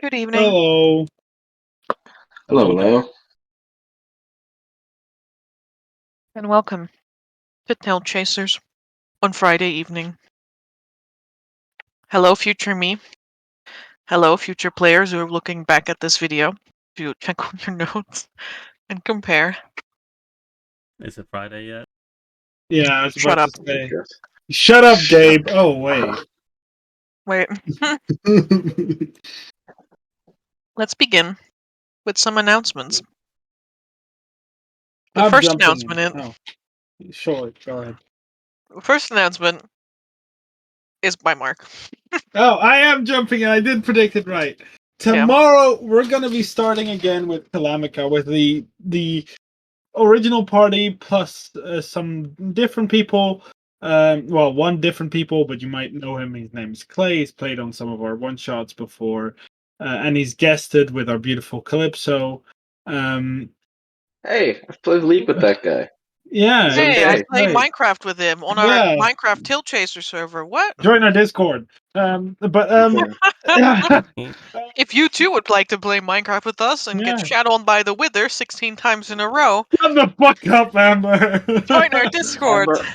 Good evening. Hello. Hello, Leo. And welcome to TaleChasers on Friday evening. Hello, future me. Hello, future players who are looking back at this video to check on your notes and compare. Is it Friday yet? Yeah, I was Shut about up. to say. Shut up, Gabe. Oh, wait. Wait, let's begin with some announcements. The I'm first jumping announcement in. Oh, sure. Go ahead. is by Mark. Oh, I am jumping in. I did predict it right. Yeah. Tomorrow, we're going to be starting again with Kalamica, with the original party plus some different people. Well, one different people, but you might know him. His name is Clay. He's played on some of our one-shots before, and he's guested with our beautiful Calypso. Hey, I've played League with that guy. Yeah. Hey, I okay. played Right. Minecraft with him on our Yeah. Minecraft TaleChaser server. What? Join our Discord. If you too would like to play Minecraft with us and get Yeah. shat on by the Wither 16 times in a row, Shut the fuck up, Amber. join our Discord. Amber,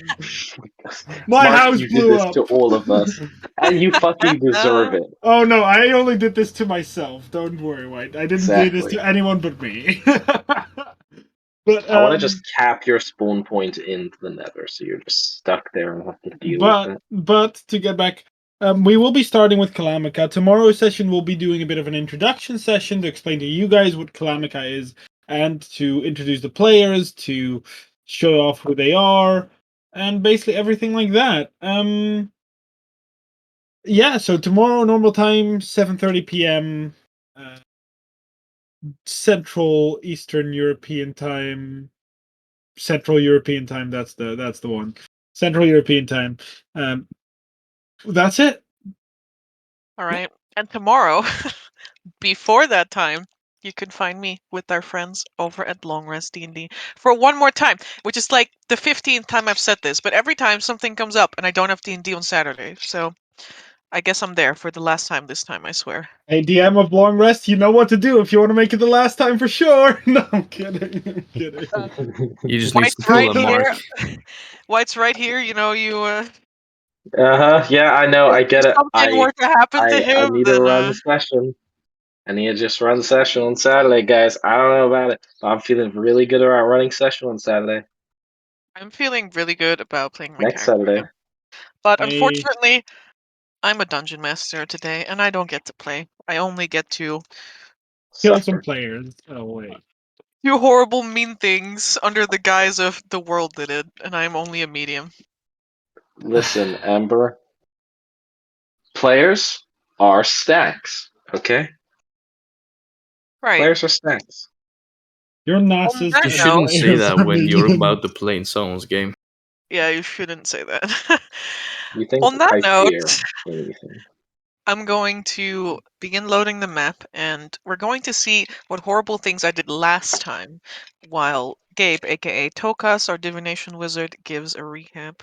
My Mark, house you did blew this up. to all of us, and you fucking deserve it. Oh no, I only did this to myself. Don't worry, White. I didn't do this Exactly. to anyone but me. But I want to just cap your spawn point into the Nether, so you're just stuck there and have to deal with it. but to get back, we will be starting with Kalamica. Tomorrow's session we'll be doing a bit of an introduction session to explain to you guys what Kalamica is and to introduce the players, to show off who they are, and basically everything like that. Yeah, so tomorrow normal time, 7:30 p.m. Central Eastern European time. Central European time, that's the one. Central European time. That's it. All right. And tomorrow, before that time, you can find me with our friends over at Long Rest D&D for one more time, which is like the 15th time I've said this, but every time something comes up and I don't have D&D on Saturday. So I guess I'm there for the last time this time, I swear. Hey, DM of Long Rest, you know what to do if you want to make it the last time for sure. No, I'm kidding. I'm kidding. You just need to White's pull right a Mark. here. White's right here. You know, Yeah, I know. I get it. something were to happen to I him, need to then run session. I need to just run session on Saturday, guys. I don't know about it, but I'm feeling really good about running session on Saturday. I'm feeling really good about playing my Next character. Saturday. But Hey. unfortunately, I'm a dungeon master today, and I don't get to play. I only get to Kill Suffer. some players. Oh, wait. do horrible, mean things under the guise of the world did it, and I'm only a medium. Listen, Amber. Players are stacks, okay? Right. Players are stacks. You're narcissist. that You note- shouldn't say players that are when you're medium. about to play in someone's game. Yeah, you shouldn't say that. You think On that I note, fear anything? I'm going to begin loading the map, and we're going to see what horrible things I did last time, while Gabe, aka Tokas, our divination wizard, gives a recap.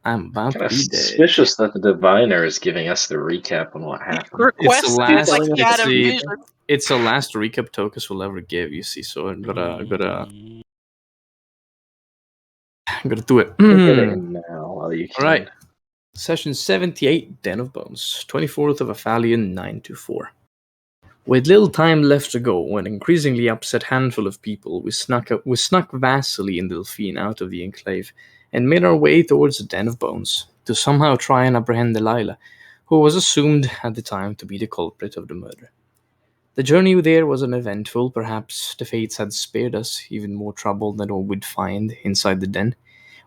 I'm about Kind to of be dead. suspicious that the diviner is giving us the recap on what happened. Requested last- like he had a it's- vision. It's the last recap Tokus will ever give, you see, so I'm gotta do it. Get it in now while you can. Alright. Session 78, Den of Bones, 24th of Aphalion 924. With little time left to go, an increasingly upset handful of people, we snuck Vasily and Delphine out of the enclave and made our way towards the Den of Bones to somehow try and apprehend Delilah, who was assumed at the time to be the culprit of the murder. The journey there was uneventful. Perhaps the fates had spared us even more trouble than what we'd find inside the den,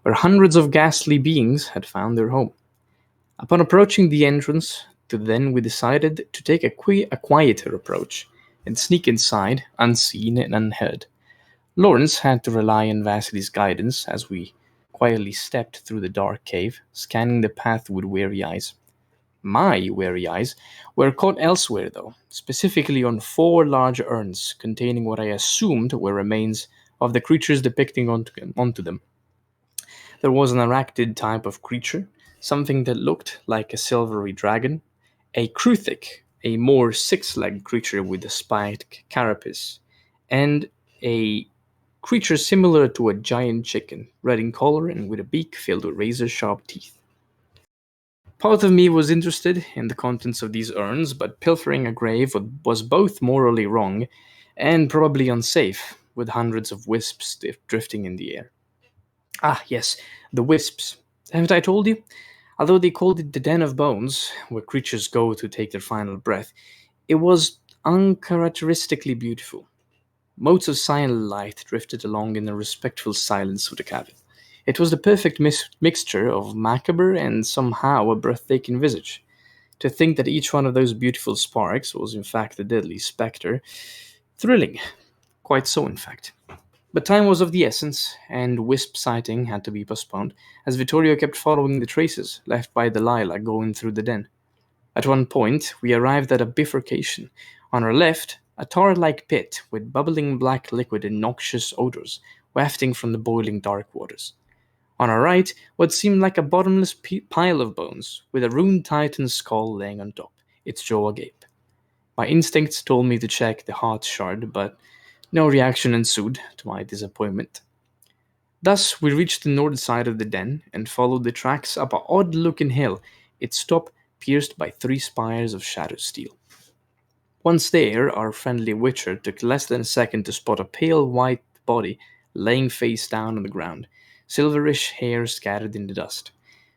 where hundreds of ghastly beings had found their home. Upon approaching the entrance to the den, we decided to take a quieter approach and sneak inside, unseen and unheard. Lawrence had to rely on Vasily's guidance as we quietly stepped through the dark cave, scanning the path with wary eyes. My wary eyes were caught elsewhere, though, specifically on 4 large urns containing what I assumed were remains of the creatures depicting onto them. There was an arachnid type of creature, something that looked like a silvery dragon, a Kruthic, a more six-legged creature with a spiked carapace, and a creature similar to a giant chicken, red in color and with a beak filled with razor-sharp teeth. Part of me was interested in the contents of these urns, but pilfering a grave was both morally wrong and probably unsafe, with hundreds of wisps drifting in the air. Ah, yes, the wisps. Haven't I told you? Although they called it the Den of Bones, where creatures go to take their final breath, it was uncharacteristically beautiful. Motes of cyan light drifted along in the respectful silence of the cavern. It was the perfect mixture of macabre and somehow a breathtaking visage. To think that each one of those beautiful sparks was in fact a deadly spectre, thrilling. Quite so, in fact. But time was of the essence, and wisp sighting had to be postponed, as Vittorio kept following the traces left by Delilah going through the den. At one point, we arrived at a bifurcation. On our left, a tar-like pit with bubbling black liquid and noxious odors wafting from the boiling dark waters. On our right, what seemed like a bottomless pile of bones, with a ruined titan's skull laying on top, its jaw agape. My instincts told me to check the heart shard, but no reaction ensued, to my disappointment. Thus, we reached the north side of the den and followed the tracks up an odd-looking hill, its top pierced by 3 spires of shadow steel. Once there, our friendly witcher took less than a second to spot a pale white body laying face down on the ground, silverish hair scattered in the dust.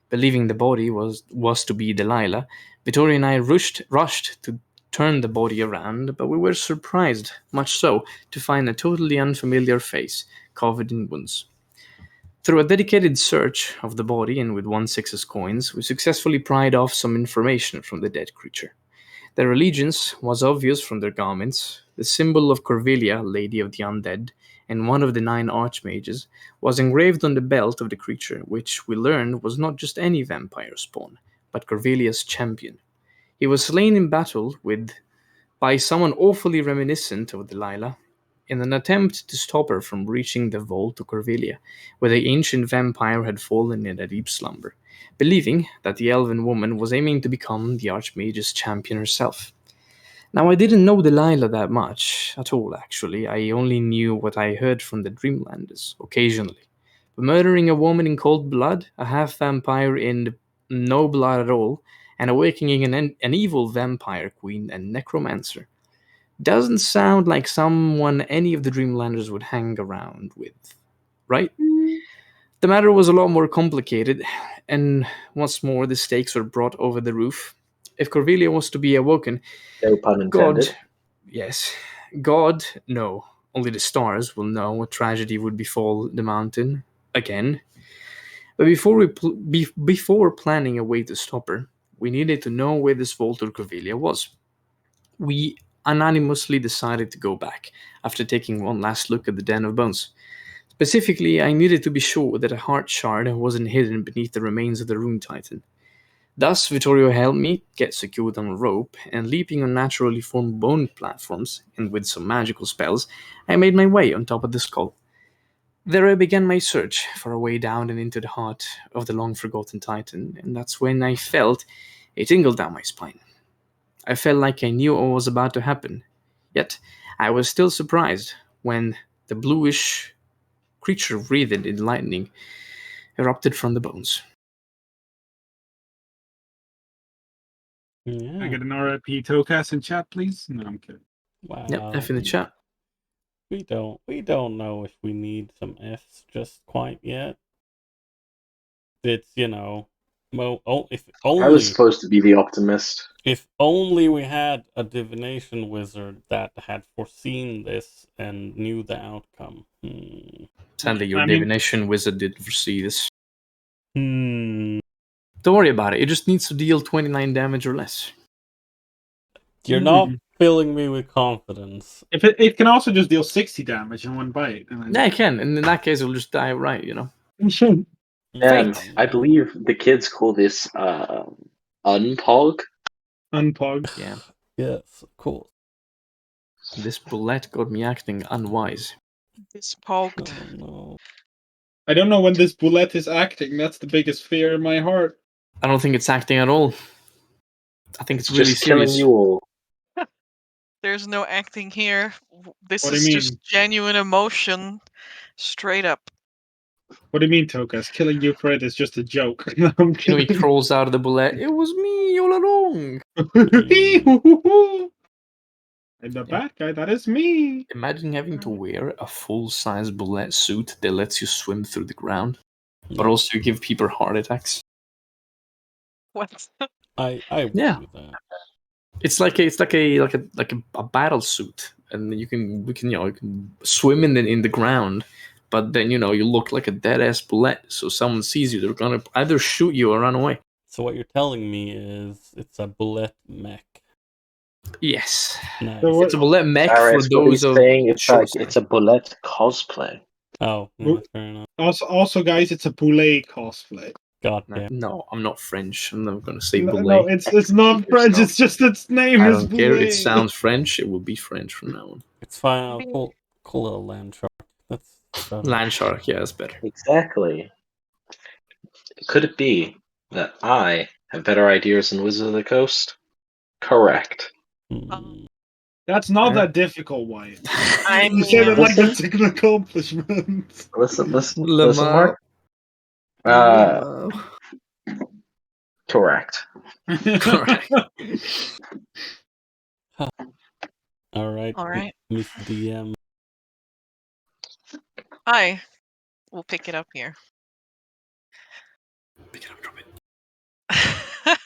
Believing the body was to be Delilah, Vittoria and I rushed to turn the body around, but we were surprised, much so, to find a totally unfamiliar face covered in wounds. Through a dedicated search of the body and with 1/6 coins, we successfully pried off some information from the dead creature. Their allegiance was obvious from their garments. The symbol of Corvelia, Lady of the Undead, and one of the 9 archmages, was engraved on the belt of the creature, which we learned was not just any vampire spawn, but Corvelia's champion. He was slain in battle by someone awfully reminiscent of Delilah, in an attempt to stop her from reaching the vault to Corvelia, where the ancient vampire had fallen in a deep slumber, believing that the elven woman was aiming to become the Archmage's champion herself. Now, I didn't know Delilah that much at all, actually. I only knew what I heard from the Dreamlanders, occasionally. But murdering a woman in cold blood, a half-vampire in no blood at all, and awakening an evil vampire queen and necromancer doesn't sound like someone any of the Dreamlanders would hang around with, right? The matter was a lot more complicated, and once more the stakes were brought over the roof. If Corvelia was to be awoken, No pun intended. God, no. Only the stars will know what tragedy would befall the mountain again. But before planning a way to stop her, we needed to know where this vault of Corvelia was. We unanimously decided to go back, after taking one last look at the Den of Bones. Specifically, I needed to be sure that a heart shard wasn't hidden beneath the remains of the Rune Titan. Thus, Vittorio helped me get secured on a rope, and leaping on naturally formed bone platforms, and with some magical spells, I made my way on top of the skull. There I began my search for a way down and into the heart of the long-forgotten Titan, and that's when I felt a tingle down my spine. I felt like I knew what was about to happen. Yet, I was still surprised when the bluish creature wreathed in lightning erupted from the bones. Can I Yeah. get an RIP Tocas in chat, please? No, I'm kidding. Wow. Yep, F in the chat. We don't know if we need some Fs just quite yet. It's, well, if only I was supposed to be the optimist. if only we had a divination wizard that had foreseen this and knew the outcome. Sadly, your I mean- divination wizard didn't foresee this. Hmm. Don't worry about it. It just needs to deal 29 damage or less. You're not filling me with confidence. If it can also just deal 60 damage in one bite. And Yeah, it can. And in that case, it'll just die outright, you know. And I believe the kids call this unpog. Unpog. Yeah. Yes, of course. This bullet got me acting unwise. It's pogged. Oh, no. I don't know when this bullet is acting. That's the biggest fear in my heart. I don't think it's acting at all. I think it's It's really just killing serious. you all. There's no acting here. This What do you is just mean? genuine emotion, straight up. What do you mean, Tokas? Killing you for it is just a joke. No, I'm You know, he kidding. crawls out of the bullet. It was me all along. And the Yeah. bad guy, that is me. Imagine having to wear a full-size bullet suit that lets you swim through the ground, but Yeah. also give people heart attacks. What? I would Yeah. do that. It's like a battle suit, and you can swim in the ground, but then you look like a dead ass bullet. So someone sees you, they're gonna either shoot you or run away. So what you're telling me is it's a bullet mech. Yes, Nice. So it's a bullet mech for Terrace, what those he's of saying, it's short like it's a bullet cosplay. Oh, yeah, fair enough. Also, guys, it's a poulet cosplay. God damn. No, I'm not French. I'm not gonna say No, bullet. it's not French. It's just its name I is don't care. It poulet. sounds French. It will be French from now on. It's fine. I'll call it a land shark. That's better. Land shark, yeah, that's better. Exactly. Could it be that I have better ideas than Wizard of the Coast? Correct. Hmm. That's not that difficult, Wyatt. I You say that mean, like Listen. that's an accomplishment. Listen, Lamar. Mark. Correct. Correct. All right. all right. Miss DM. Hi. We'll pick it up here. Pick it up, drop it.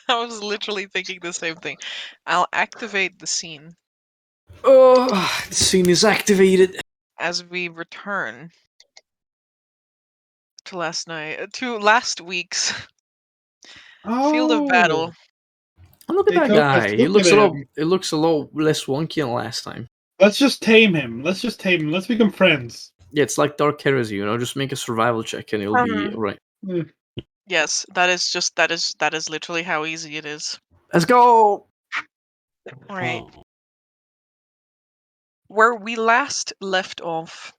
I was literally thinking the same thing. I'll activate the scene Oh, the scene is activated. as we return to last week's field of battle. Oh, look at Hey, that Tokas, guy. He look looks at a lot. him. It looks a lot less wonky than last time. Let's just tame him. Let's become friends. Yeah, it's like Dark Heresy. Just make a survival check and it'll be alright. Yes, that is literally how easy it is. Let's go. All right. Oh. Where we last left off,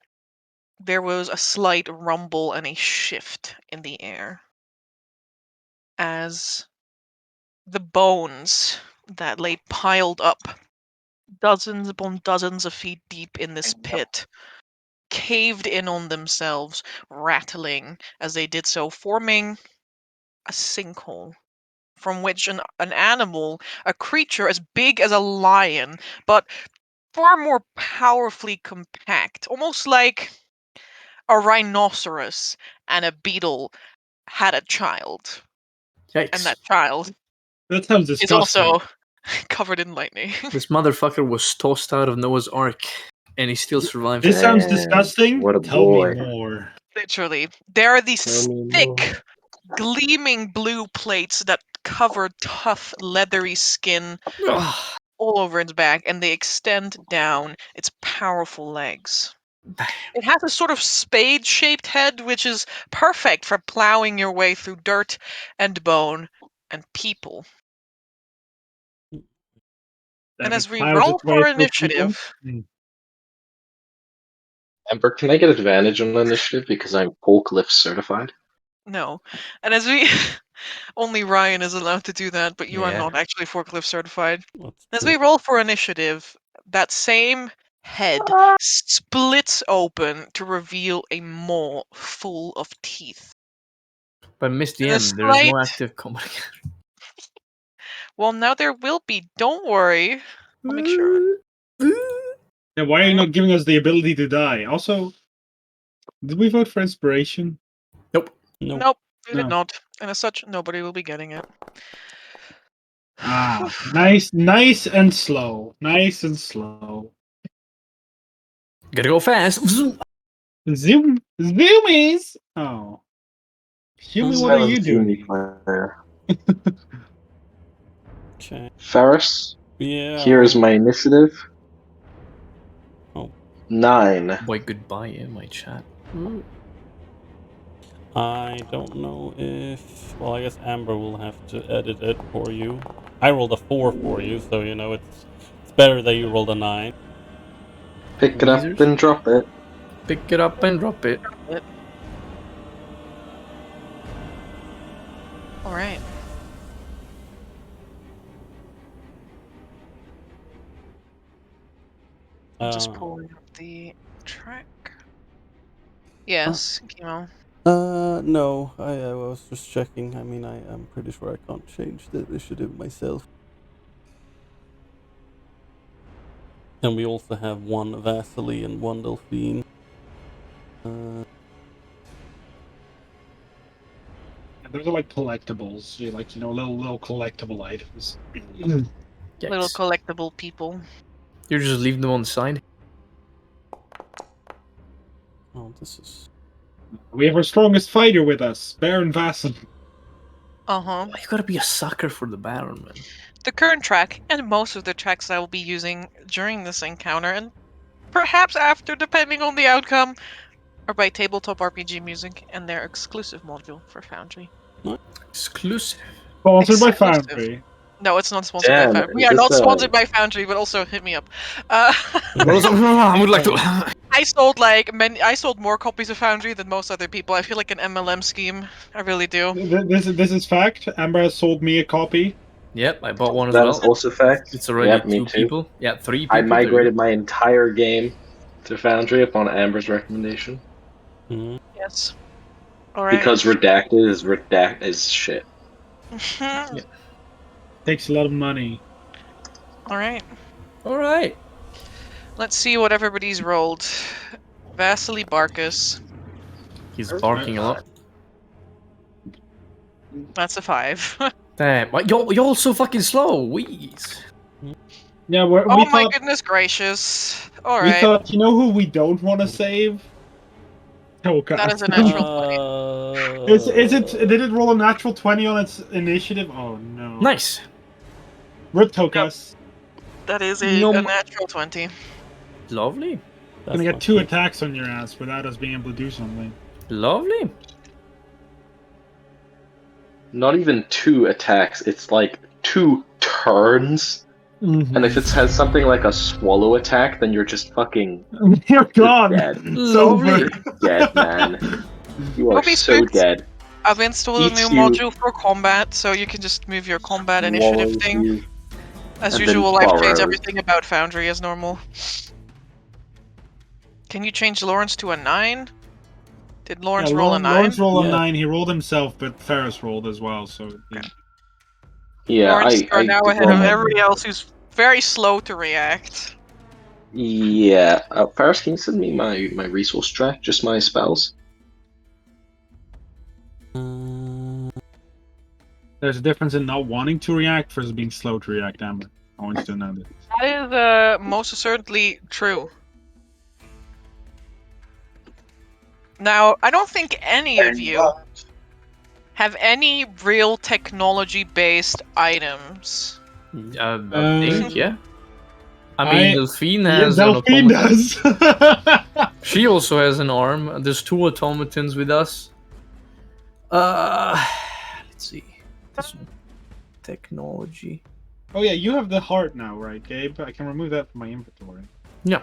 there was a slight rumble and a shift in the air as the bones that lay piled up dozens upon dozens of feet deep in this pit caved in on themselves, rattling as they did so, forming a sinkhole from which an animal, a creature as big as a lion, but far more powerfully compact, almost like a rhinoceros and a beetle had a child, and Yikes. that child That sounds is disgusting. also covered in lightning. This motherfucker was tossed out of Noah's Ark and he still survived. This sounds Damn, disgusting. what a Tell boy. me more. Literally, there are these Tell me thick, more. gleaming blue plates that cover tough, leathery skin Ugh. all over its back, and they extend down its powerful legs. It has a sort of spade-shaped head, which is perfect for plowing your way through dirt and bone and people. And as we roll for initiative, Amber, can I get advantage on initiative because I'm forklift certified? no. And as we only Ryan is allowed to do that, but you are Yeah. not actually forklift certified. That's As true. we roll for initiative, that same head splits open to reveal a maw full of teeth. But Miss And a DM, there is no slight- active communication. Well, now there will be. Don't worry. I'll make sure. Yeah, why are you not giving us the ability to die? Also, did we vote for inspiration? Nope. Nope, we did No. not. And as such, nobody will be getting it. Ah, nice and slow. Nice and slow. Gotta go fast. Zoomies! Oh. Human, what are you doing? Player. Okay. Ferris, Yeah. here is my initiative. Oh. 9. Boy, goodbye in my chat. I don't know if. Well, I guess Amber will have to edit it for you. I rolled a 4 for you, so it's better that you rolled a 9. Pick it up Weezers? and drop it. Pick it up and drop it. All right. I'm just pulling up the track. Yes, Chemo. No, I was just checking. I mean, I'm pretty sure I can't change the initiative myself. And we also have one Vasily and one Delphine. Those are like collectibles, like little collectible items. Little Yikes. collectible people. You just leave them on the side. Oh, this is... We have our strongest fighter with us, Baron Vassal. Uh-huh. You gotta be a sucker for the Baron, man. The current track, and most of the tracks I will be using during this encounter, and perhaps after, depending on the outcome, are by Tabletop RPG Music and their exclusive module for Foundry. Exclusive. Sponsored by Exclusive. Foundry. No, it's not sponsored Damn, by Foundry. We is are not this, sponsored by Foundry, but also hit me up. I would like to. I sold more copies of Foundry than most other people. I feel like an MLM scheme. I really do. This is fact. Amber has sold me a copy. Yep, I bought one as That well. is also fact. It's already Yep, me 2 too. people. Yeah, 3 people. I migrated my entire game to Foundry upon Amber's recommendation. Mhm. Yes. All right. Because redacted is shit. Yeah. Takes a lot of money. All right. All right. Let's see what everybody's rolled. Vasily Barkus. He's barking a lot. That's a 5. Damn, you're all so fucking slow. Wheeze. Yeah, Oh we my thought goodness gracious. All we right. thought who we don't want to save. Toka. That is a natural 20. Is it? Did it roll a natural 20 on its initiative? Oh no. Nice. Rip Tokas. That is No, a natural 20. Lovely. Gonna get 2 attacks on your ass without us being able to do something. Lovely. Not even 2 attacks, it's like 2 turns. Mm-hmm. And if it has something like a swallow attack, then you're just fucking You're gone. dead. It's over. You're dead, man. You are Don't be so spooked. dead. I've installed a Eats new you. module for combat, so you can just move your combat initiative Swallows thing. you. As and usual, then I've changed borrows. everything about Foundry as normal. Can you change Lawrence to a 9? Did Lawrence roll a 9? Lawrence rolled a Yeah. 9. He rolled himself, but Ferris rolled as well. So Okay. Yeah, Lawrence, I are now did ahead roll of my- everybody else who's very slow to react. Yeah. First, can you send me my resource track? Just my spells? there's a difference in not wanting to react versus being slow to react, Amber. I want you to know this. That is most certainly true. Now, I don't think any of you have any real technology-based items. I think, yeah. I mean, I- Delphine Yeah, has an Delphine automaton. does. She also has an arm. There's 2 automatons with us. Let's see. This one. Technology. Oh yeah, you have the heart now, right, Gabe? I can remove that from my inventory. Yeah.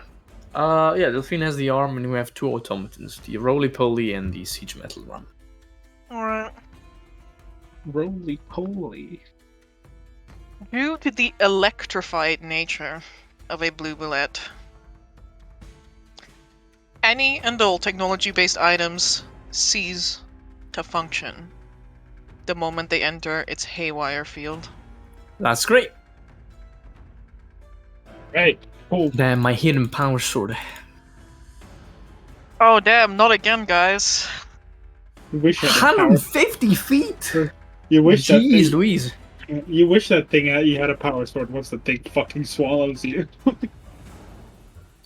Yeah, Delphine has the arm, and we have 2 automatons: the roly-poly and the siege metal one. Alright. Roly poly. Due to the electrified nature of a blue bullet, any and all technology-based items cease to function the moment they enter its haywire field. That's great. Right. Cool. Damn, my hidden power sword. Oh damn, not again, guys. You wish that power. 150 feet! You wish that Jeez thing. Louise. You wish that thing you had a power sword once the thing fucking swallows you.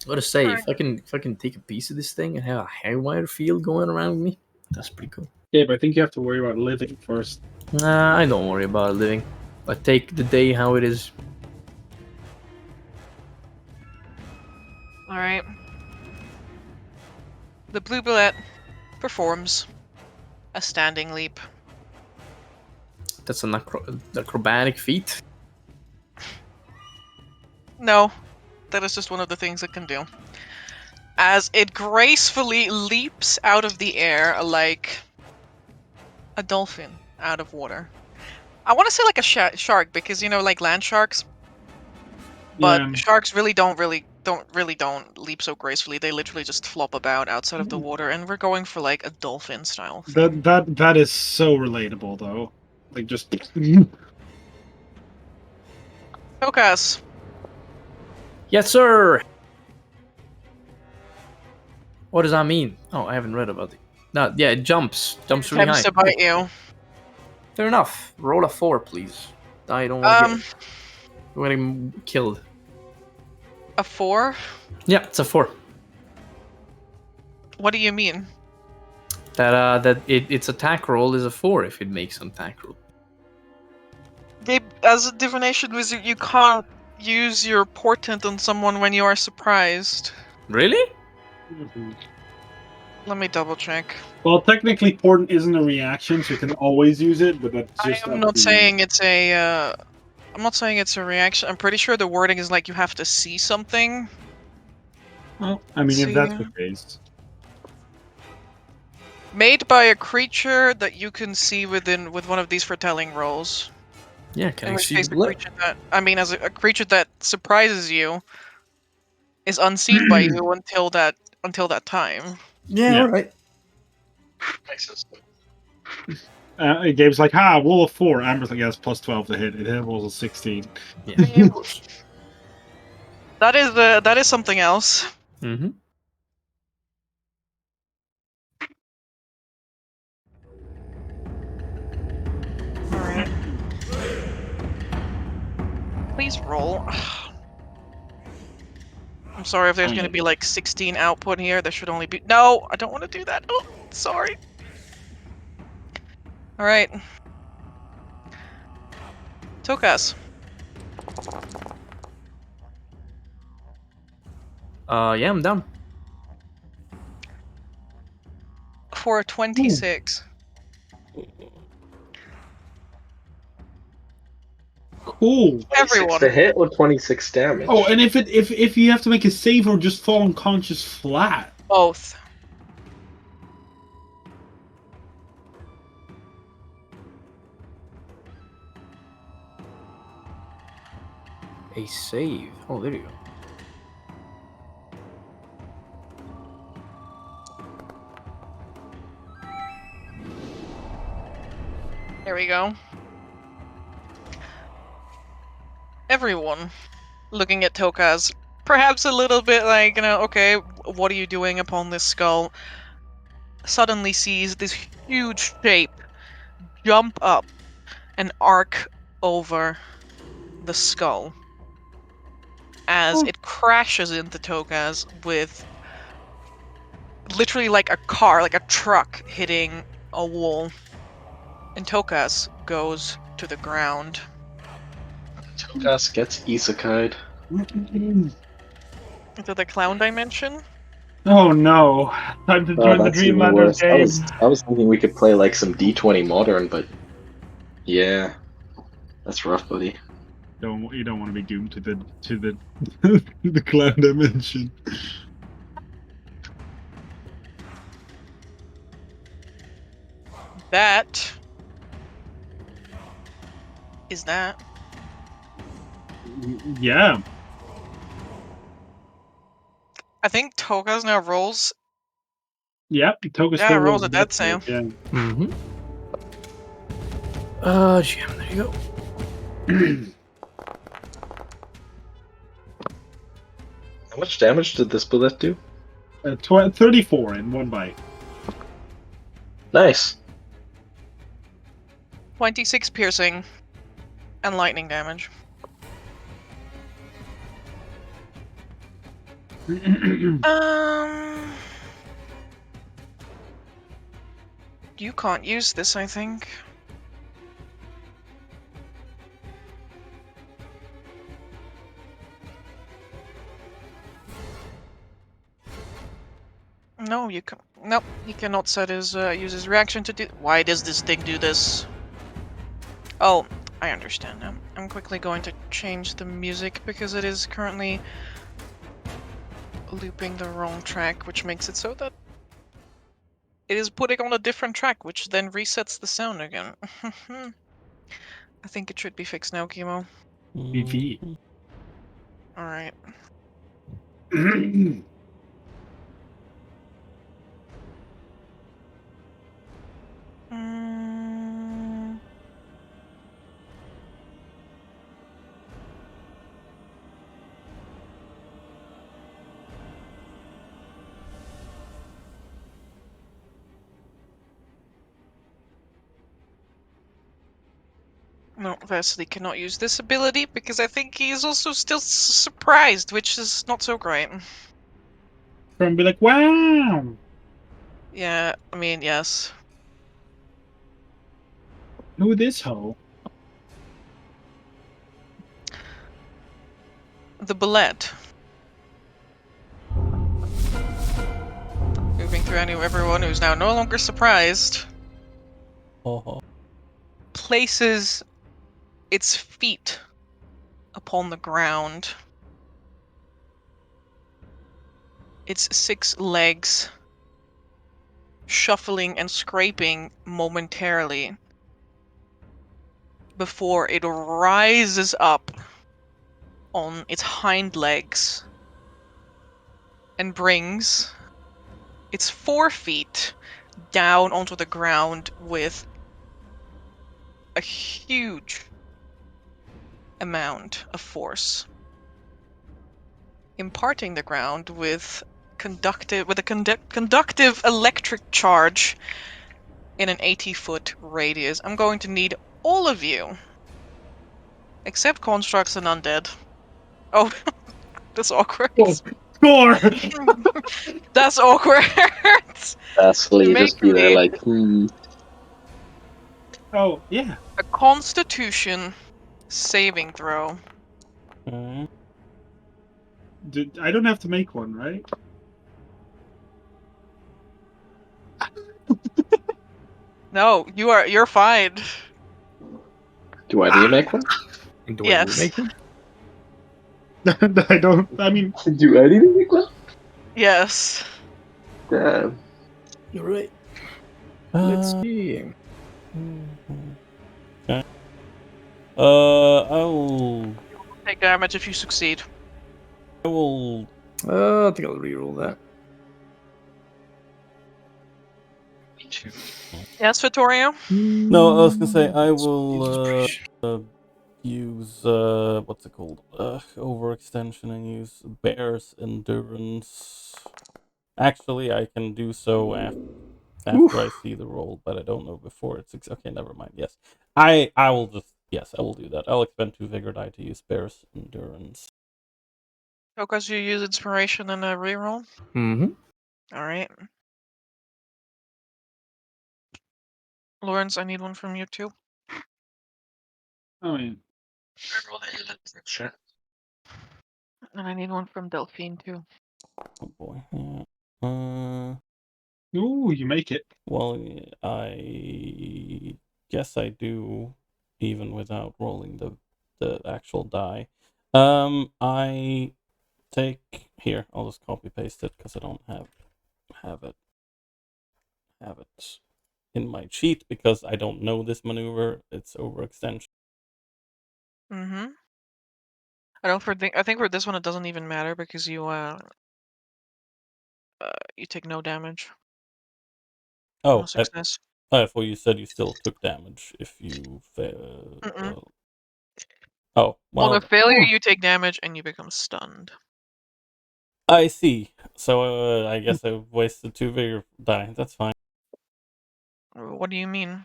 Gotta say, if I can take a piece of this thing and have a haywire field going around me, that's pretty cool. Gabe, I think you have to worry about living first. Nah, I don't worry about living. I take the day how it is. Alright. The blue bullet performs a standing leap. That's an acrobatic feat. No, that is just one of the things it can do. As it gracefully leaps out of the air like a dolphin out of water. I want to say like a shark because, like land sharks. But Yeah. sharks really don't don't leap so gracefully. They literally just flop about outside of the water, and we're going for like a dolphin style thing. That is so relatable though. Like just Tokas, Yes, sir. What does that mean? Oh, I haven't read about it. No, yeah, it jumps really attempts high. to bite you. Fair enough. Roll a 4, please. I don't want to get killed. A 4? Yeah, it's a 4. What do you mean? That its attack roll is a 4 if it makes an attack roll. As a divination wizard, you can't use your portent on someone when you are surprised. Really? Let me double check. well, technically, portent isn't a reaction, so you can always use it. But that's just. I'm not saying it's a. I'm not saying it's a reaction. I'm pretty sure the wording is like you have to see something. Well, I mean, if that's the See. case. Made by a creature that you can see with one of these foretelling rolls. Yeah, can In I which see case, the a blood? creature that as a creature that surprises you is unseen by you until that time. Yeah, Yeah. alright. Gabe's like, roll a 4. Amber's like, yes, plus 12 to hit. It rolls a 16. Yeah, I mean, of course. that is something else. Mm-hmm. Alright. Please roll. I'm sorry if there's going to be like 16 output here. There should only be... No! I don't want to do that. Oh, sorry. Alright. Tokas. Yeah, I'm down. For a 26. Cool. 26 Everyone. to hit or 26 damage? Oh, and if you have to make a save or just fall unconscious flat. Both. A save. Oh, there you go. There we go. Everyone looking at Tokas, perhaps a little bit like, okay, what are you doing upon this skull? Suddenly sees this huge shape jump up and arc over the skull as it crashes into Tokas with literally like a car, like a truck hitting a wall. And Tokas goes to the ground. Tokas gets isekai'd. Into the clown dimension? Oh no! Time to Oh, join the that's even Dreamlander worse. game. I was thinking we could play like some D20 Modern, but yeah, that's rough, buddy. You don't want to be doomed to the the clown dimension. That is that. Yeah. I think Tokas now rolls. Yep. Toga Yeah, still rolls rolls a death save. save. Yeah. Mm-hmm. GM, there you go. How much damage did this bullet do? 34 in one bite. Nice. 26 piercing and lightning damage. You can't use this, I think. No, you can. Nope, he cannot set his use his reaction to do. Why does this thing do this? Oh, I understand now. I'm quickly going to change the music because it is currently looping the wrong track, which makes it so that it is putting on a different track, which then resets the sound again. I think it should be fixed now, Chemo. BV. Alright. Mm, no, Vasily cannot use this ability because I think he is also still surprised, which is not so great. From be like, wow, Yeah, I mean, yes. who this hoe? The bullet. Moving through everyone who's now no longer surprised. Oh, Places its feet upon the ground. Its 6 legs shuffling and scraping momentarily before it rises up on its hind legs and brings its 4 feet down onto the ground with a huge amount of force, imparting the ground with a conductive electric charge in an 80-foot radius. I'm going to need all of you, except constructs and undead. Oh, that's awkward. Oh, score! That's awkward. Vasily, To just make be there me like, Oh, yeah. a Constitution saving throw. okay. I don't have to make one, right? No, you're fine. do I need to make one? Do I need to Yes. make one? I don't. I mean, Do I need to make one? Yes. Damn. You're right. Let's Uh, see. okay. I Take damage if you succeed. will. I think I'll reroll that. Me too. Yes, Vittorio? No, I was gonna say I Let's will use use what's it called? Overextension and use Bear's Endurance. Actually, I can do so after I see the roll, but I don't know before it's okay. Never mind. Yes, I will just I will do that. I'll expend 2 vigor die to use Bear's Endurance. Because you use inspiration and a reroll? Mm-hmm. Alright. Lawrence, I need one from you too. oh yeah. I roll that in the chat. And I need one from Delphine too. Oh boy. Yeah. Ooh, you make it. Well, I guess I do, even without rolling the actual die. I take here. I'll just copy paste it because I don't have it in my cheat because I don't know this maneuver. It's overextension. Mm-hmm. I think for this one it doesn't even matter because you take no damage. Oh, No success. I thought you said you still took damage if you fail. Mm-mm. Oh, On a well, failure, you take damage and you become stunned. I see. So I guess I wasted 2 vigor die. That's fine. What do you mean?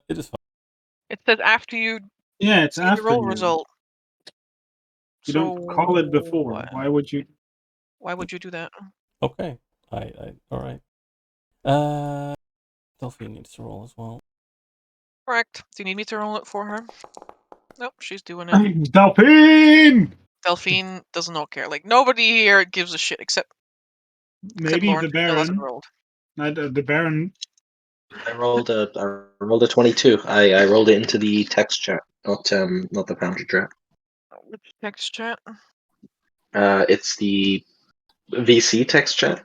It is fine. It says after you Yeah, it's see the after roll you. result. You So don't call it before. Why would you? why would you do that? Okay. I all right. Delphine needs to roll as well. Correct. Do you need me to roll it for her? Nope, she's doing it. Delphine! Delphine does not care. Like, nobody here gives a shit except Maybe Lawrence, the who still hasn't Baron. rolled. The Baron. I rolled a 22. I rolled it into the text chat, not the Foundry chat. Which text chat? It's the VC text chat.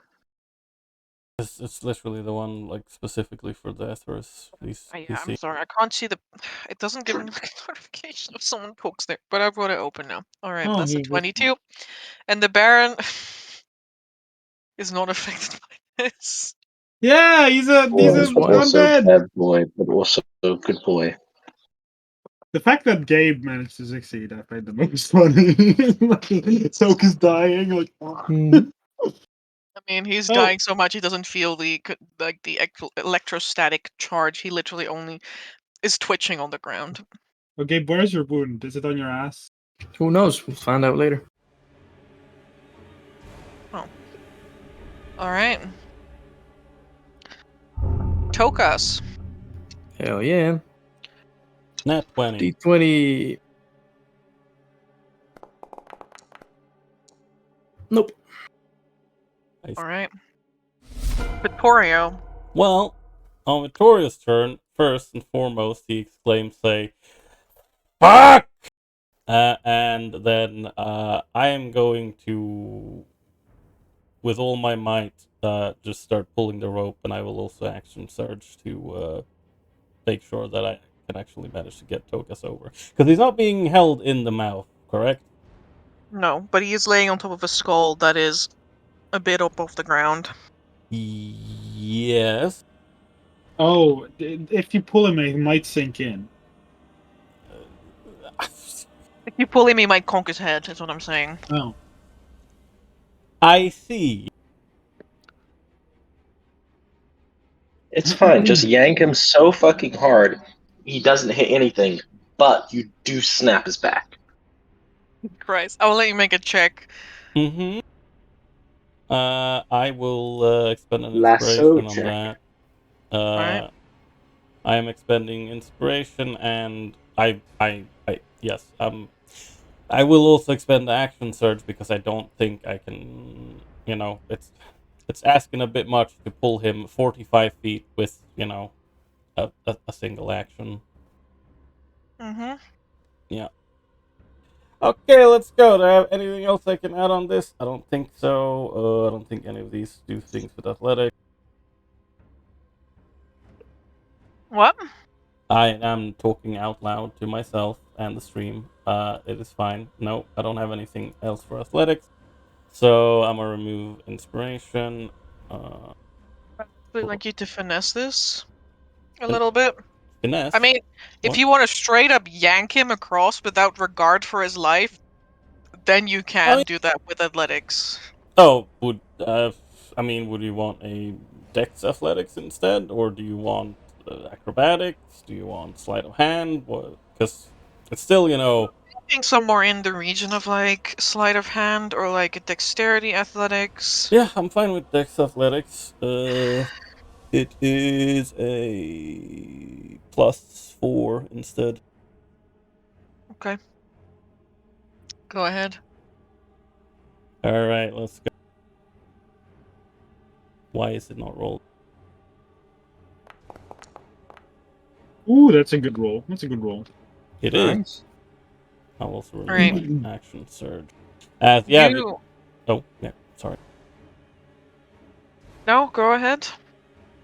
It's literally the one like specifically for the Etharis I'm PC. sorry, I can't see the. It doesn't give me like a notification if someone pokes there, but I've got it open now. All right, Oh, that's a here, this 22, and the Baron is not affected by this. Yeah, he's a That's why. Also undead. bad boy, but also good boy. The fact that Gabe managed to succeed, I find the most funny. Soka's dying, like. Mhm. I mean, he's Oh. dying so much he doesn't feel the like the electrostatic charge. He literally only is twitching on the ground. Okay, where's your wound? Is it on your ass? Who knows? We'll find out later. All right, Tokas. Hell yeah. Nat 20. D20. Nope. All right, Vittorio. Well, on Vittoria's turn, first and foremost, he exclaims, say, "Fuck!" And then I am going to, with all my might, just start pulling the rope, and I will also action surge to make sure that I can actually manage to get Tokas over. Because he's not being held in the mouth, correct? No, but he is laying on top of a skull that is a bit up off the ground. Yes. Oh, if you pull him, it might sink in. If you pull him, he might conk his head. Is what I'm saying. Oh. I see. It's fine. Just yank him so fucking hard, he doesn't hit anything, but you do snap his back. Christ, I'll let you make a check. Mm-hmm. I will expend an Lasso inspiration on check. that. Alright. I am expending inspiration, and yes, I will also expend the action surge because I don't think I can. It's asking a bit much to pull him 45 feet with a single action. Mm-hmm. Yeah. Okay, let's go. Do I have anything else I can add on this? I don't think so. I don't think any of these do things with athletics. What? I am talking out loud to myself and the stream. It is fine. No, I don't have anything else for athletics. So I'm gonna remove inspiration. I'd like you to finesse this a little bit. Finesse. I mean, if What? you want to straight up yank him across without regard for his life, then you can do that with athletics. Oh, would you want a dex athletics instead, or do you want acrobatics? Do you want sleight of hand? Because it's still, I think somewhere in the region of like sleight of hand or like a dexterity athletics. Yeah, I'm fine with dex athletics. It is a +4 instead. Okay. Go ahead. All right, let's go. Why is it not rolled? Ooh, that's a good roll. That's a good roll. It is. Nice. I'll also remove Right. my action surge. Yeah. You... Oh, yeah. Sorry. No, go ahead.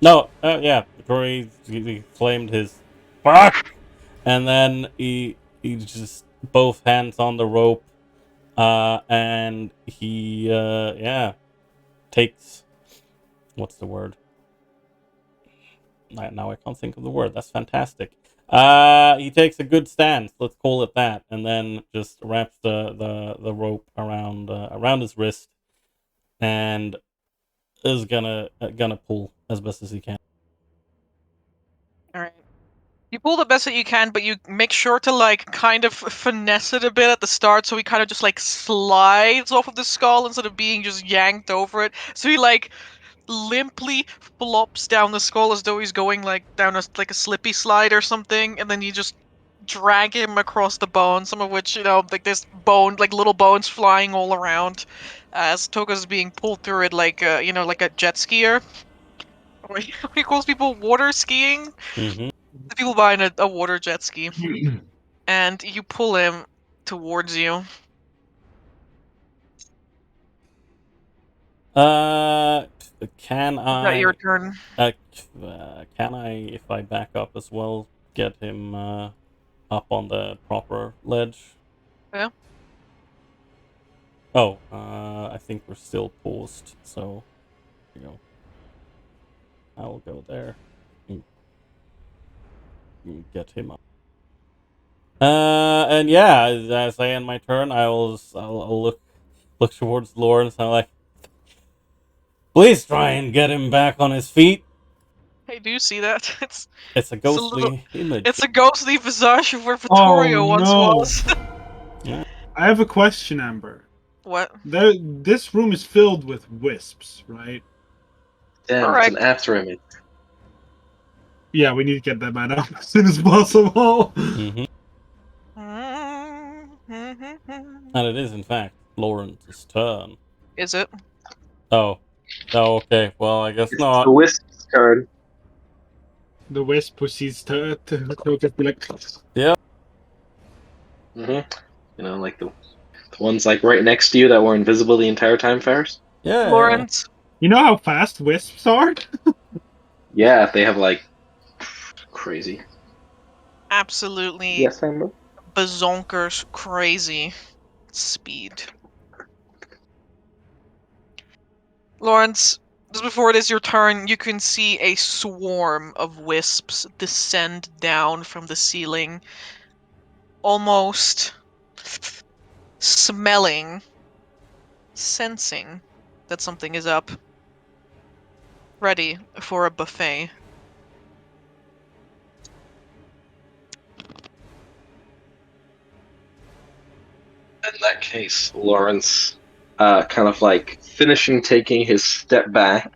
No. Yeah. Victoria he claimed his fuck, and then he just both hands on the rope, and he takes what's the word? Now I can't think of the word. That's fantastic. He takes a good stance. Let's call it that, and then just wraps the rope around his wrist, and is gonna pull as best as he can. All right. You pull the best that you can, but you make sure to like kind of finesse it a bit at the start, so he kind of just like slides off of the skull instead of being just yanked over it. So he like limply flops down the skull as though he's going like down a slippy slide or something, and then you just drag him across the bone, some of which like there's bone like little bones flying all around as Toga's being pulled through it like like a jet skier. Or he calls people water skiing. Mm-hmm. The people buying a water jet ski, and you pull him towards you. Can Is that your I? turn? Can I, if I back up as well, get him up on the proper ledge? Yeah. Oh, I think we're still paused, so here we go. I will go there and get him up. And yeah, as I end my turn, I'll look towards Lawrence. I'm like, please try and get him back on his feet. I do see that. It's a It's a little. ghostly image. It's a ghostly visage of where Oh Vittorio once no! was. I have a question, Amber. What? This room is filled with wisps, right? Damn, Correct. it's an after image. Yeah, we need to get that man up as soon as possible. Mm-hmm. And it is, in fact, Lawrence's turn. Is it? Oh. Oh, okay. Well, I guess It's not. the Wisp's turn. The wisp proceeds to just be like, Yeah. You know, like the ones like right next to you that were invisible the entire time, Ferris? Yeah. Lawrence. you know how fast wisps are? Yeah, they have like crazy. Absolutely Yes, Amber. bazonkers crazy speed. Lawrence, just before it is your turn, you can see a swarm of wisps descend down from the ceiling, almost smelling, sensing that something is up, ready for a buffet. In that case, Lawrence, kind of like finishing taking his step back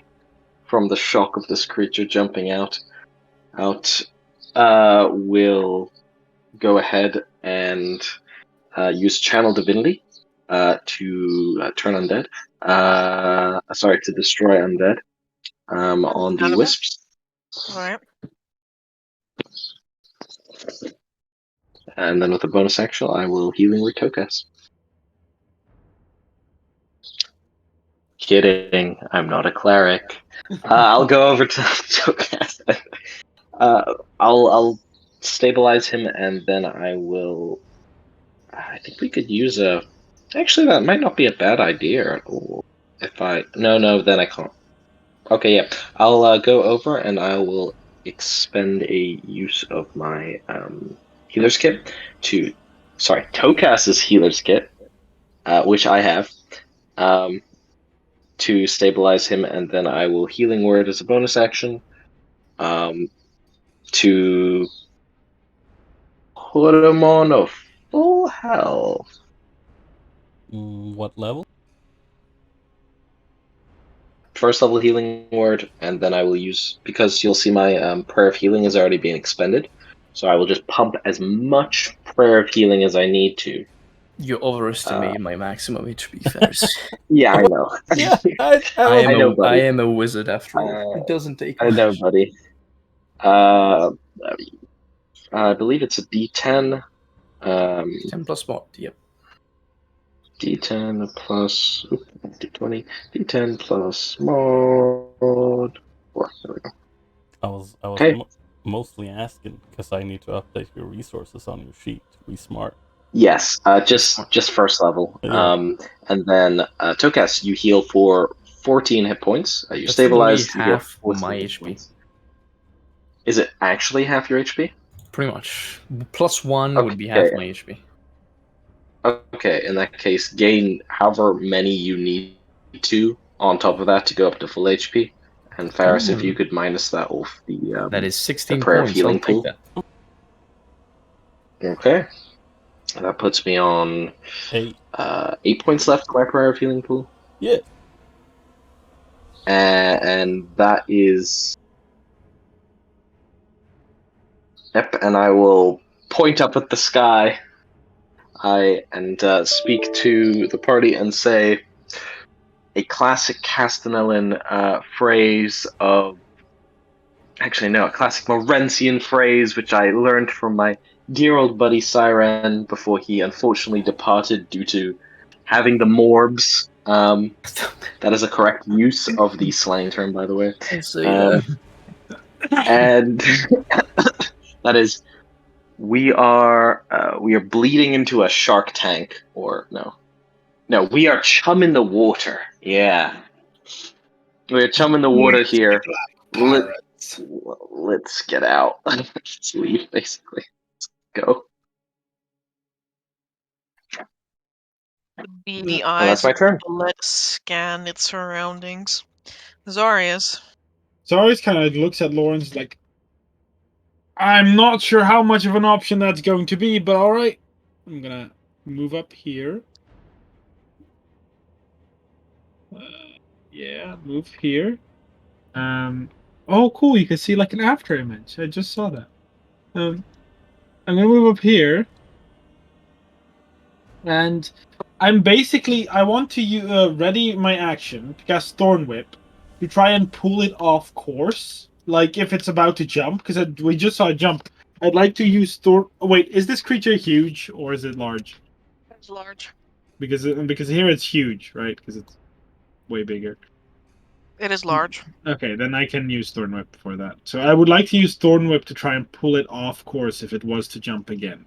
from the shock of this creature jumping out, will go ahead and use Channel Divinity to turn undead. Sorry, to destroy undead on the Understandable. wisps. Alright. And then with a bonus action, I will Healing Word Tokas. Kidding, I'm not a cleric. I'll go over to Tokas. I'll stabilize him, and then I will. I think we could use a. Actually, that might not be a bad idea. If I no, then I can't. Okay, yeah, I'll go over and I will expend a use of my healer's kit to. Sorry, Tokas's healer's kit, which I have, to stabilize him, and then I will Healing Word as a bonus action, to put him on a full health. What level? First level Healing Word, and then I will use, because you'll see my Prayer of Healing is already being expended, so I will just pump as much Prayer of Healing as I need to. You overestimated my maximum HP, Ferris. Yeah, I know. Yeah, I know, buddy. am a wizard after all. It doesn't take I know, much. buddy. I believe it's a D10. 10 plus mod, yep. D10 plus D20. D10 plus mod 4. There we go. I was Okay. mostly asking because I need to update your resources on your sheet. Be smart. Yes, just first level. Yeah. And then Tokas, you heal for 14 hit points. You That's stabilize. literally You heal half 14 my hit HP. points. Is it actually half your HP? Pretty much. Plus 1 would be half Okay. my HP. Okay, in that case, gain however many you need to on top of that to go up to full HP. And Ferris, if you could minus that off the That is 16 Prayer of points. Healing I'll take pool. that. Okay. That puts me on 8. 8 points left in my Prayer of Healing pool. Yeah. And that is. Yep, and I will point up at the sky. And speak to the party and say a classic Castanellan phrase of. Actually, no, a classic Morensian phrase which I learned from my dear old buddy Siren before he unfortunately departed due to having the morbs That is a correct use of the slang term, by the way. So yeah. And that is, we are bleeding into a shark tank, or no, we are chum in the water. Yeah, we're chum in the water here. Pirates. Let's get out. Let's leave, basically. Let's go. The beady And that's eyes my of turn. Bullet scan its surroundings. Zarius. Zarius kind of looks at Lawrence like, I'm not sure how much of an option that's going to be, but all right. I'm gonna move up here. Yeah, move here. Oh, cool. You can see like an after image. I just saw that. I'm gonna move up here, and I want to ready my action to cast Thorn Whip to try and pull it off course. Like if it's about to jump, because we just saw it jump. I'd like to use Thorn. Oh, wait, is this creature huge or is it large? It's large. Because here it's huge, right? Because it's way bigger. It is large. Okay, then I can use Thorn Whip for that. So I would like to use Thorn Whip to try and pull it off course if it was to jump again.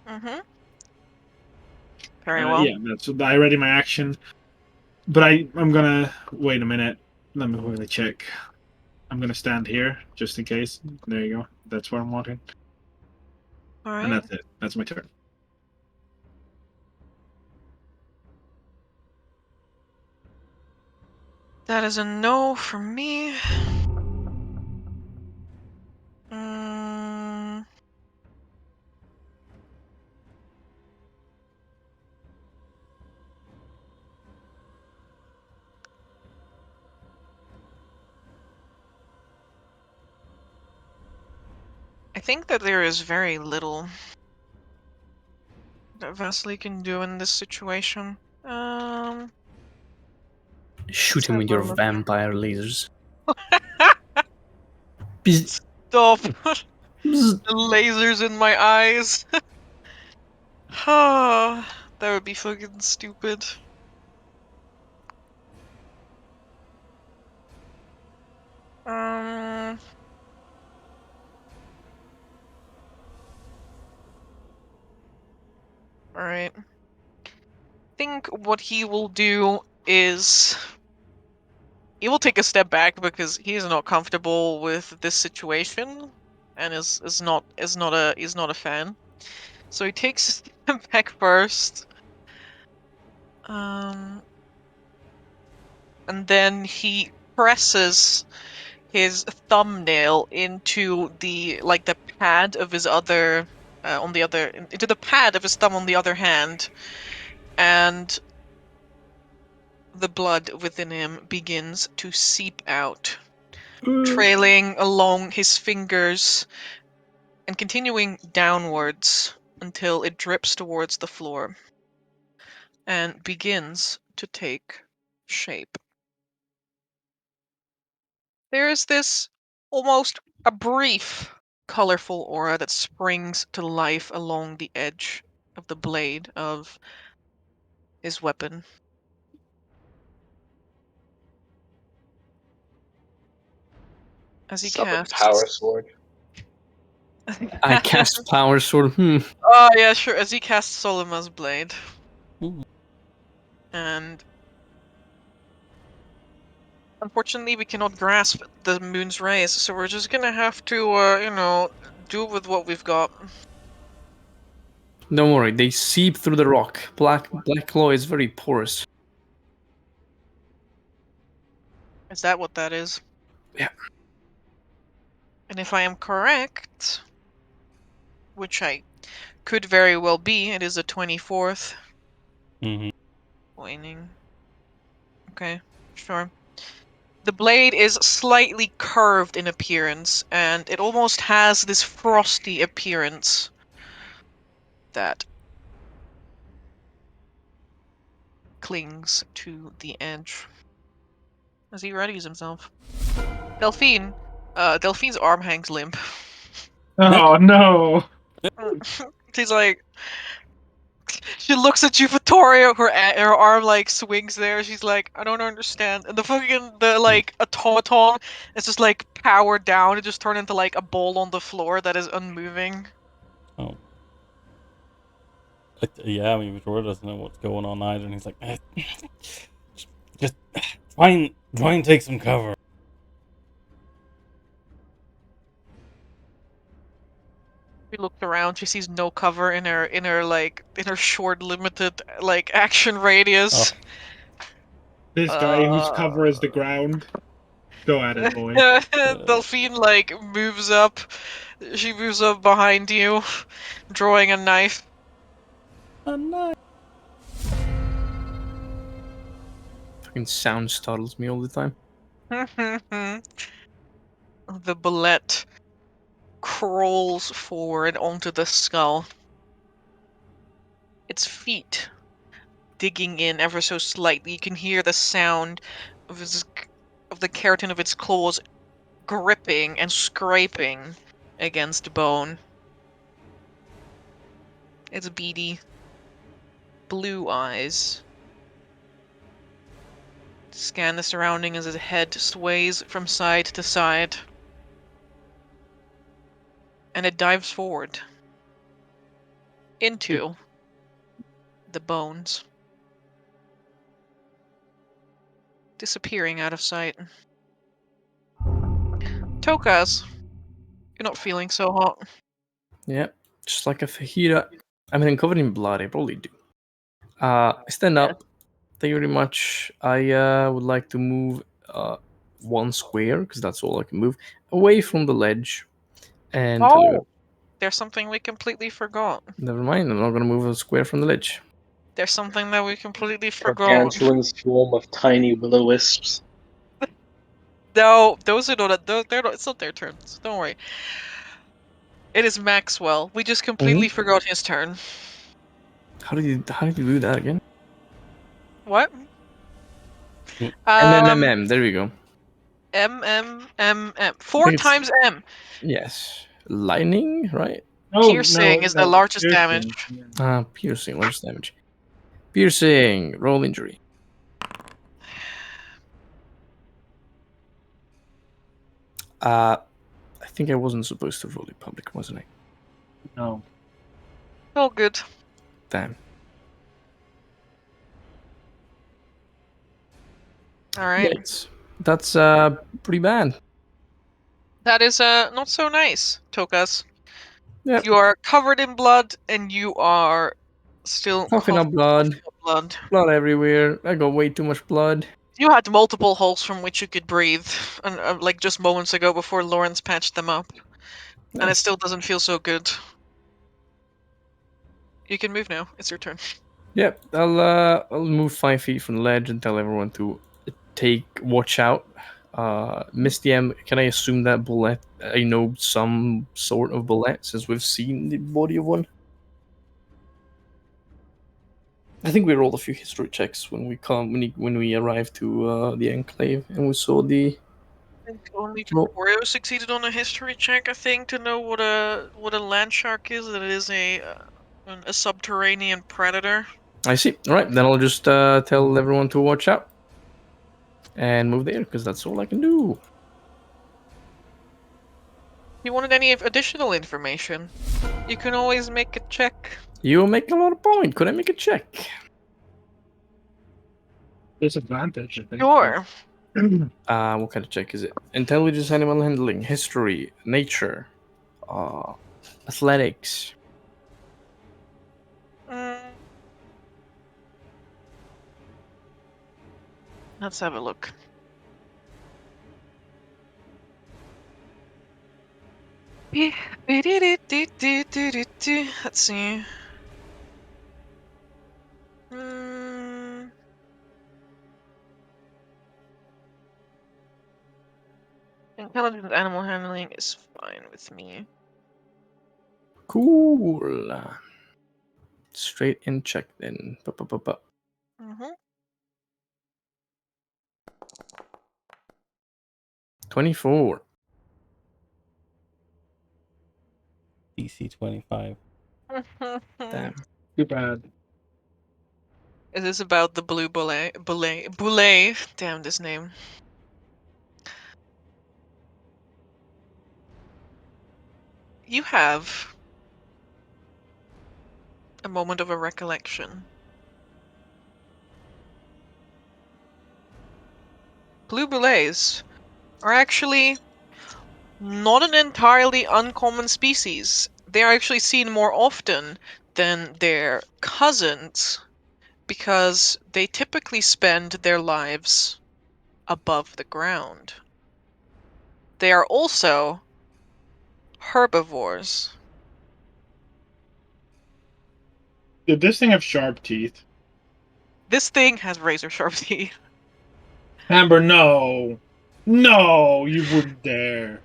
Mm-hmm. Very well. Yeah, that's I ready my action. But I'm gonna wait a minute. Let me really check. I'm gonna stand here just in case. There you go. That's what I'm wanting. All And right. that's it. That's my turn. That is a no for me. Mm. I think that there is very little that Vasily can do in this situation. Shoot him with your look. vampire lasers. Bzz, Stop. bzz. The lasers in my eyes. Oh, that would be fucking stupid. Um. Alright. I think what he will do is he will take a step back because he is not comfortable with this situation and is not a fan. So he takes a step back first. And then he presses his thumbnail into the pad of his other into the pad of his thumb on the other hand, and the blood within him begins to seep out, trailing along his fingers and continuing downwards until it drips towards the floor and begins to take shape. There is this almost a brief, colorful aura that springs to life along the edge of the blade of his weapon. As he Summon casts. Power Sword. I cast Power Sword. Oh yeah, sure. As he casts Solima's blade. Mhm. And unfortunately, we cannot grasp the moon's rays, so we're just gonna have to, do with what we've got. Don't worry, they seep through the rock. Black claw is very porous. Is that what that is? Yeah. And if I am correct, which I could very well be, it is the 24th. Mhm. Waning. Okay, sure. The blade is slightly curved in appearance, and it almost has this frosty appearance that clings to the edge as he readies himself. Delphine's arm hangs limp. Oh no! She's like, She looks at you, Vittoria. Her arm like swings there. She's like, I don't understand. And the like automaton is just like powered down. It just turned into like a ball on the floor that is unmoving. Oh. Yeah, I mean, Victoria doesn't know what's going on either, and he's like, just try and take some cover. She looks around. She sees no cover in her short, limited like action radius. Oh. This guy whose cover is the ground. Go at it, boy. Delphine like moves up. She moves up behind you, drawing a knife. Oh, no. Fucking sound startles me all the time. The bullet crawls forward onto the skull. Its feet digging in ever so slightly. You can hear the sound of the keratin of its claws gripping and scraping against bone. Its beady blue eyes scan the surrounding as its head sways from side to side. And it dives forward into the bones, disappearing out of sight. Tokas, you're not feeling so hot. Yeah, just like a fajita. I mean, covered in blood. I probably do. I stand up. Thank you very much. I would like to move one square because that's all I can move away from the ledge. And tell you, There's something we completely forgot. never mind. I'm not gonna move a square from the ledge. There's something that we completely forgot. Gargantuan swarm of tiny will-o-wisps. No, those are not. They're not. It's not their turns. Don't worry. It is Maxwell. We just completely forgot his turn. How did you do that again? What? MMMM. There we go. M. I 4 think it's- times M. Yes, lightning, right? Piercing is the largest damage. Yeah. Piercing, largest damage. Piercing, roll injury. I think I wasn't supposed to roll in public, wasn't I? No. Oh, good. Damn. All right. Yikes. That's pretty bad. That is not so nice, Tokas. Yep. You are covered in blood, and you are still Coughing up blood. blood. Blood everywhere. I got way too much blood. You had multiple holes from which you could breathe, and like just moments ago before Lawrence patched them up, and it Nice. still doesn't feel so good. You can move now. It's your turn. Yep, I'll move 5 feet from the ledge and tell everyone to watch out. Misty M, can I assume that bullet? I know some sort of bullet since we've seen the body of one. I think we rolled a few history checks when we arrived to the enclave and we saw the. I think only Roll. Victorio succeeded on a history check, I think, to know what a land shark is. That it is a subterranean predator. I see. All right, then I'll just tell everyone to watch out and move there because that's all I can do. If you wanted any additional information, you can always make a check. You make a lot of point. Could I make a check? Disadvantage, I think. Sure. What kind of check is it? Intelligence, animal handling, history, nature, athletics. Let's have a look. Let's see. Intelligent animal handling is fine with me. Cool. Straight in check then. Mm-hmm. 24. DC 25. Damn. Too bad. Is this about the blue boulet? Damn this name. You have a moment of a recollection. Blue boulets are actually not an entirely uncommon species. They are actually seen more often than their cousins because they typically spend their lives above the ground. They are also herbivores. Did this thing have sharp teeth? This thing has razor sharp teeth. Amber, no. No, you wouldn't dare.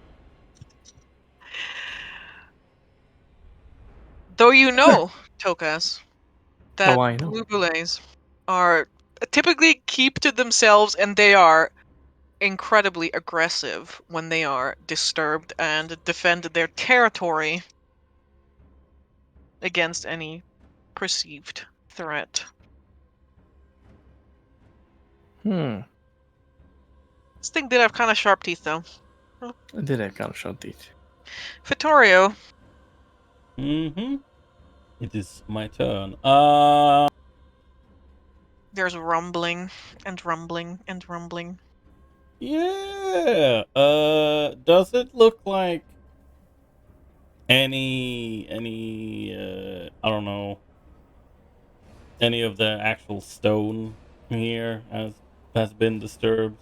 Though you know, Tokas, that Oh, I know. blue boulets are typically keep to themselves and they are incredibly aggressive when they are disturbed and defend their territory against any perceived threat. Hmm. This thing did have kind of sharp teeth, though. I did have kind of sharp teeth. Vittorio, Mm-hmm. It is my turn. there's rumbling and rumbling and rumbling. Yeah. Does it look like any I don't know, any of the actual stone here has been disturbed?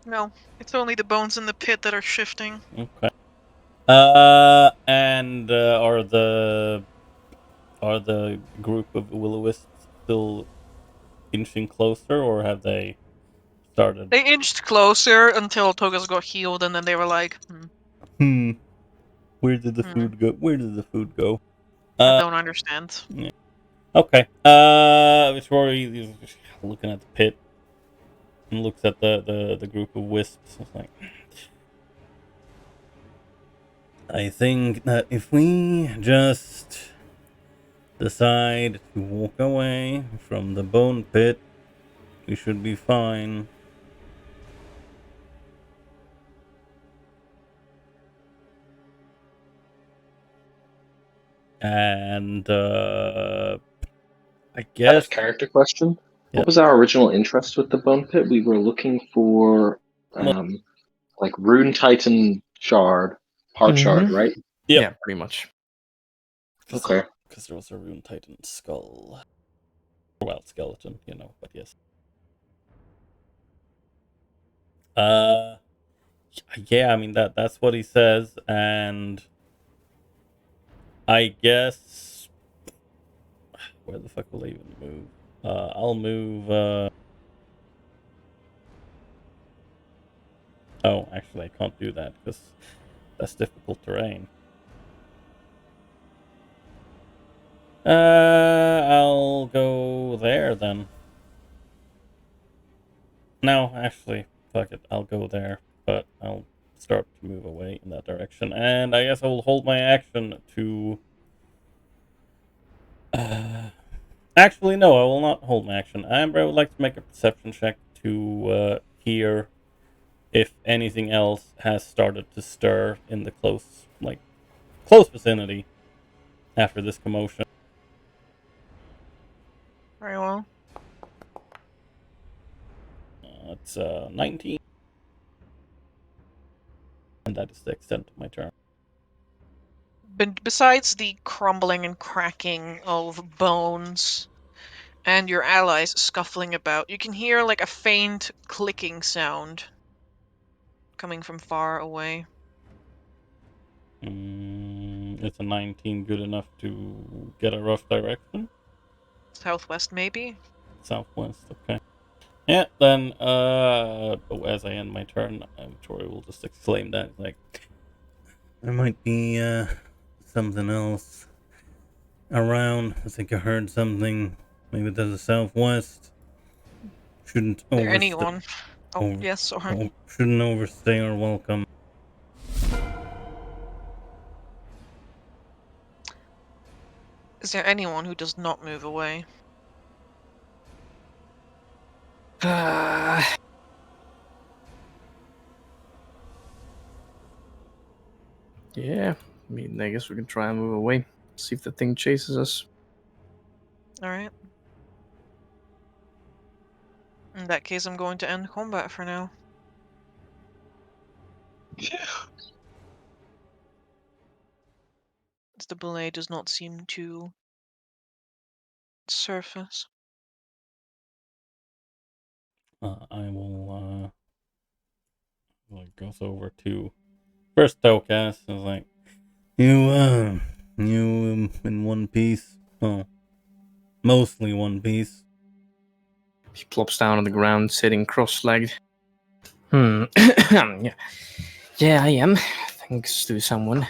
No, it's only the bones in the pit that are shifting. Okay. And are the group of will-o-wisps still inching closer, or have they started? They inched closer until Togas got healed, and then they were like, Where did the Hmm. food go? Where did the food go? I don't understand. Yeah. Okay. Rory is looking at the pit and looks at the group of wisps. It's like, I think that if we just decide to walk away from the bone pit, we should be fine. And I Out guess of character question. Yeah. What was our original interest with the Bone Pit? We were looking for like Rune Titan shard, heart shard, right? Yep. Yeah, pretty much. Okay. Because there was a rune titan skull. Well, skeleton, but yes. Yeah, I mean that's what he says, and I guess where the fuck will I even move? I'll move. Oh, actually, I can't do that because that's difficult terrain. I'll go there then. No, actually, fuck it. I'll go there, but I'll start to move away in that direction, and I guess I will hold my action to. Actually, no, I will not hold my action. Amber, I would like to make a perception check to hear if anything else has started to stir in the close vicinity after this commotion. Very well. It's 19, and that is the extent of my turn. Besides the crumbling and cracking of bones and your allies scuffling about, you can hear like a faint clicking sound coming from far away. It's a 19 good enough to get a rough direction? Southwest, maybe? Southwest, okay. Yeah, then, as I end my turn, Tori will just exclaim that, like, there might be, something else around. I think I heard something, maybe to the southwest. Shouldn't There anyone? Oh, over- yes, sorry. shouldn't overstay our welcome. Is there anyone who does not move away? Yeah, I mean, I guess we can try and move away. See if the thing chases us. Alright. In that case, I'm going to end combat for now. As the belay does not seem to surface. I will like goes over to first Telcast is like, you in one piece. Oh, mostly one piece. He plops down on the ground, sitting cross-legged. Yeah. Yeah, I am. Thanks to someone.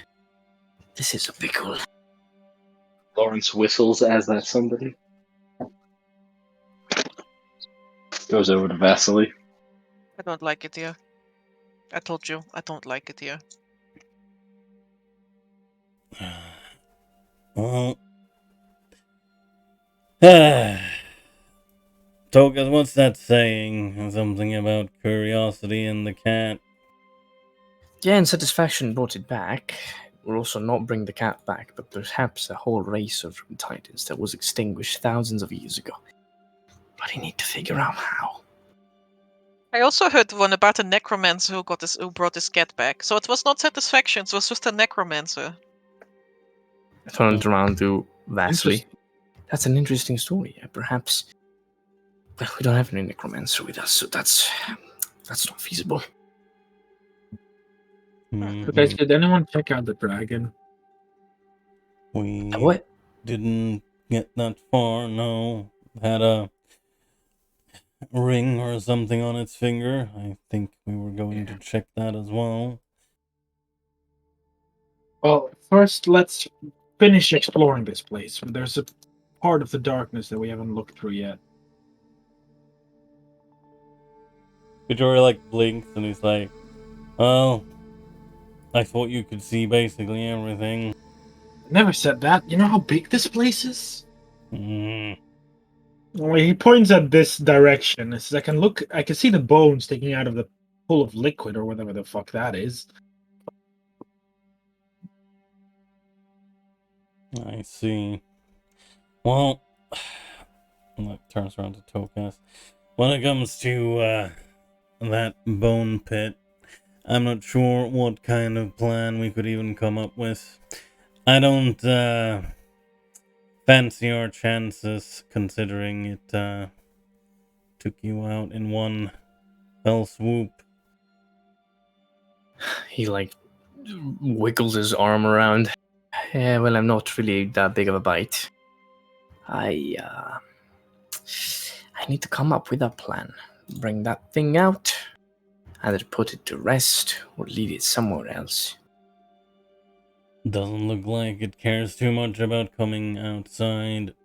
This is a pickle. Lawrence whistles as that somebody. Goes over to Vasily. I don't like it here. I told you, I don't like it here. Well, Tokas, what's that saying? Something about curiosity and the cat. Yeah, and satisfaction brought it back. We'll also not bring the cat back, but perhaps a whole race of titans that was extinguished thousands of years ago. But I need to figure out how. I also heard one about a necromancer who brought his cat back. So it was not satisfaction, it was just a necromancer. I turned around to Vasily. Interesting. That's an interesting story. Perhaps. Well, we don't have any necromancer with us, so that's not feasible. Okay, did anyone check out the dragon? We What? didn't get that far, no. Had a ring or something on its finger. I think we were going to check that as well. Well, first let's finish exploring this place. There's a part of the darkness that we haven't looked through yet. Vijori like blinks and he's like, well, I thought you could see basically everything. Never said that. You know how big this place is? Mm. Well, he points at this direction. It says, I can see the bones sticking out of the pool of liquid or whatever the fuck that is. I see. Well, turns around to Tokas. When it comes to that bone pit, I'm not sure what kind of plan we could even come up with. I don't fancy our chances, considering it took you out in one fell swoop. He wiggles his arm around. Yeah, well, I'm not really that big of a bite. I need to come up with a plan. Bring that thing out, either put it to rest or leave it somewhere else. Doesn't look like it cares too much about coming outside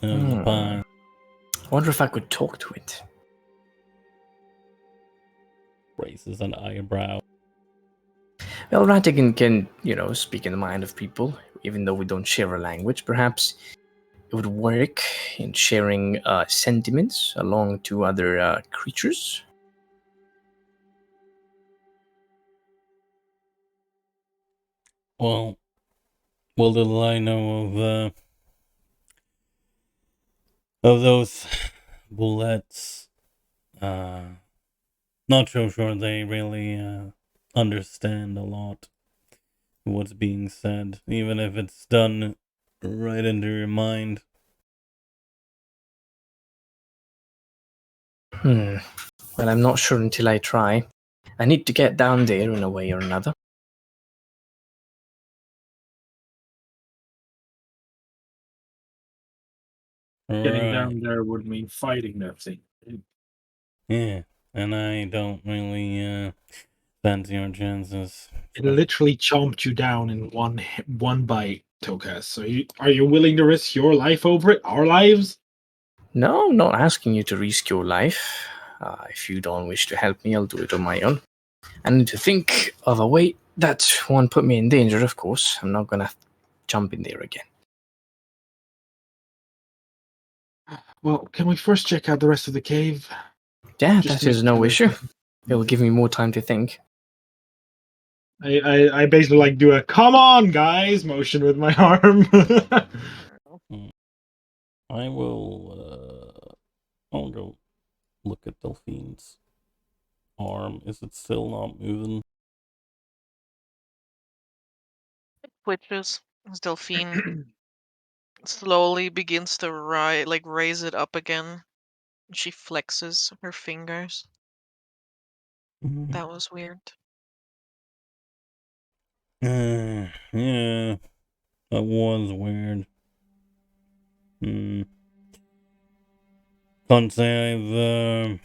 of the pie. I wonder if I could talk to it. Raises an eyebrow. Well, Ratigan can, speak in the mind of people, even though we don't share a language. Perhaps it would work in sharing sentiments along to other creatures. Well, little I know of those bullets. Not so sure they really understand a lot of what's being said, even if it's done right into your mind. Well, I'm not sure until I try. I need to get down there in a way or another. Getting Right. down there would mean fighting that thing. Yeah, and I don't really fancy our chances. It literally chomped you down in one bite, Tokas. So are you willing to risk your life over it? Our lives? No, I'm not asking you to risk your life. If you don't wish to help me, I'll do it on my own. I need to think of a way that won't put me in danger, of course. I'm not gonna jump in there again. Well, can we first check out the rest of the cave? Yeah, Just that to is make no sure. issue. It will give me more time to think. I basically like do a "come on, guys" motion with my arm. I will. I'll go look at Delphine's arm. Is it still not moving? Twitches as Delphine slowly begins to raise it up again. She flexes her fingers. That was weird. Yeah, that was weird. Can't say I've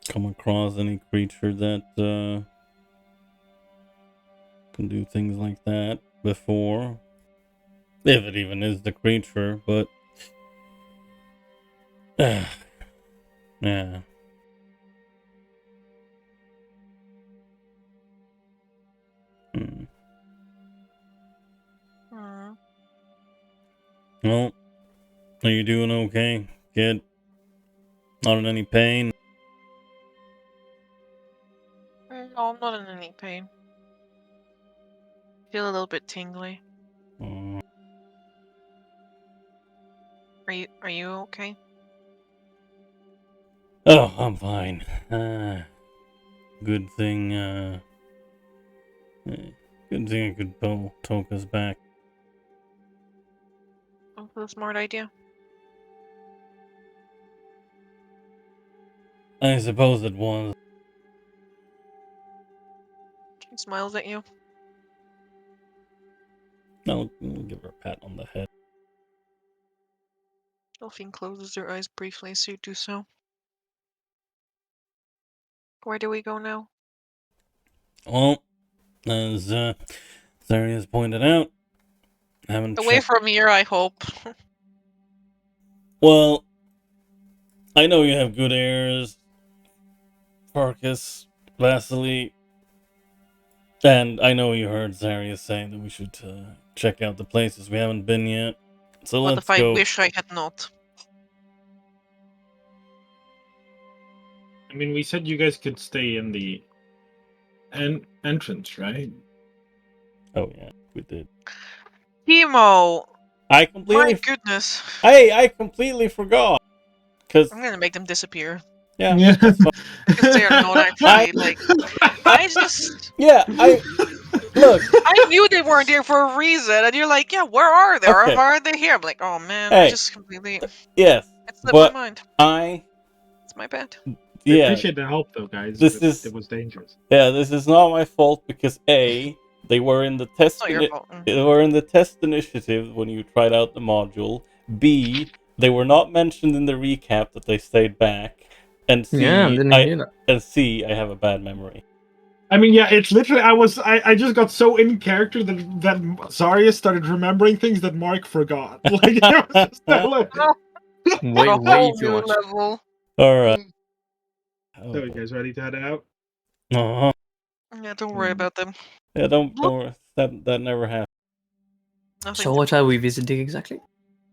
come across any creature that can do things like that before. If it even is the creature, but yeah. Well, are you doing okay, kid? Not in any pain? No, I'm not in any pain. Feel a little bit tingly. Are you okay? Oh, I'm fine. Good thing, good thing I could talk us back. Oh, that's a smart idea. I suppose it was. She smiles at you. I'll give her a pat on the head. Delphine closes her eyes briefly as you do so. Where do we go now? Well, as Zarius pointed out, haven't Away checked. from here, I hope. Well, I know you have good heirs, Farkas, Vasily, and I know you heard Zarius say that we should check out the places we haven't been yet. So But let's if I go. wish I had not. I mean, we said you guys could stay in the entrance, right? Oh yeah, we did. Timo! I completely. My goodness. Hey, I completely forgot. Cause I'm gonna make them disappear. yeah. That's fine. Because they are not actually, like... I just... Yeah, look. I knew they weren't there for a reason, and you're like, yeah, where are they? Okay. Why aren't they here? I'm like, oh man, Hey. I just completely... Yes, It slipped but my mind. It's my bad. I Yeah, appreciate the help, though, guys. It was dangerous. Yeah, this is not my fault because A, they were in the test. It's not your fault. They were in the test initiative when you tried out the module. B, they were not mentioned in the recap that they stayed back. And C, Yeah, I didn't hear that. And C, I have a bad memory. I mean, yeah, it's literally. I just got so in character that Zarya started remembering things that Mark forgot. Like, it was just like, Way A whole too new much. level. Alright. So, you guys ready to head out? Uh-huh. Yeah, don't worry about them. Yeah, don't worry. That never happened. Nothing So what are we visiting exactly?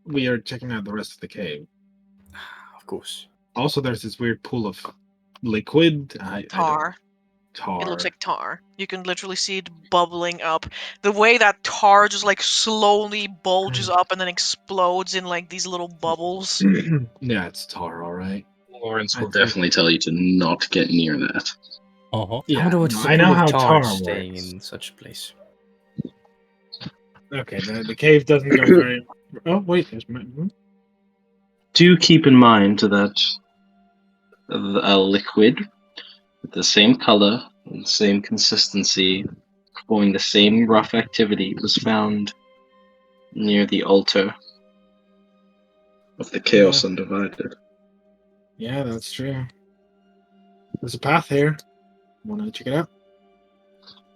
We are checking out the rest of the cave. Of course. Also, there's this weird pool of liquid. tar. Tar. It looks like tar. You can literally see it bubbling up. The way that tar just like slowly bulges up and then explodes in like these little bubbles. Yeah, it's tar, all right. Lawrence will definitely tell you to not get near that. Uh-huh. Yeah, I wonder what's I know how tar staying works. in such a place. Okay, the cave doesn't go very. Oh wait, there's. Do keep in mind that a liquid with the same color and the same consistency, performing the same rough activity, was found near the altar of the Chaos Undivided. Yeah, that's true. There's a path here. Want to check it out?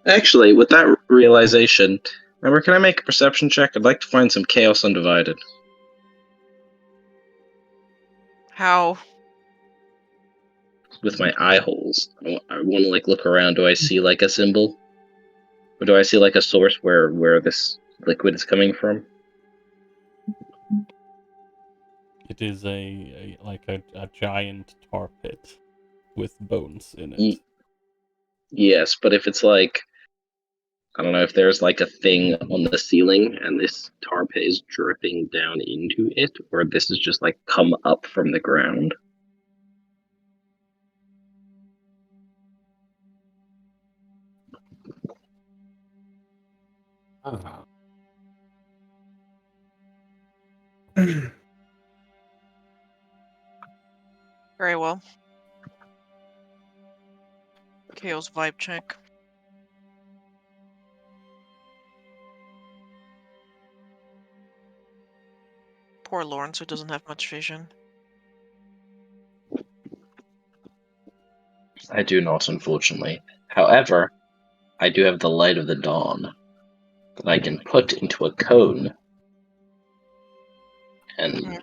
Actually, with that realization, remember, can I make a perception check? I'd like to find some Chaos Undivided. How? With my eye holes. I want to like look around. Do I see like a symbol? Or do I see like a source where this liquid is coming from? it is a giant tar pit with bones in it. Yes, but if it's like, I don't know, if there's like a thing on the ceiling and this tar pit is dripping down into it, or this is just like come up from the ground. Ah. Very well. Chaos vibe check. Poor Lawrence, who doesn't have much vision. I do not, unfortunately. However, I do have the light of the dawn that I can put into a cone and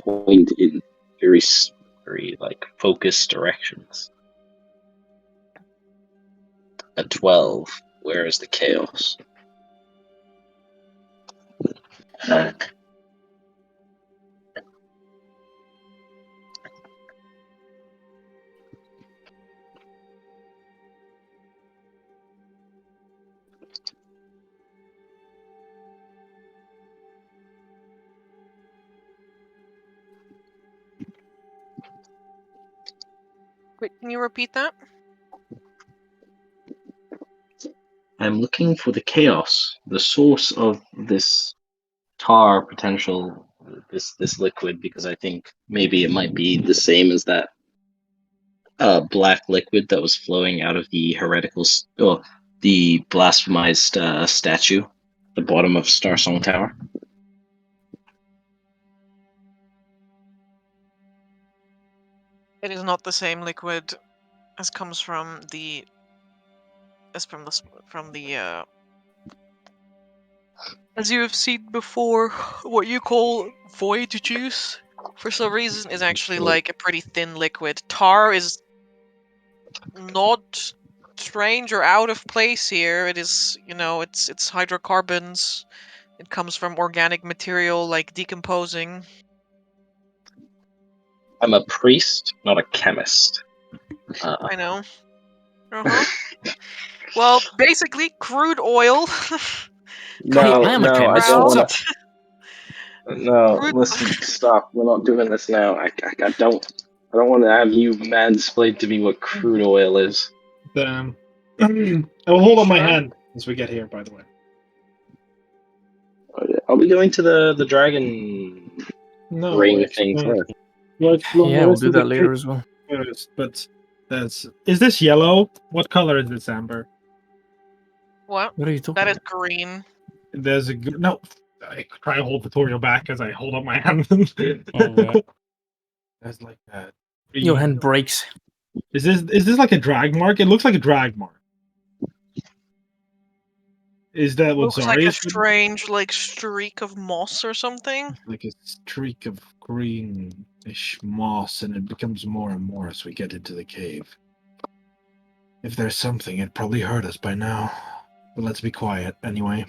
point in very like focused directions. A 12. Where is the chaos? Wait, can you repeat that? I'm looking for the chaos, the source of this tar potential, this liquid, because I think maybe it might be the same as that black liquid that was flowing out of the the blasphemized statue, at the bottom of Star Song Tower. It is not the same liquid as comes from the as you have seen before, what you call void juice, for some reason, is actually like a pretty thin liquid. Tar is not strange or out of place here. It is, it's hydrocarbons. It comes from organic material, like decomposing. I'm a priest, not a chemist. I know. Uh-huh. Well, basically, crude oil. No, I am a no, I chemist. don't What's want up? to. No, Crude- listen, stop. We're not doing this now. I don't want to have you mansplain to me what crude oil is. Damn. I'll hold up my Sure. hand as we get here, by the way. Are we going to the dragon No, ring we're thing exploring. first? We're exploring Yeah, the we'll rest do of the that later cave as well. first, but is this yellow? What color is this, Amber? What? What are you talking That is about? green. There's a no. I try to hold tutorial back as I hold up my hand. Okay. There's like that. Your hand breaks. Is this like a drag mark? It looks like a drag mark. Is that what Looks like Zari a is? strange, like, streak of moss or something. Like a streak of greenish moss, and it becomes more and more as we get into the cave. If there's something, it probably heard us by now. But let's be quiet anyway.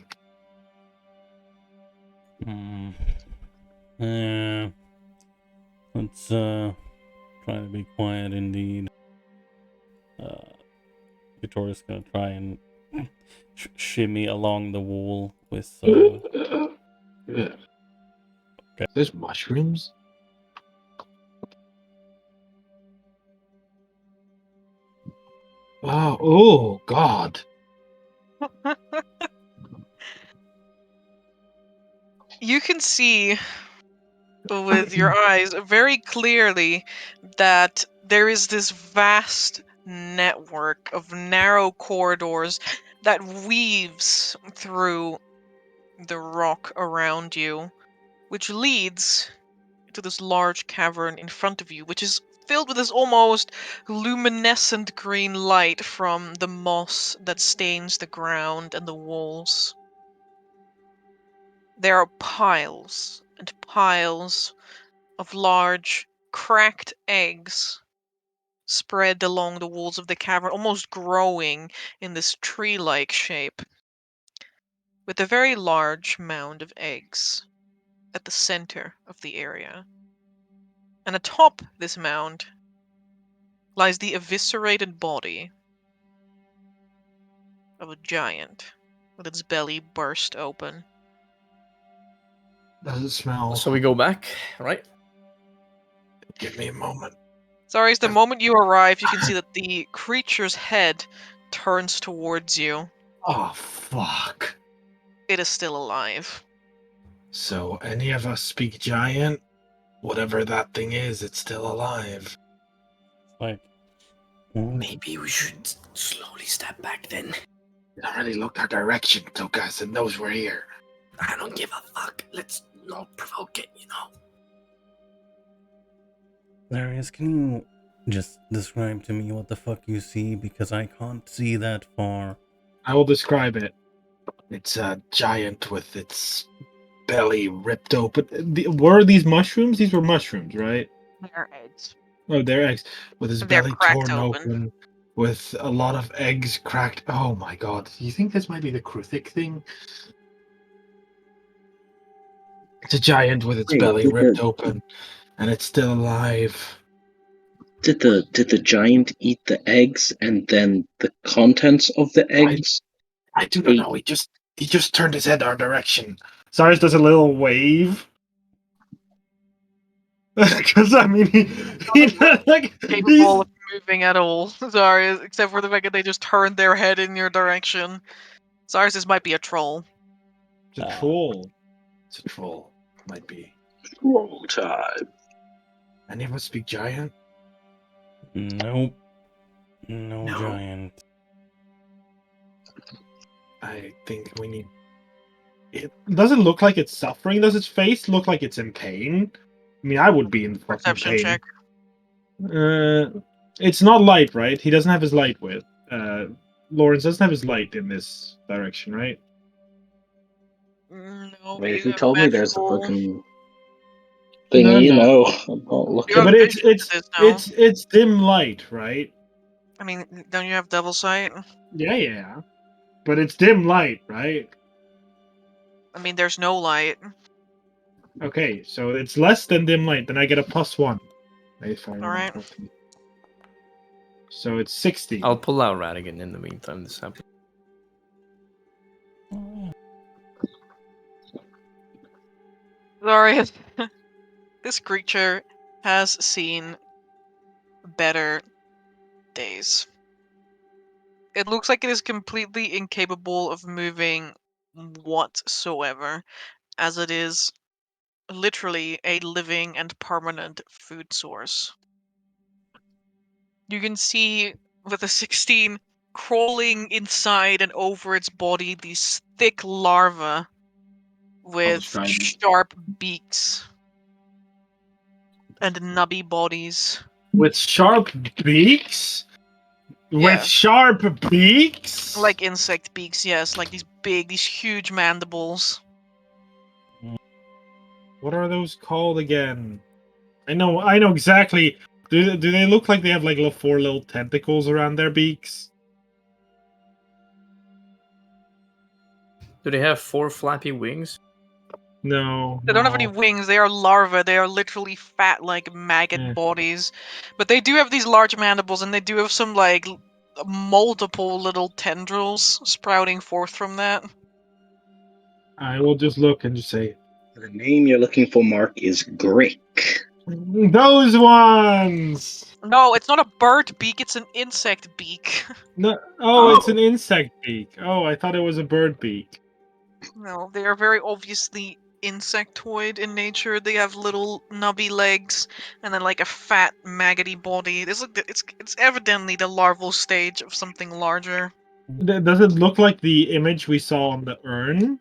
Yeah. Let's try to be quiet indeed. Victoria's gonna try and shimmy along the wall with. Yeah. Okay. There's mushrooms. Wow! Oh God! You can see with your eyes very clearly that there is this vast network of narrow corridors that weaves through the rock around you, which leads to this large cavern in front of you, which is filled with this almost luminescent green light from the moss that stains the ground and the walls. There are piles and piles of large, cracked eggs spread along the walls of the cavern, almost growing in this tree-like shape, with a very large mound of eggs at the center of the area. And atop this mound lies the eviscerated body of a giant with its belly burst open. Does it smell? So we go back, right? Give me a moment. Sorry, the moment you arrive, you can see that the creature's head turns towards you. Oh, fuck. It is still alive. So, any of us speak giant? Whatever that thing is, it's still alive. Like, Maybe we should slowly step back then. It already looked our direction, Tokas, and knows we're here. I don't give a fuck. Let's not provoke it, you know. Darius, can you just describe to me what the fuck you see? Because I can't see that far. I will describe it. It's a giant with its belly ripped open. Were these mushrooms? These were mushrooms, right? They're eggs. Oh, they're eggs. With his They're belly cracked torn open. open, with a lot of eggs cracked. Oh my god. Do you think this might be the Kruthic thing? It's a giant with its Wait, belly did ripped the- open, and it's still alive. Did the giant eat the eggs and then the contents of the eggs? I do not know. He just turned his head our direction. Cyrus does a little wave. Because I mean, he like Capable of moving at all. Sorry, except for the fact that they just turned their head in your direction. Sorry, this might be a troll. It's a troll. It's a troll. Might be. Troll time. Any of us speak giant? Nope. No No. giant. I think we need. It doesn't look like it's suffering. Does its face look like it's in pain? I mean, I would be in fucking Perception pain. check. It's not light, right? He doesn't have his light with. Lawrence doesn't have his light in this direction, right? No, Wait, you who have told me there's a magical- fucking thingy? No. I'm not looking. You have But it's vision to this now. it's dim light, right? I mean, don't you have double sight? Yeah. But it's dim light, right? I mean, there's no light. Okay, so it's less than dim light. Then I get a +1. Alright. So it's 60. I'll pull out Radigan in the meantime. This happens. Oh, Sorry, this creature has seen better days. It looks like it is completely incapable of moving whatsoever, as it is literally a living and permanent food source. You can see with a 16 crawling inside and over its body these thick larvae with describe it. sharp beaks and nubby bodies. With sharp beaks? Yeah. With sharp beaks? Like insect beaks, yes, like these huge mandibles. What are those called again? I know exactly. Do they look like they have like four little tentacles around their beaks? Do they have 4 flappy wings? No. They don't have any no. wings, they are larvae, they are literally fat, like maggot Yeah. bodies. But they do have these large mandibles, and they do have some, like, multiple little tendrils sprouting forth from that. I will just look and just say, The name you're looking for, Mark, is Grick. those ones! No, it's not a bird beak, it's an insect beak. No, Oh. it's an insect beak. Oh, I thought it was a bird beak. No, they are very obviously insectoid in nature. They have little nubby legs and then like a fat maggoty body. It's evidently the larval stage of something larger. Does it look like the image we saw on the urn?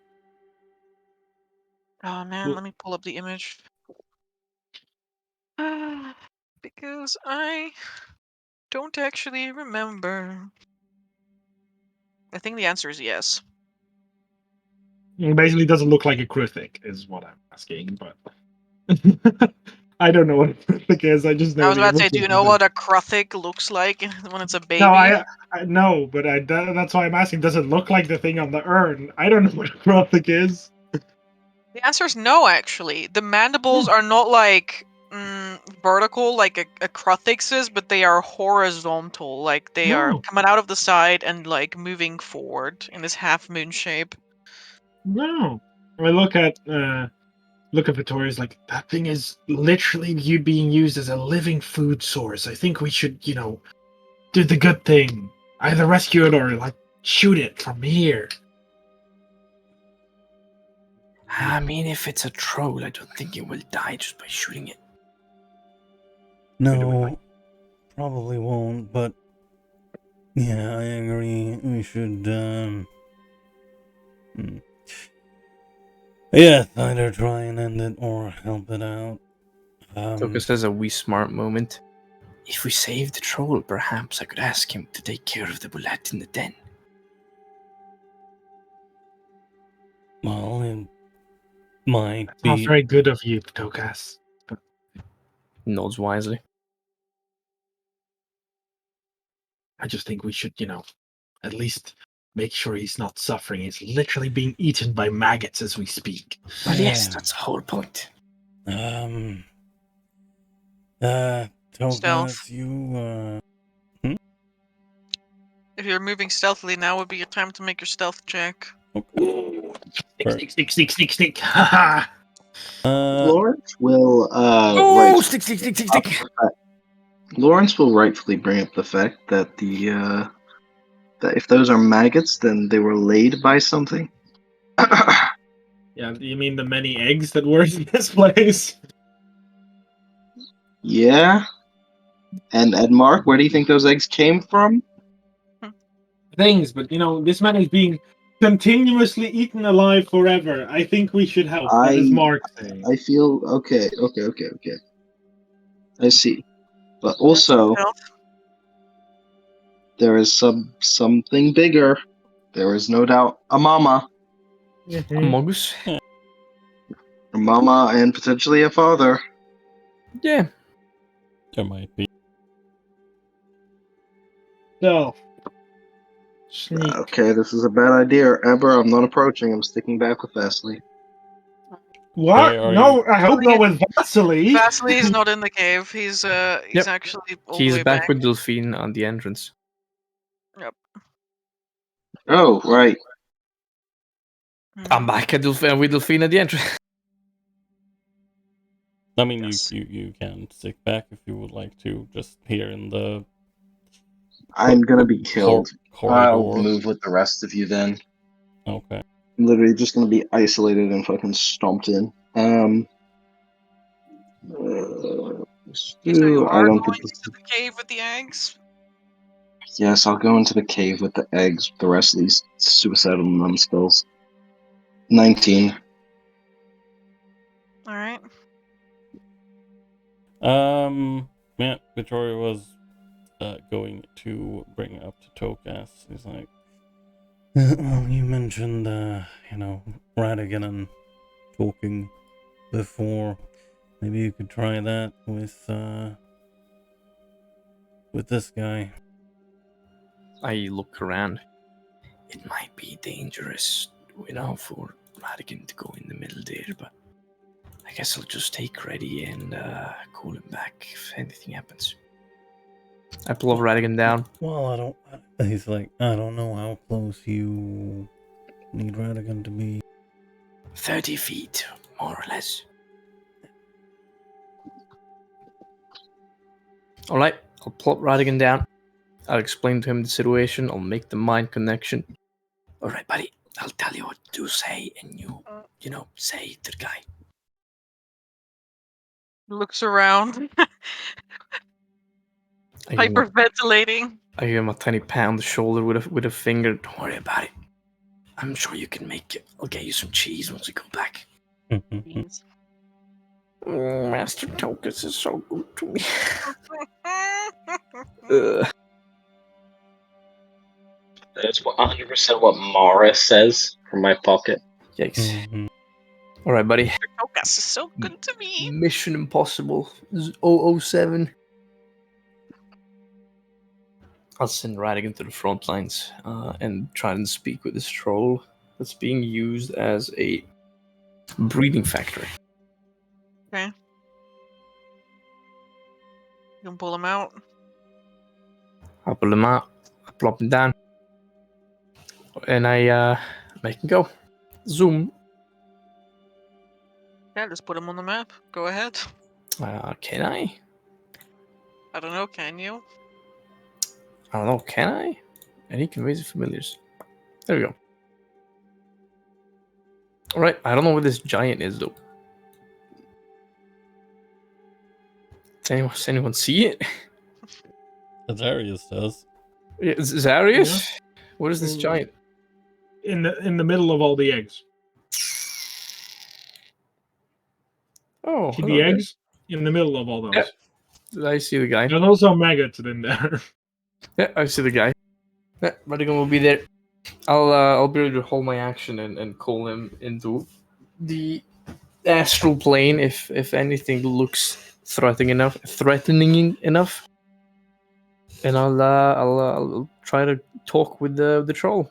Oh man, let me pull up the image. Because I don't actually remember. I think the answer is yes. It basically doesn't look like a Kruthic, is what I'm asking, but I don't know what a Kruthic is. I just know I was the about to say, image do you of know it. what a Kruthic looks like when it's a baby? No, I no, but that's why I'm asking. Does it look like the thing on the urn? I don't know what a Kruthic is. The answer is no, actually. The mandibles are not like vertical like a Kruthix is, but they are horizontal. Like they are No. coming out of the side and like moving forward in this half moon shape. No. I look at Vittoria's like, that thing is literally you being used as a living food source. I think we should, do the good thing. Either rescue it or like shoot it from here. I mean, if it's a troll, I don't think it will die just by shooting it. No, probably won't, but yeah, I agree. We should, yeah, either try and end it or help it out. Tokus has a wee smart moment. If we save the troll, perhaps I could ask him to take care of the bullet in the den. Well, it might Not be. very good of you, Tokas. But Nods wisely. I just think we should, at least make sure he's not suffering. He's literally being eaten by maggots as we speak. Well, yes, Yeah. that's the whole point. Tokas, you, If you're moving stealthily, now would be your time to make your stealth check. Sneak, sneak, sneak, sneak, sneak. Ha Lawrence will Oh, stick. Lawrence will rightfully bring up the fact that that if those are maggots, then they were laid by something. Yeah, you mean the many eggs that were in this place? Yeah. And Mark, where do you think those eggs came from? Things, but this man is being continuously eaten alive forever. I think we should help. That is Mark saying. I feel okay. I see. But also, Stealth. there is something bigger. There is no doubt a mama. Among us? A mama and potentially a father. Yeah. there might be. So, sneak. Okay, this is a bad idea. Amber, I'm not approaching. I'm sticking back with Vasily. What? Are No, I hope not with Vasily. Vasily is not in the cave. He's Yep. actually all He's the way back with Delphine on the entrance. Oh, right. I'm back at with Delphine at the entrance. I mean, Yes. you can stick back if you would like to, just here in the I'm gonna be killed. I'll corridor. move with the rest of you then. Okay. I'm literally just gonna be isolated and fucking stomped in. So you I are don't going think this. into the cave with the eggs? Yes, I'll go into the cave with the eggs. The rest of these suicidal numbskulls. 19. Alright. Yeah, Victoria was going to bring it up to Tokas. He's like, well, you mentioned, Radigan and talking before. Maybe you could try that with this guy. I look around. It might be dangerous, for Radigan to go in the middle there, but I guess I'll just take ready and call him back if anything happens. I pull Radigan down. Well, he's like, I don't know how close you need Radigan to be. 30 feet, more or less. Alright, I'll plop Radigan down. I'll explain to him the situation. I'll make the mind connection. Alright, buddy, I'll tell you what to say, and you say to the guy. Looks around. Hyperventilating. I give him a tiny pound on the shoulder with a finger. Don't worry about it. I'm sure you can make it. I'll get you some cheese once we go back. Master Tokus is so good to me. That's 100% what Mara says from my pocket. Yikes. Alright, buddy. Tokus is so good to me. Mission Impossible 007. I'll send Radigan to the front lines and try and speak with this troll that's being used as a breeding factory. Okay. You can pull him out. I'll pull him out. I plop him down. And I make him go. Zoom. Yeah, just put him on the map. Go ahead. Can I? I don't know, can you? I don't know, can I? And he can raise familiars. There we go. Alright, I don't know where this giant is though. Does anyone see it? Etharis does. Zarius? What is this giant? In the middle of all the eggs. Oh, See hello the there. eggs? In the middle of all those. Yeah. I see the guy. There's also maggots in there. Yeah, I see the guy. Yeah, Radigan will be there. I'll be able to hold my action and call him into the astral plane if anything looks threatening enough. And I'll try to talk with the troll.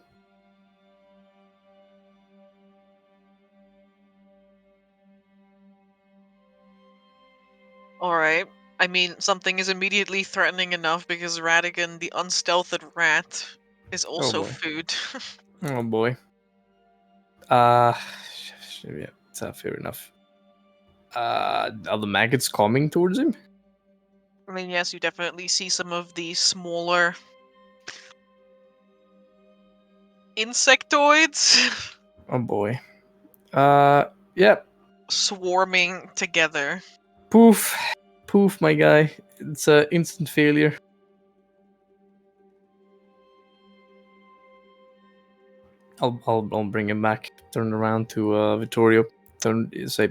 Alright. I mean, something is immediately threatening enough because Radigan, the unstealthed rat, is also boy. food. Oh boy. Yeah, that's fair enough. Are the maggots coming towards him? I mean, yes, you definitely see some of the smaller insectoids Oh boy. Yeah. swarming together. Poof, my guy. It's a instant failure. I'll bring him back. Turn around to Vittorio. Say,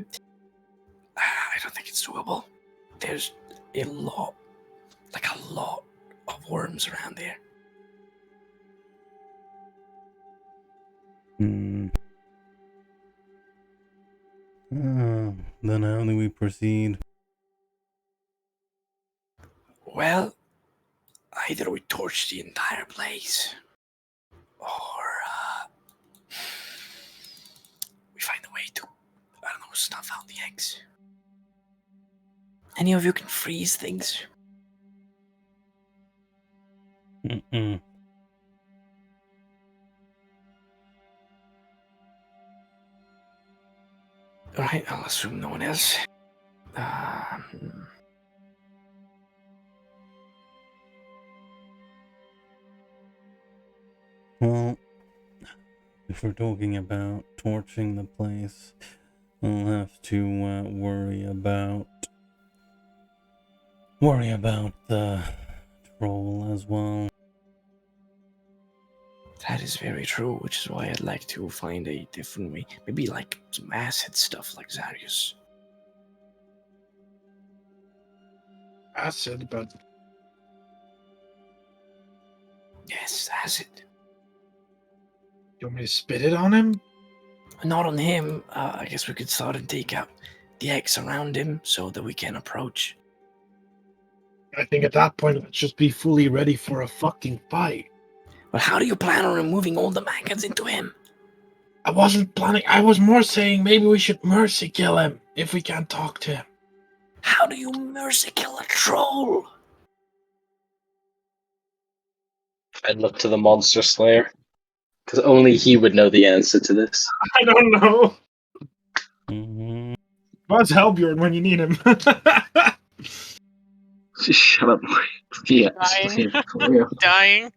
I don't think it's doable. There's a lot of worms around there. Then how do we proceed? Well, either we torch the entire place, or we find a way to, I don't know, snuff out the eggs. Any of you can freeze things? Mm-mm. Alright, I'll assume no one else. Well, if we're talking about torching the place, we'll have to worry about the troll as well. That is very true, which is why I'd like to find a different way. Maybe like some acid stuff like Zarius. Acid, but Yes, acid. you want me to spit it on him? Not on him. I guess we could start and take out the eggs around him so that we can approach. I think at that point, let's just be fully ready for a fucking fight. But how do you plan on removing all the maggots into him? I wasn't planning. I was more saying maybe we should mercy kill him if we can't talk to him. How do you mercy kill a troll? I'd look to the monster slayer. Because only he would know the answer to this. I don't know. Mm-hmm. Buzz Helbjorn when you need him. Just shut up. Yeah. Dying. For real. Dying.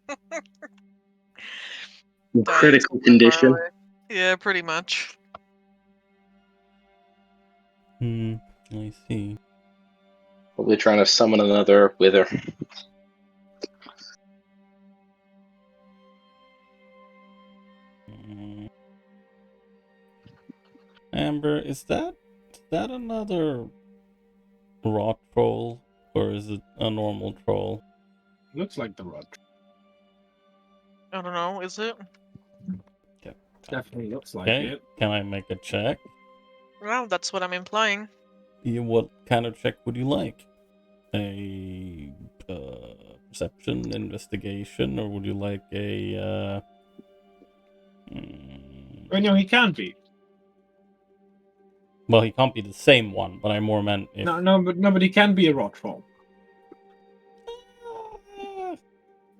Critical Dying so far condition. away. Yeah, pretty much. I see. Probably trying to summon another wither. Amber, is that another rock troll, or is it a normal troll? Looks like the rod. I don't know, is it? Definitely looks like Okay, it. can I make a check? Well, that's what I'm implying. What kind of check would you like? A perception, investigation, or would you like a? Oh no, he can't be. Well, he can't be the same one, but I more meant if. No, but he can be a rot troll.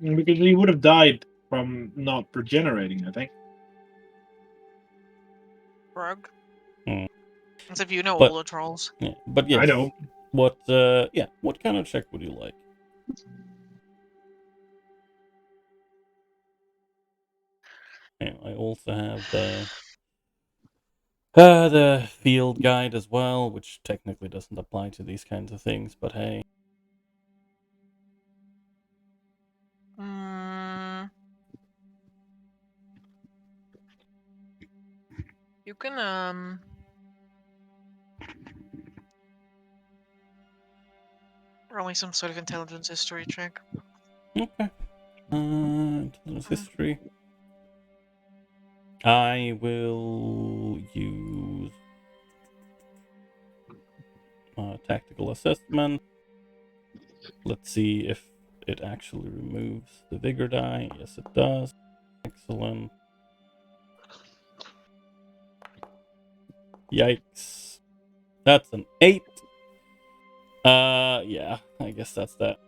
Because he would have died from not regenerating, I think. Rug. Hmm. As if you know But- all the trolls. Yeah, but yes. I don't. What? What kind of check would you like? Yeah, I also have the field guide as well, which technically doesn't apply to these kinds of things, but hey. You can roll me some sort of intelligence history check. Okay. Intelligence history. I will use tactical assessment. Let's see if it actually removes the vigor die. Yes, it does. Excellent. Yikes. That's an 8. Yeah, I guess that's that.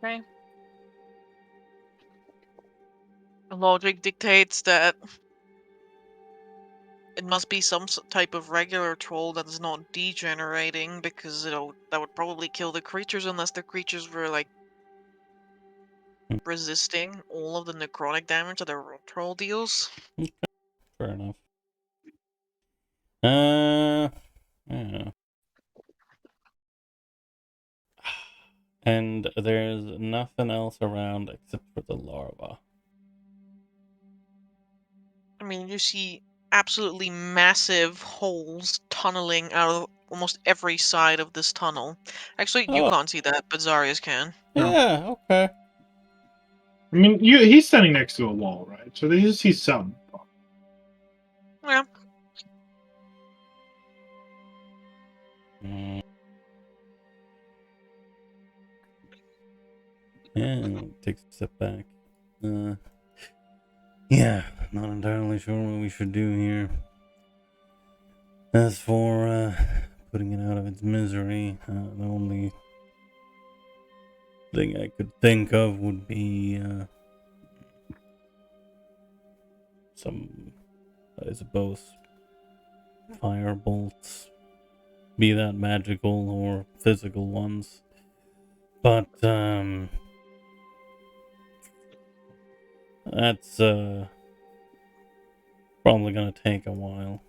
Okay. Logic dictates that it must be some type of regular troll that is not degenerating, because that would probably kill the creatures unless the creatures were like resisting all of the necrotic damage that the troll deals. Fair enough. Yeah. And there's nothing else around except for the larva. I mean, you see absolutely massive holes tunneling out of almost every side of this tunnel. Actually, you Oh. can't see that, but Zarius can. Yeah, okay. I mean, he's standing next to a wall, right? So they just see some. Yeah. Yeah, take a step back. Yeah, not entirely sure what we should do here. As for putting it out of its misery, the only thing I could think of would be some, I suppose, fire bolts, be that magical or physical ones. But that's probably gonna take a while.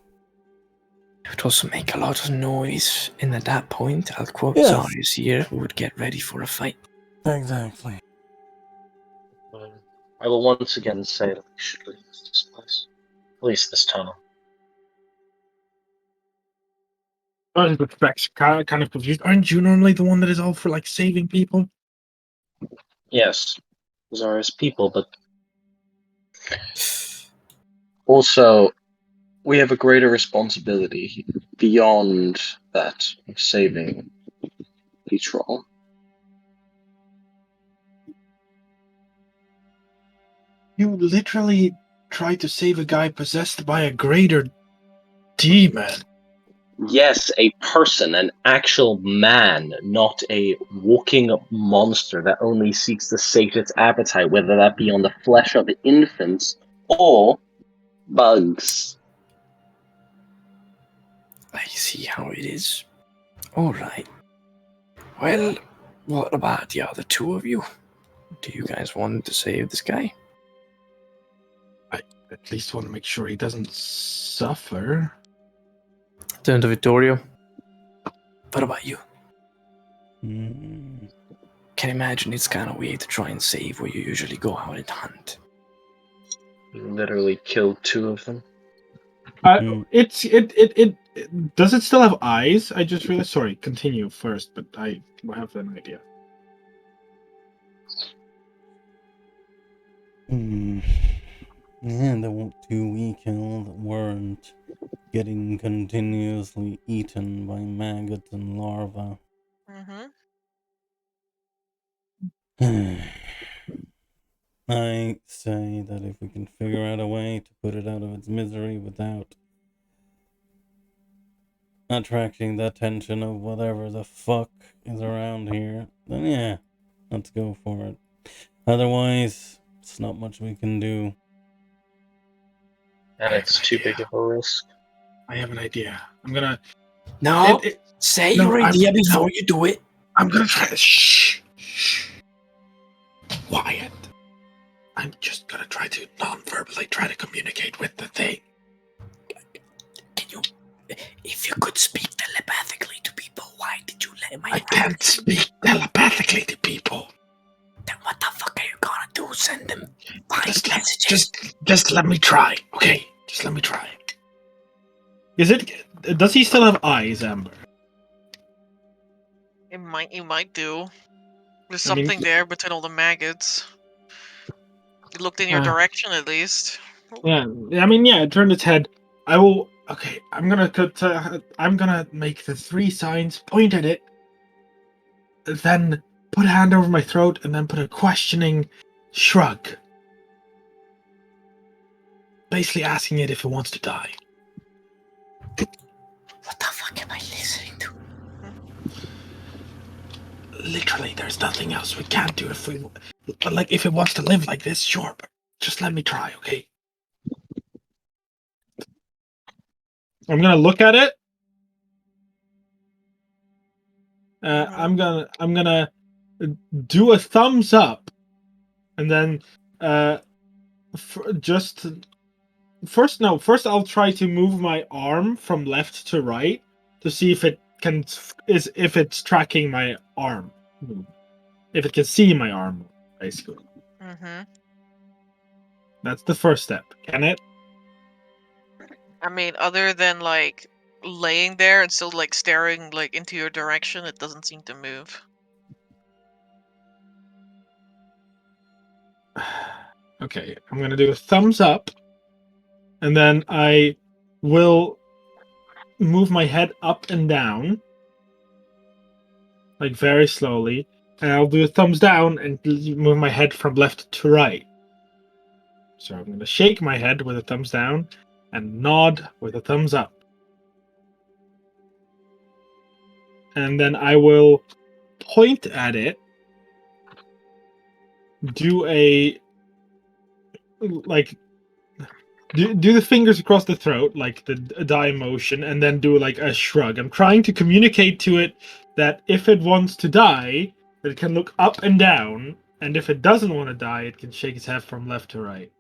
It would also make a lot of noise, and at that point, I'll quote Yes. Zarius here, we would get ready for a fight. Exactly. I will once again say that we should leave this place. At least this tunnel. But Beck's kind of confused. Aren't you normally the one that is all for like saving people? Yes, those are his people, but also we have a greater responsibility beyond that of saving the troll. You literally tried to save a guy possessed by a greater demon. Yes, a person, an actual man, not a walking monster that only seeks to sate its appetite, whether that be on the flesh of infants or bugs. I see how it is. Alright. Well, what about the other two of you? Do you guys want to save this guy? I at least want to make sure he doesn't suffer. Turn to Vittorio. What about you? Can imagine it's kind of weird to try and save where you usually go out and hunt. Literally killed 2 of them. It does it still have eyes? I just realized. Sorry, continue first, but I have an idea. Yeah, the 2 we killed weren't getting continuously eaten by maggots and larvae. Mm-hmm. I say that if we can figure out a way to put it out of its misery without attracting the attention of whatever the fuck is around here, then yeah, let's go for it. Otherwise, it's not much we can do. And it's too big of a risk. I have an idea. I'm gonna. No, say no, your idea before you do it. I'm gonna try to. Shh. Quiet. I'm just gonna try to non-verbally try to communicate with the thing. Can you, if you could speak telepathically to people, why did you let my? I can't speak telepathically to people. Then what the fuck are you gonna do? Send them messages? Just let me try, okay? Just let me try. Does he still have eyes, Amber? It might do. There's I mean- something there between all the maggots. It looked in your direction at least. Yeah, I mean, yeah, it turned its head. I will. Okay, I'm gonna make the 3 signs, point at it, then put a hand over my throat, and then put a questioning shrug. Basically asking it if it wants to die. What the fuck am I listening to? Literally, there's nothing else we can't do if we... Like, if it wants to live like this, sure, but just let me try, okay? I'm gonna look at it. I'm gonna do a thumbs up, and then first I'll try to move my arm from left to right to see if it's tracking my arm, if it can see my arm, basically. Mm-hmm. That's the first step. Can it? I mean, other than like laying there and still like staring like into your direction, it doesn't seem to move. Okay, I'm gonna do a thumbs up, and then I will move my head up and down, like very slowly, and I'll do a thumbs down and move my head from left to right. So I'm gonna shake my head with a thumbs down and nod with a thumbs up. And then I will point at it, do a like do the fingers across the throat, like the die motion, and then do like a shrug. I'm trying to communicate to it that if it wants to die, that it can look up and down, and if it doesn't want to die, it can shake its head from left to right,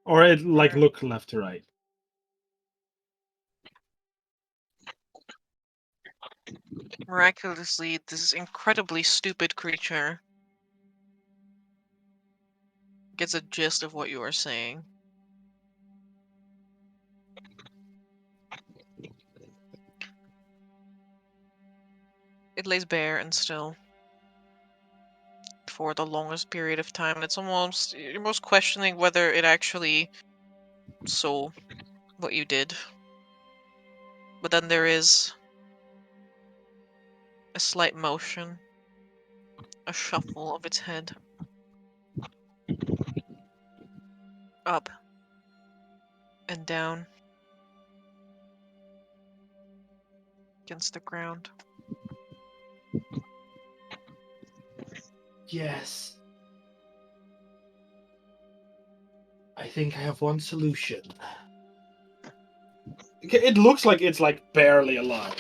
or it like look left to right. Miraculously, this incredibly stupid creature gets a gist of what you are saying. It lays bare and still for the longest period of time. It's almost, you're almost questioning whether it actually saw what you did. But then there is a slight motion, a shuffle of its head. Up and down against the ground. Yes. I think I have one solution. It looks like it's like barely alive.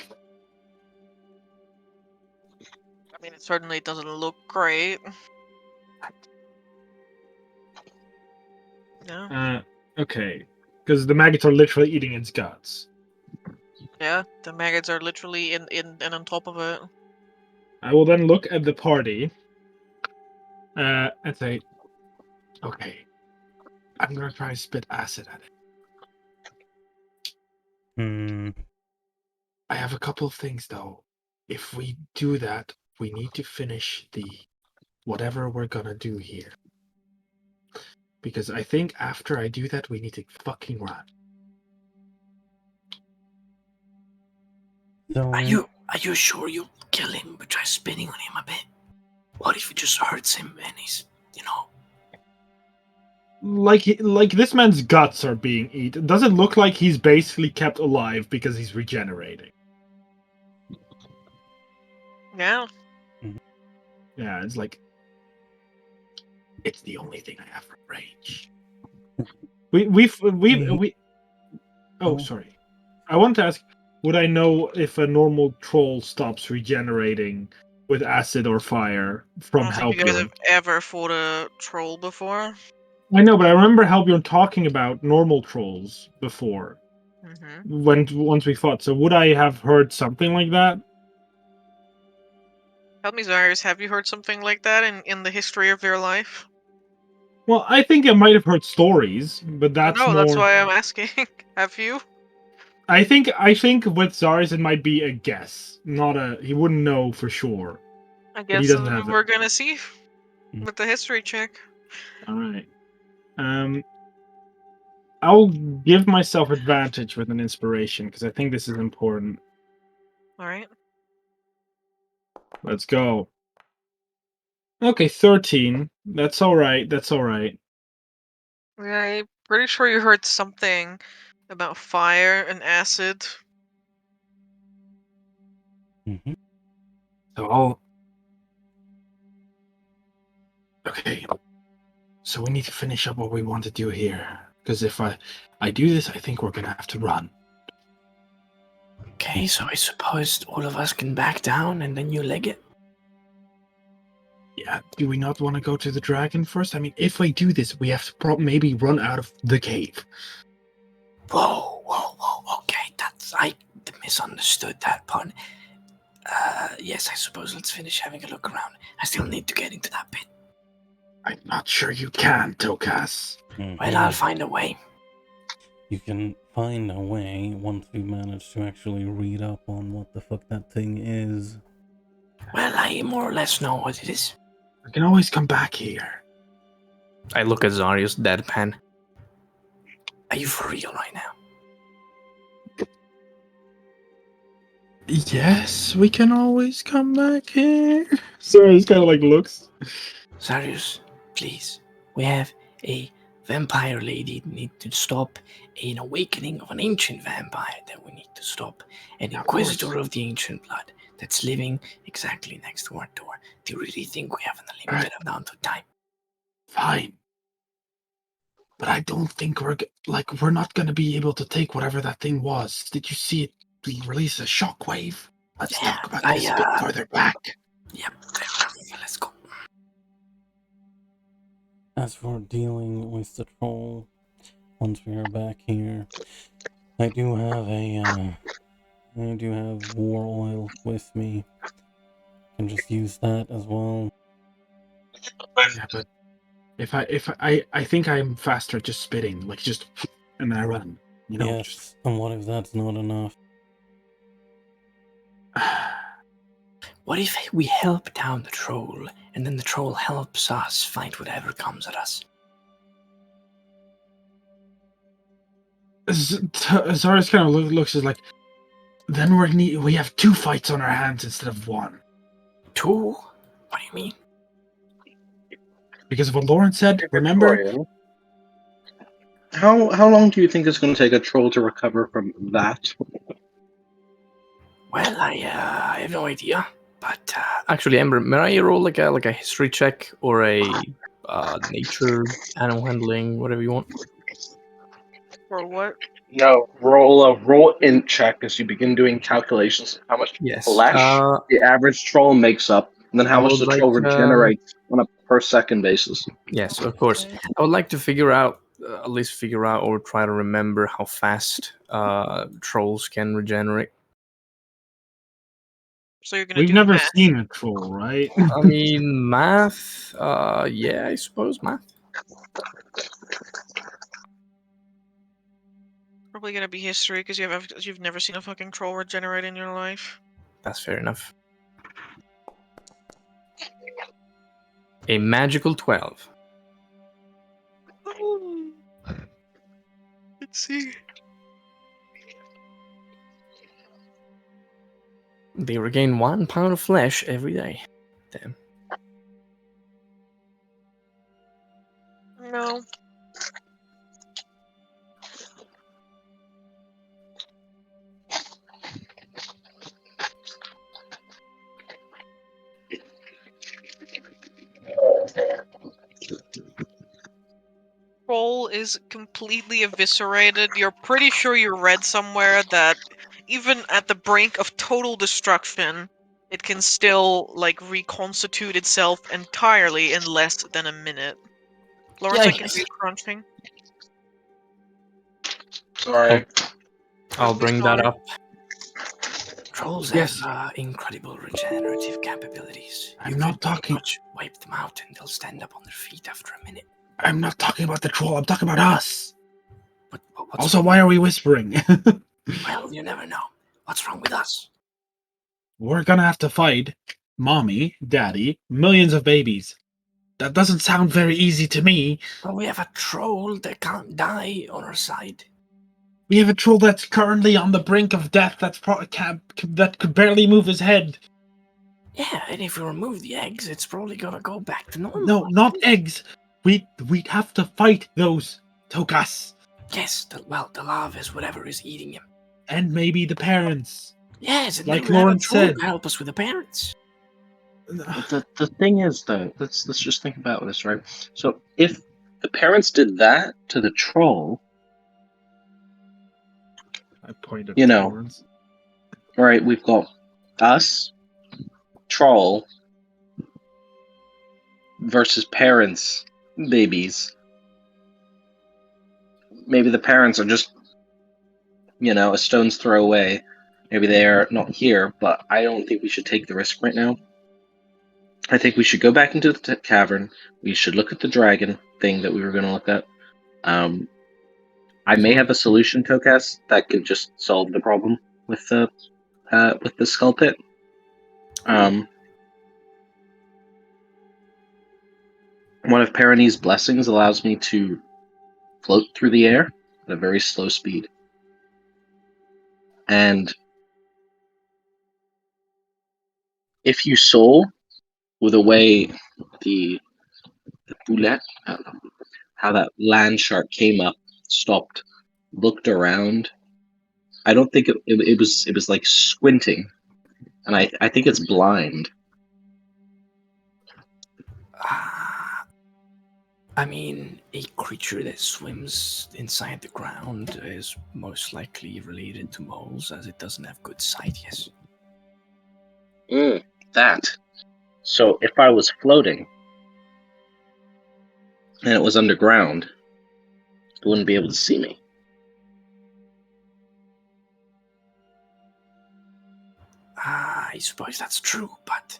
I mean, it certainly doesn't look great. Yeah. Okay. Because the maggots are literally eating its guts. Yeah, the maggots are literally in and on top of it. I will then look at the party and say, okay, I'm going to try to spit acid at it. I have a couple of things, though. If we do that, we need to finish whatever we're going to do here. Because I think after I do that, we need to fucking run. So, Are you sure you'll kill him but try spinning on him a bit? What if it just hurts him and he's, like this man's guts are being eaten. Does it look like he's basically kept alive because he's regenerating? Yeah. Yeah, it's like it's the only thing I have for rage. We. Oh, sorry. I want to ask: would I know if a normal troll stops regenerating with acid or fire I from don't think you guys Halbjorn? have ever fought a troll before. I know, but I remember Halbjorn talking about normal trolls before Mm-hmm. once we fought. So would I have heard something like that? Help me, Zarius, have you heard something like that in the history of your life? Well, I think I might have heard stories, but that's No, that's more. why I'm asking. Have you? I think with Zarius it might be a guess, not a. He wouldn't know for sure, I but he guess doesn't have it. we're gonna see with the history check. All right. I'll give myself advantage with an inspiration because I think this is important. All right. Let's go. Okay, 13. That's all right. That's all right. Yeah, I'm pretty sure you heard something about fire and acid. Mm-hmm. So I'll. Okay. So we need to finish up what we want to do here. Because if I do this, I think we're gonna have to run. Okay, so I suppose all of us can back down and then you leg it. Yeah. Do we not want to go to the dragon first? I mean, if we do this, we have to maybe run out of the cave. Whoa. Okay, I misunderstood that part. Yes, I suppose let's finish having a look around. I still need to get into that pit. I'm not sure you can, Tokas. Well, I'll find a way. You can find a way once we manage to actually read up on what the fuck that thing is. Well, I more or less know what it is. We can always come back here. I look at Zarius deadpan. Are you for real right now? Yes, we can always come back here. Sorry, it's kind of like looks. Zarius, please. We have a vampire lady need to stop, an awakening of an ancient vampire that we need to stop, an inquisitor of the ancient blood that's living exactly next to our door. Do you really think we have an unlimited amount of time? Fine. But I don't think we're not going to be able to take whatever that thing was. Did you see it release a shockwave? Let's talk about this a bit further back. Yep, let's go. As for dealing with the troll, once we are back here, I do have war oil with me. Can just use that as well. Yeah, but if I think I'm faster at just spitting, like just and then I run. You know. Yes, and what if that's not enough? What if we help down the troll, and then the troll helps us fight whatever comes at us? Zara's kind of looks like, then we have 2 fights on our hands instead of 1. 2? What do you mean? Because of what Lauren said, remember? How long do you think it's going to take a troll to recover from that? Well, I have no idea. But actually, Ember, may I roll like a history check or a nature, animal handling, whatever you want? For what? No, roll int check as you begin doing calculations of how much flesh the average troll makes up, and then how much the troll regenerates on a per second basis. Yes, of course. I would like to figure out or try to remember how fast trolls can regenerate. So you're gonna We've do never math. seen a troll, right? I mean, math. Yeah, I suppose math. Probably gonna be history because you've never seen a fucking troll regenerate in your life. That's fair enough. A magical 12. Let's see. They regain 1 pound of flesh every day. Damn. No. troll is completely eviscerated, you're pretty sure you read somewhere that even at the brink of total destruction, it can still, like, reconstitute itself entirely in less than a minute. Lawrence, I can Yikes. do crunching. Sorry. I'll Don't be bring that sorry. up. Trolls Yes. have incredible regenerative capabilities. I'm You not can pretty talking- much wipe them out and they'll stand up on their feet after a minute. I'm not talking about the troll. I'm talking about us. But what's Also, wrong why with- are we whispering? Well, you never know. What's wrong with us? We're gonna have to fight mommy, daddy, millions of babies. That doesn't sound very easy to me. Well, we have a troll that can't die on our side. We have a troll that's currently on the brink of death. That could barely move his head. Yeah, and if we remove the eggs, it's probably gonna go back to normal. No, not eggs. We'd have to fight those Tokas Yes, the lava is whatever is eating him. and maybe the parents. Yes, and Like then we have a Lawrence troll said. to help us with the parents. The thing is, though, let's just think about this, right? So if the parents did that to the troll, I pointed You to know. Lawrence. right? We've got us, troll, versus parents, babies. Maybe the parents are just, a stone's throw away. Maybe they are not here, but I don't think we should take the risk right now. I think we should go back into the cavern. We should look at the dragon thing that we were going to look at. I may have a solution, Tokas, that can just solve the problem with the skull pit. One of Parani's blessings allows me to float through the air at a very slow speed. And if you saw with the way the boulette, how that land shark came up, stopped, looked around, I don't think it was like squinting, and I think it's blind. I mean, a creature that swims inside the ground is most likely related to moles, as it doesn't have good sight, yes. That. So if I was floating and it was underground, it wouldn't be able to see me. I suppose that's true, but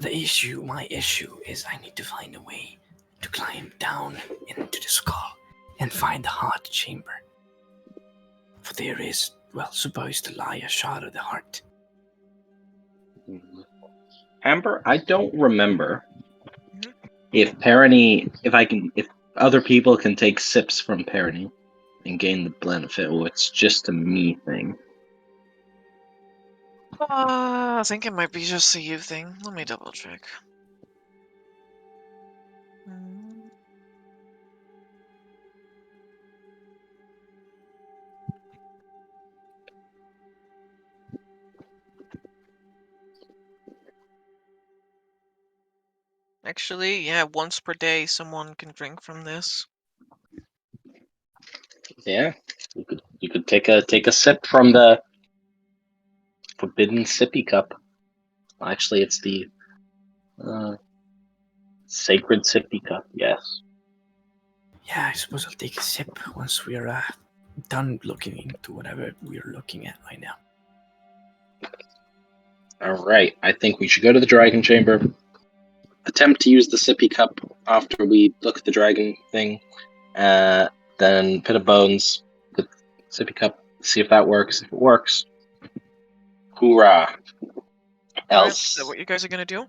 my issue is I need to find a way to climb down into the skull and find the heart chamber. For there is, supposed to lie a shard of the heart. Amber, I don't remember if other people can take sips from Parani and gain the benefit, or it's just a me thing. I think it might be just a you thing. Let me double check. Actually, yeah, once per day someone can drink from this. Yeah, you could take a sip from the forbidden sippy cup. Actually, it's the sacred sippy cup. Yes. Yeah, I suppose I'll take a sip once we're done looking into whatever we're looking at right now. All right. I think we should go to the dragon chamber. Attempt to use the sippy cup after we look at the dragon thing. Then pit of bones with sippy cup. See if that works. If it works, hoorah! Alright, Else, is that what you guys are gonna do?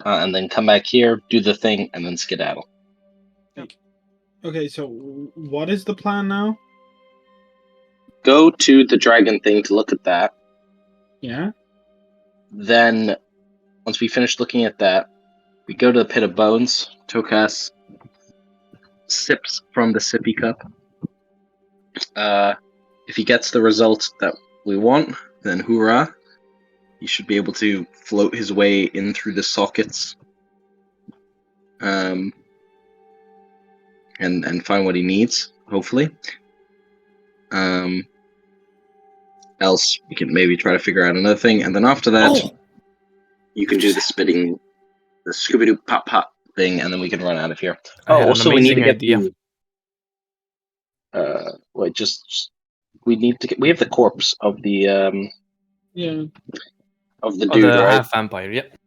and then come back here, do the thing, and then skedaddle. Okay, so what is the plan now? Go to the dragon thing to look at that. Yeah. Then, once we finish looking at that, we go to the pit of bones. Tokas sips from the sippy cup. If he gets the results that we want, then hoorah! He should be able to float his way in through the sockets. and find what he needs. Hopefully. Else we can maybe try to figure out another thing, and then after that, you can do the spitting, the Scooby Doo pop pop thing, and then we can run out of here. I had an Also we need to amazing get idea. wait, we need to get. We have the corpse of the Yeah. of the Oh, dude, the right? half vampire. Yep.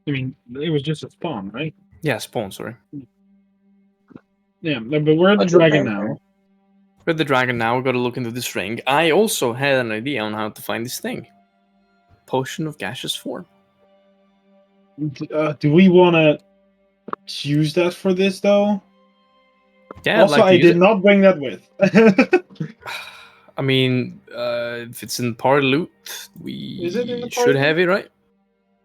I mean, it was just a spawn, right? Yeah, spawn. Sorry. Yeah, but we're at the That's a dragon vampire. now. We're at the dragon now. We got to look into this ring. I also had an idea on how to find this thing. Potion of gaseous form. Do we want to use that for this though? Yeah, Also, I'd like to I use did it. not bring that with. I mean, if it's in part loot, Is it in the we should party? have it, right?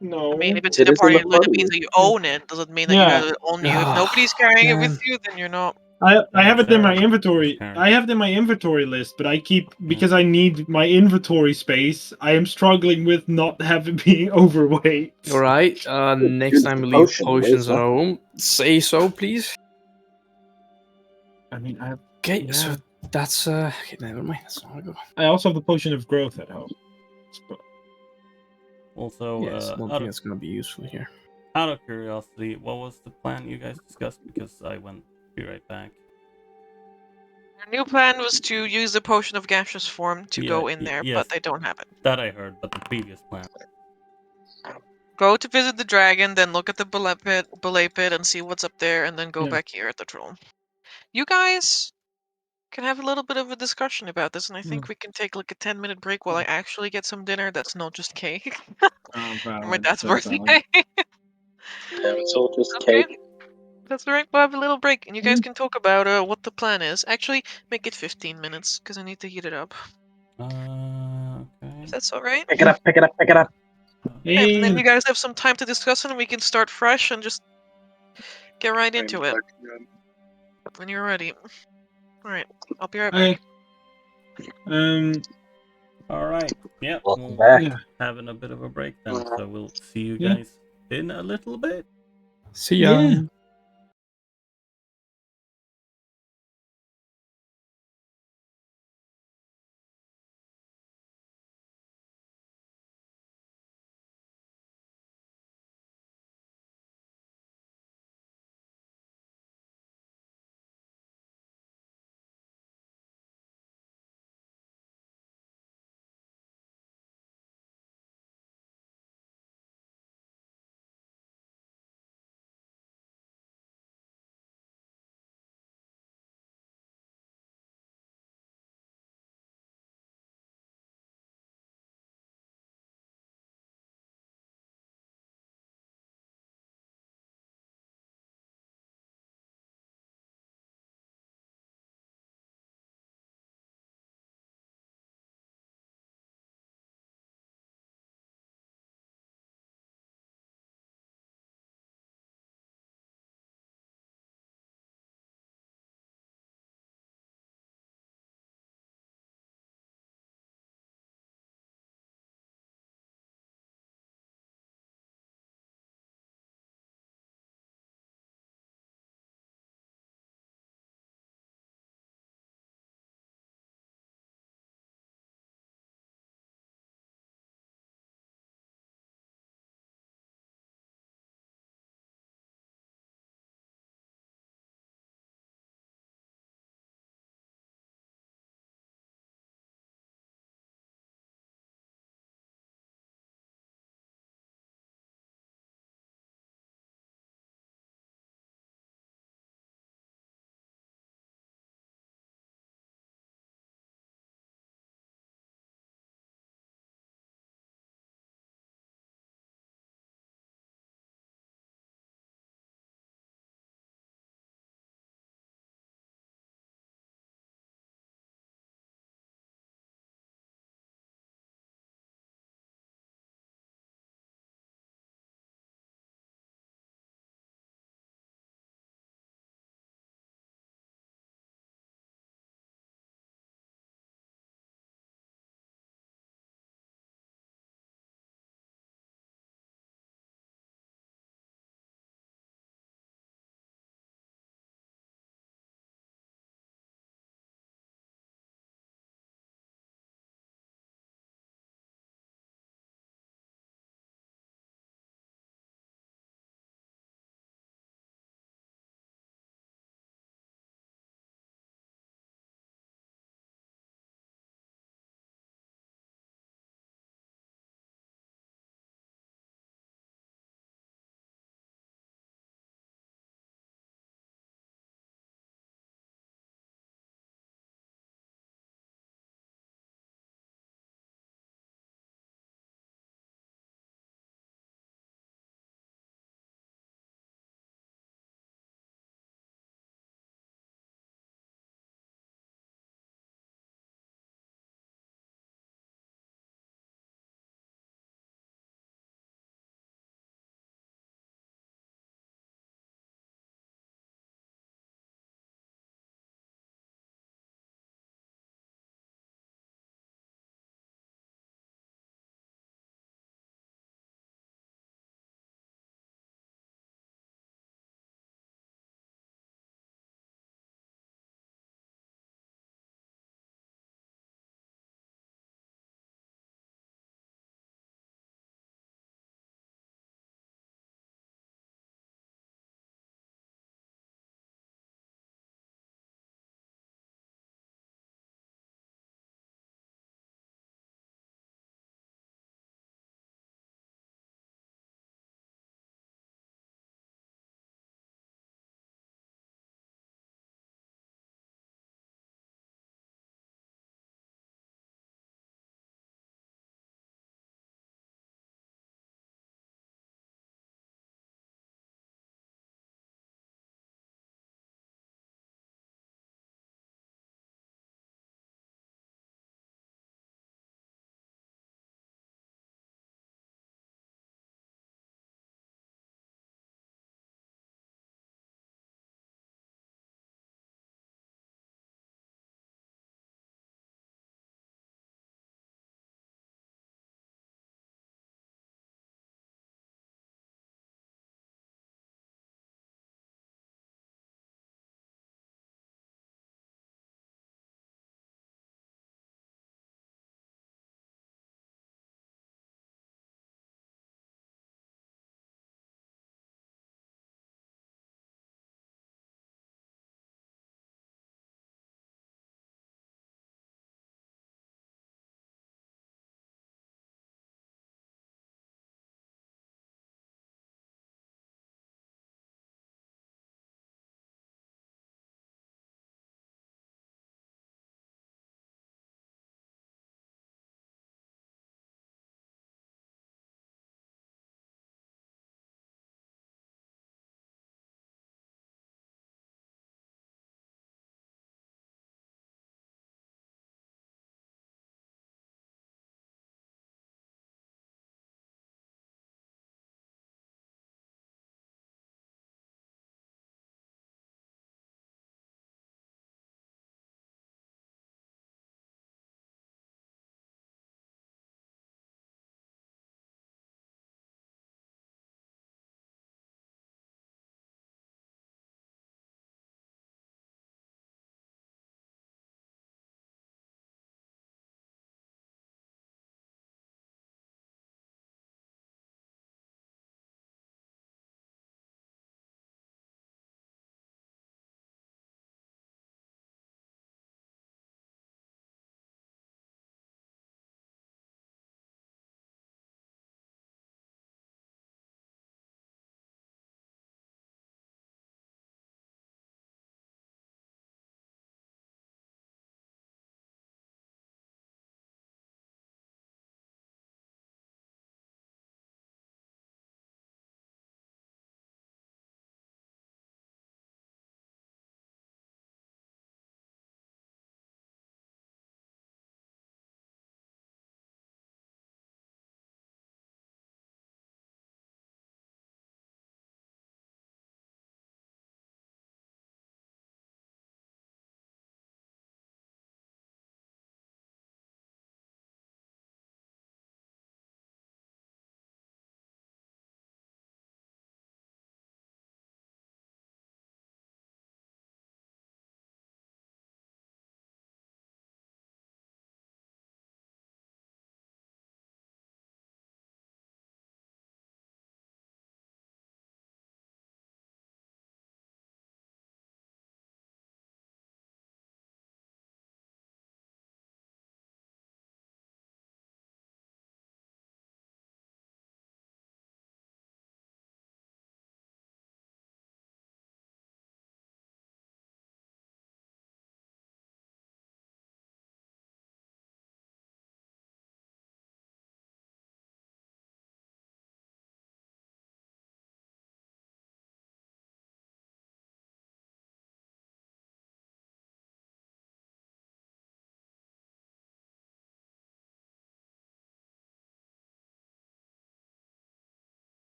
No. I mean, if it's It in a is in party the loot, it party means that you own it. Doesn't mean that you Yeah. have it on you. If Ah, nobody's carrying it with man. you, then you're not. I have it in my Sarah, inventory. Karen. I have it in my inventory list, but I keep because I need my inventory space. I am struggling with not having being overweight. All right. Next Choose time the we leave potion, potions at Lisa. home, say so, please. I mean, I have, Okay, Yeah. so that's okay, never mind. That's not gonna go. I also have the potion of growth at home. Also, Yes, I don't out think of that's gonna be useful here. out of curiosity, what was the plan you guys discussed? Because I went. Be right back. Our new plan was to use the potion of gaseous form to Yeah, go in there, yes. but they don't have it. That I heard, but the previous plan. Go to visit the dragon, then look at the belay pit and see what's up there, and then go Yeah. back here at the troll. You guys can have a little bit of a discussion about this, and I think we can take like a 10-minute break while I actually get some dinner that's not just cake. For my dad's birthday. Yeah, it's all just Okay. cake. That's right. We'll have a little break, and you guys can talk about what the plan is. Actually, make it 15 minutes because I need to heat it up. Okay. If that's all right. Pick it up, pick it up, pick it up. Okay, and then Hey, you guys have some time to discuss it, and we can start fresh and just get right into it when you're ready. All right, I'll be right back. All right. Yeah. Welcome We'll back. Yeah. having a bit of a break then, so we'll see you Yeah. guys in a little bit. See ya. Yeah.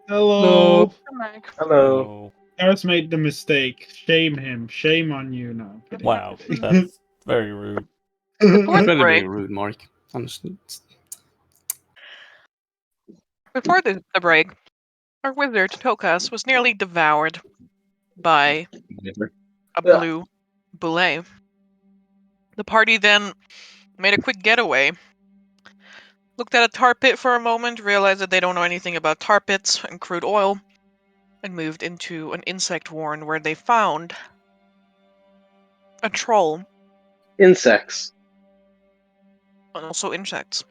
Hello. Hello. Oh, Eris made the mistake. Shame him. Shame on you. No, I'm kidding. wow, that's very rude. Before the Incredibly break, rude, Mark. Honestly. before the break, our wizard Tokas was nearly devoured by a Yeah. blue boulet. The party then made a quick getaway. Looked at a tar pit for a moment, realized that they don't know anything about tar pits and crude oil, and moved into an insect warren where they found a troll Insects. and also insects.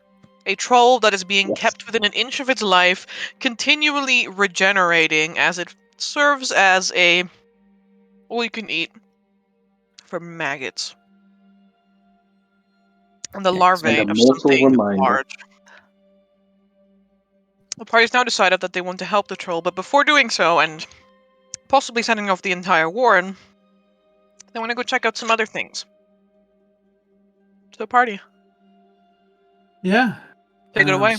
A troll that is being Yes. kept within an inch of its life, continually regenerating as it serves as a all you can eat for maggots. And the Yeah, larvae And a of mortal something reminder. large. The party's now decided that they want to help the troll, but before doing so, and possibly sending off the entire warren, they want to go check out some other things. To the party. Yeah. Take it away.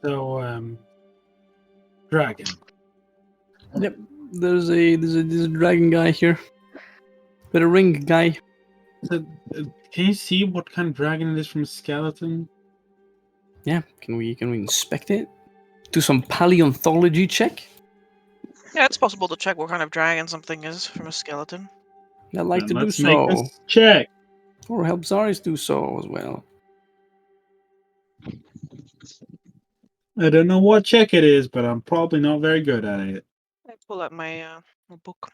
So, dragon. Yep. There's a dragon guy here. But a ring guy. So, can you see what kind of dragon it is from a skeleton? Yeah. Can we inspect it? Do some paleontology check? Yeah, it's possible to check what kind of dragon something is from a skeleton. I'd like Then to do let's make so. this check. Or help Zaris do so as well. I don't know what check it is, but I'm probably not very good at it. I pull out my book.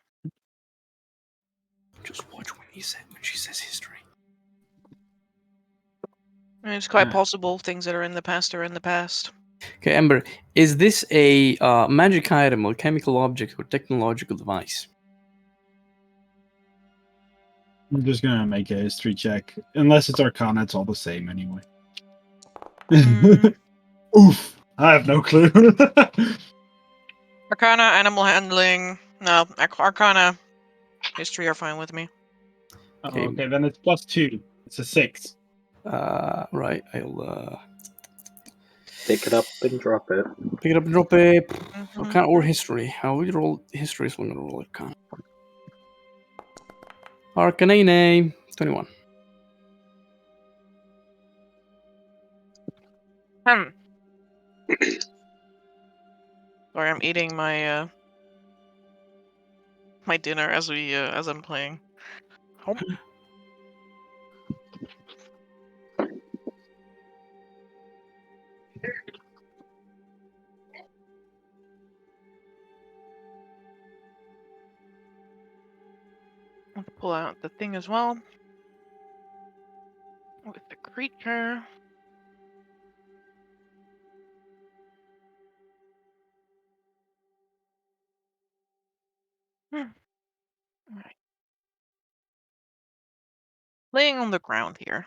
Just watch when she says history. And it's quite Ah. possible things that are in the past are in the past. Okay, Ember, is this a magic item or chemical object or technological device? I'm just gonna make a history check. Unless it's Arcana, it's all the same anyway. Mm. Oof! I have no clue. Arcana, animal handling. No, Arcana, history are fine with me. Okay, then it's +2. It's a 6. Right, I'll Pick it up and drop it. pick it up and drop it. Mhm. Arcana or history. I'll roll history, so I'm gonna roll Arcana. Arcanine 21. Sorry, I'm eating my my dinner as I'm playing. Oh. Let's pull out the thing as well. With the creature. Alright. Laying on the ground here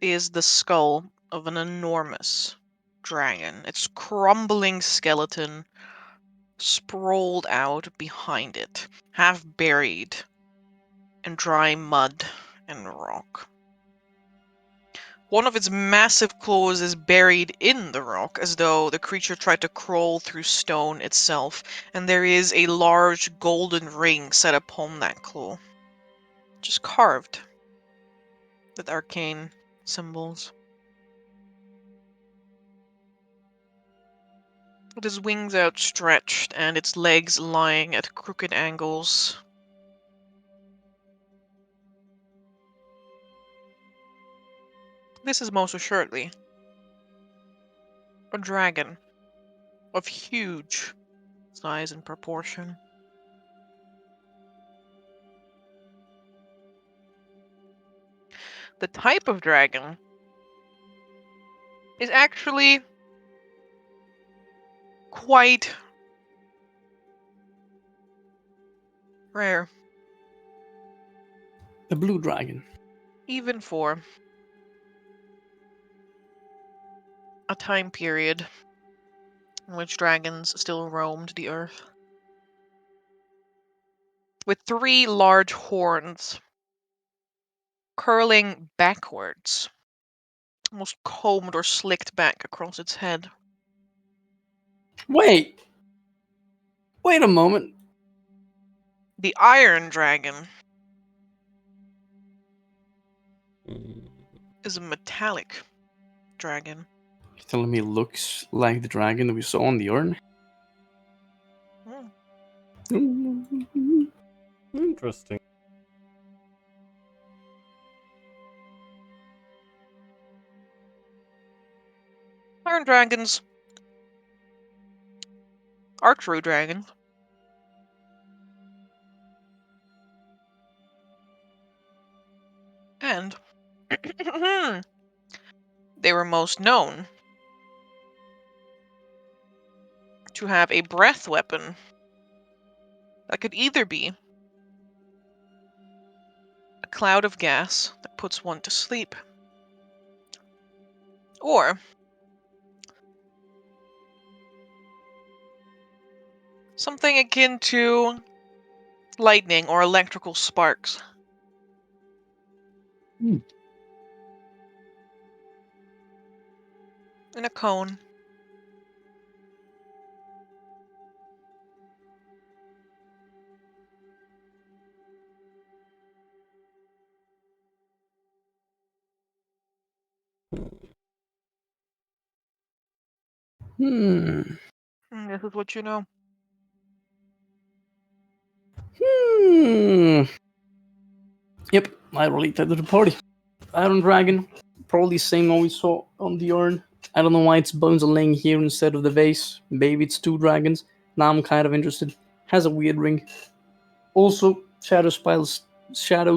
is the skull of an enormous dragon. Its crumbling skeleton sprawled out behind it, half buried in dry mud and rock. One of its massive claws is buried in the rock, as though the creature tried to crawl through stone itself, and there is a large golden ring set upon that claw, just carved with arcane symbols. With its wings outstretched and its legs lying at crooked angles. This is most assuredly a dragon of huge size and proportion. The type of dragon is actually quite rare, A blue dragon. even for a time period in which dragons still roamed the earth. With 3 large horns curling backwards, almost combed or slicked back across its head. Wait! Wait a moment. The Iron Dragon Mm. is a metallic dragon. You're telling me it looks like the dragon that we saw on the urn? Hmm. Interesting. Iron dragons are true dragons. And they were most known to have a breath weapon that could either be a cloud of gas that puts one to sleep, or something akin to lightning or electrical sparks. Hmm. In a cone. Hmm. This is what you know. Hmm. Yep, I relate that to the party. Iron Dragon, probably same one we saw on the urn. I don't know why its bones are laying here instead of the vase. Maybe it's two dragons. Now I'm kind of interested. Has a weird ring. Also, Shadow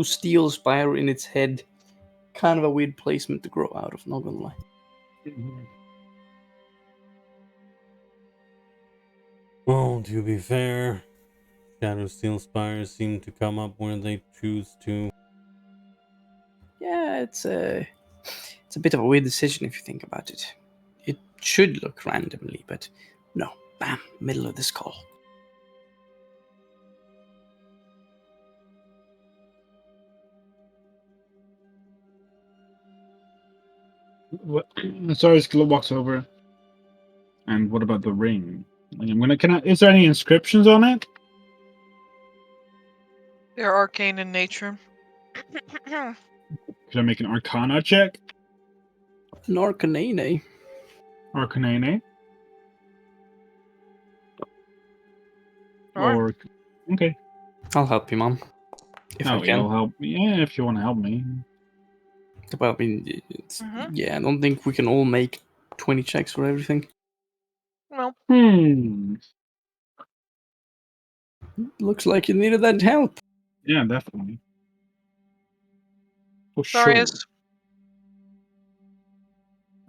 Steel Spire in its head. Kind of a weird placement to grow out of, not gonna lie. Well, to be fair, Shadow Steel Spires seem to come up where they choose to. Yeah, it's a bit of a weird decision if you think about it. It should look randomly, but no. Bam, middle of the skull. What? Sorry, walks over. And what about the ring? I'm gonna. Can I? Is there any inscriptions on it? They're arcane in nature. Could I make an Arcana check? An Arcanine. Arcanine? Alright. Or okay. I'll help you, Mom. If I Oh, can. you'll help me. Yeah, if you want to help me. Well, I mean, Mhm. yeah, I don't think we can all make 20 checks for everything. Well, Looks like you needed that help. Yeah, definitely. For sure. Darius,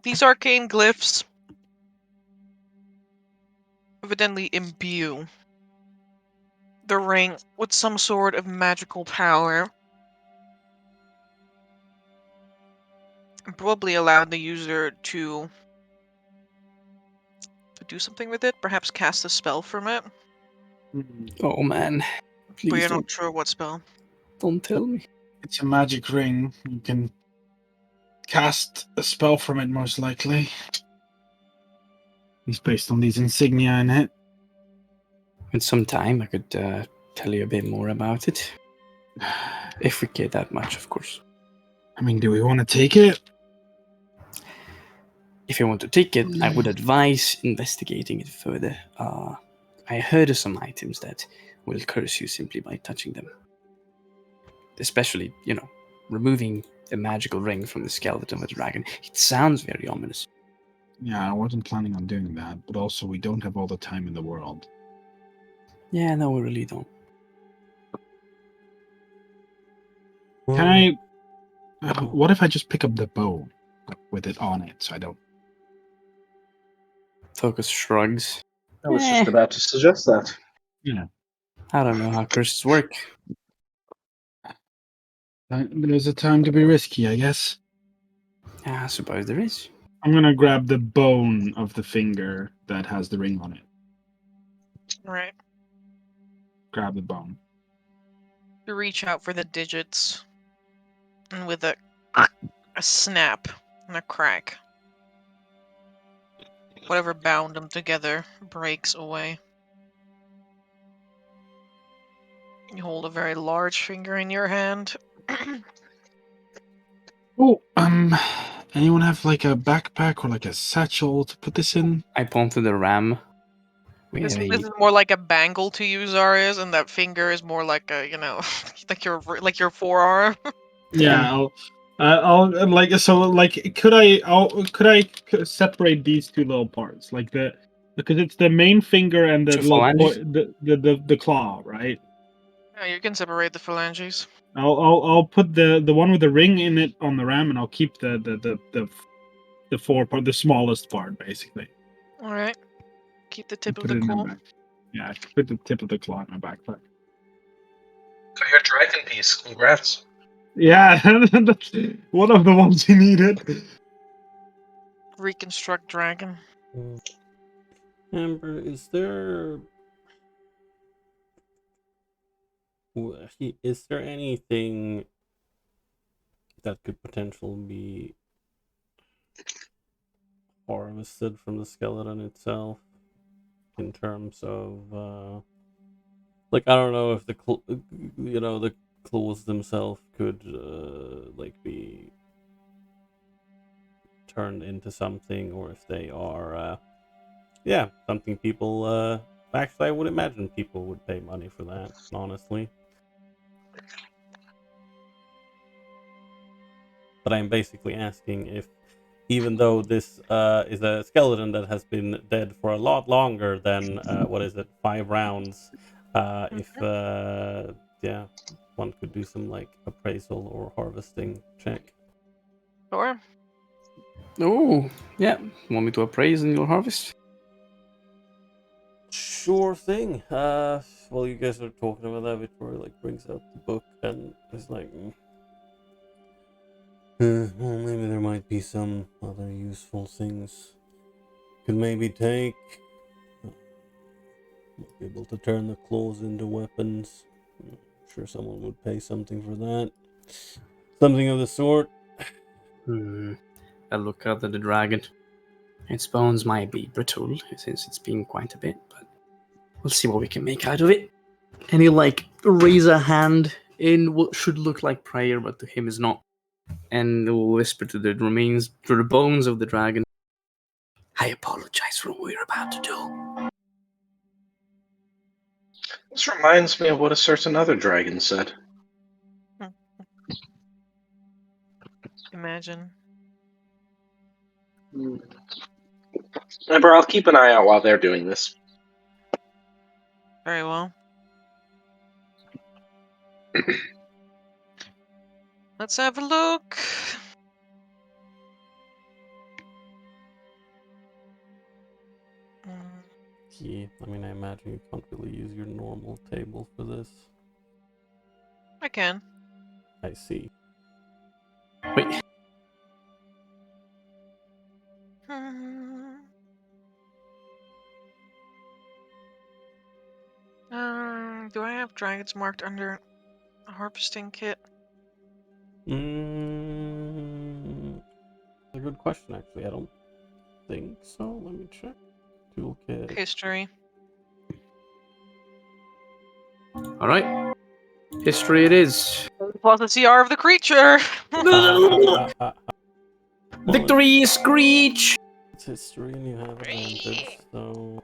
these arcane glyphs evidently imbue the ring with some sort of magical power. And probably allowed the user to do something with it, perhaps cast a spell from it. Oh man, But please you're not sure what spell. don't tell me. It's a magic ring. You can cast a spell from it, most likely. It's based on these insignia in it. In some time, I could tell you a bit more about it. If we care that much, of course. I mean, do we want to take it? If you want to take it, I would advise investigating it further. I heard of some items that will curse you simply by touching them. Especially, removing a magical ring from the skeleton of a dragon. It sounds very ominous. Yeah, I wasn't planning on doing that, but also we don't have all the time in the world. Yeah, no, we really don't. Can I? What if I just pick up the bow with it on it, so I don't? Focus shrugs. I was just about to suggest that. Yeah, I don't know how curses work. there's a time to be risky, I guess. Yeah, I suppose there is. I'm gonna grab the bone of the finger that has the ring on it. Right. Grab the bone. You reach out for the digits, and with a snap and a crack, whatever bound them together breaks away. You hold a very large finger in your hand. Oh, anyone have like a backpack or like a satchel to put this in? I point to the ram. We This, have this a is more like a bangle to you, Zarius, and that finger is more like a, like your forearm. Yeah, I'll like so like could I separate these two little parts like because it's the main finger and the Two little phalanges? the claw, right? Yeah, you can separate the phalanges. I'll put the one with the ring in it on the ram, and I'll keep the four part, the smallest part, basically. All right. Keep the tip of Put the it in my claw. back. Yeah, I put the tip of the claw in my backpack. Got your dragon piece. Congrats. Yeah, that's one of the ones you needed. Reconstruct dragon. Amber, is there anything that could potentially be harvested from the skeleton itself in terms of like I don't know if the the claws themselves could like be turned into something, or if they are something people actually I would imagine people would pay money for that, honestly. But I'm basically asking if, even though this is a skeleton that has been dead for a lot longer than 5 rounds, if one could do some like appraisal or harvesting check. Sure. Oh, yeah. Want me to appraise and you'll harvest? Sure thing. Well, you guys are talking about that, Victoria like brings out the book and is like, well, maybe there might be some other useful things. Could maybe take. Might be able to turn the claws into weapons. I'm sure someone would pay something for that. Something of the sort. I look out at the dragon. Its bones might be brittle since it's been quite a bit, but we'll see what we can make out of it. And he'll like raise a hand in what should look like prayer, but to him is not. And will whisper to the remains, to the bones of the dragon. I apologize for what we're about to do. This reminds me of what a certain other dragon said. Imagine. Remember, I'll keep an eye out while they're doing this. Very well. Let's have a look. Yeah, I mean, I imagine you can't really use your normal table for this. I can. I see. Wait. Do I have dragons marked under a harvesting kit? A good question, actually. I don't think so. Let me check. Toolkit. History. All right. History it is. Plus the CR of the creature. Victory, Screech! It's history and you have advantage, so...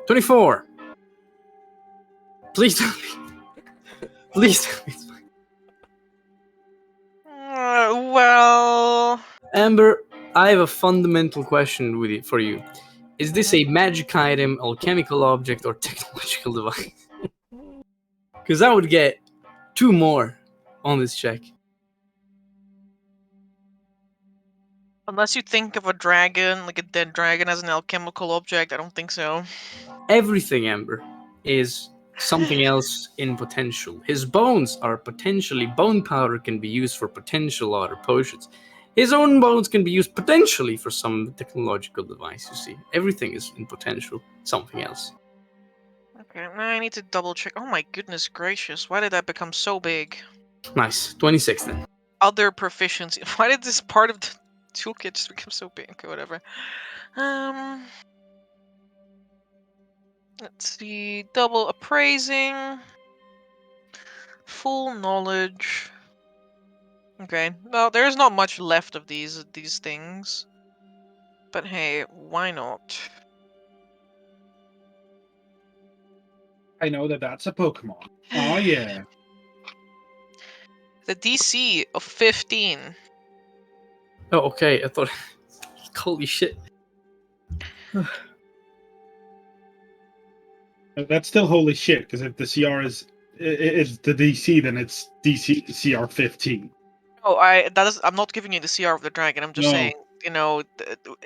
24. Please tell me. Please tell me. Well... Amber, I have a fundamental question for you. Is this a magic item, alchemical object, or technological device? Because I would get 2 more on this check. Unless you think of a dragon, like a dead dragon, as an alchemical object, I don't think so. Everything, Amber, is something else in potential. His bones are potentially... Bone powder can be used for potential other potions. His own bones can be used potentially for some technological device, you see. Everything is in potential something else. Okay, now I need to double check. Oh my goodness gracious, why did that become so big? Nice. 26 then. Other proficiency. Why did this part of the toolkit just become so big? Okay, whatever. Let's see. Double appraising. full knowledge. Okay, well, there's not much left of these things. But hey, why not? I know that that's a Pokemon. Oh yeah. The DC of 15. Oh, okay. I thought. Holy shit. That's still holy shit, because if the CR is the DC, then it's DC CR 15. Oh, I'm not giving you the CR of the dragon. I'm just No. saying,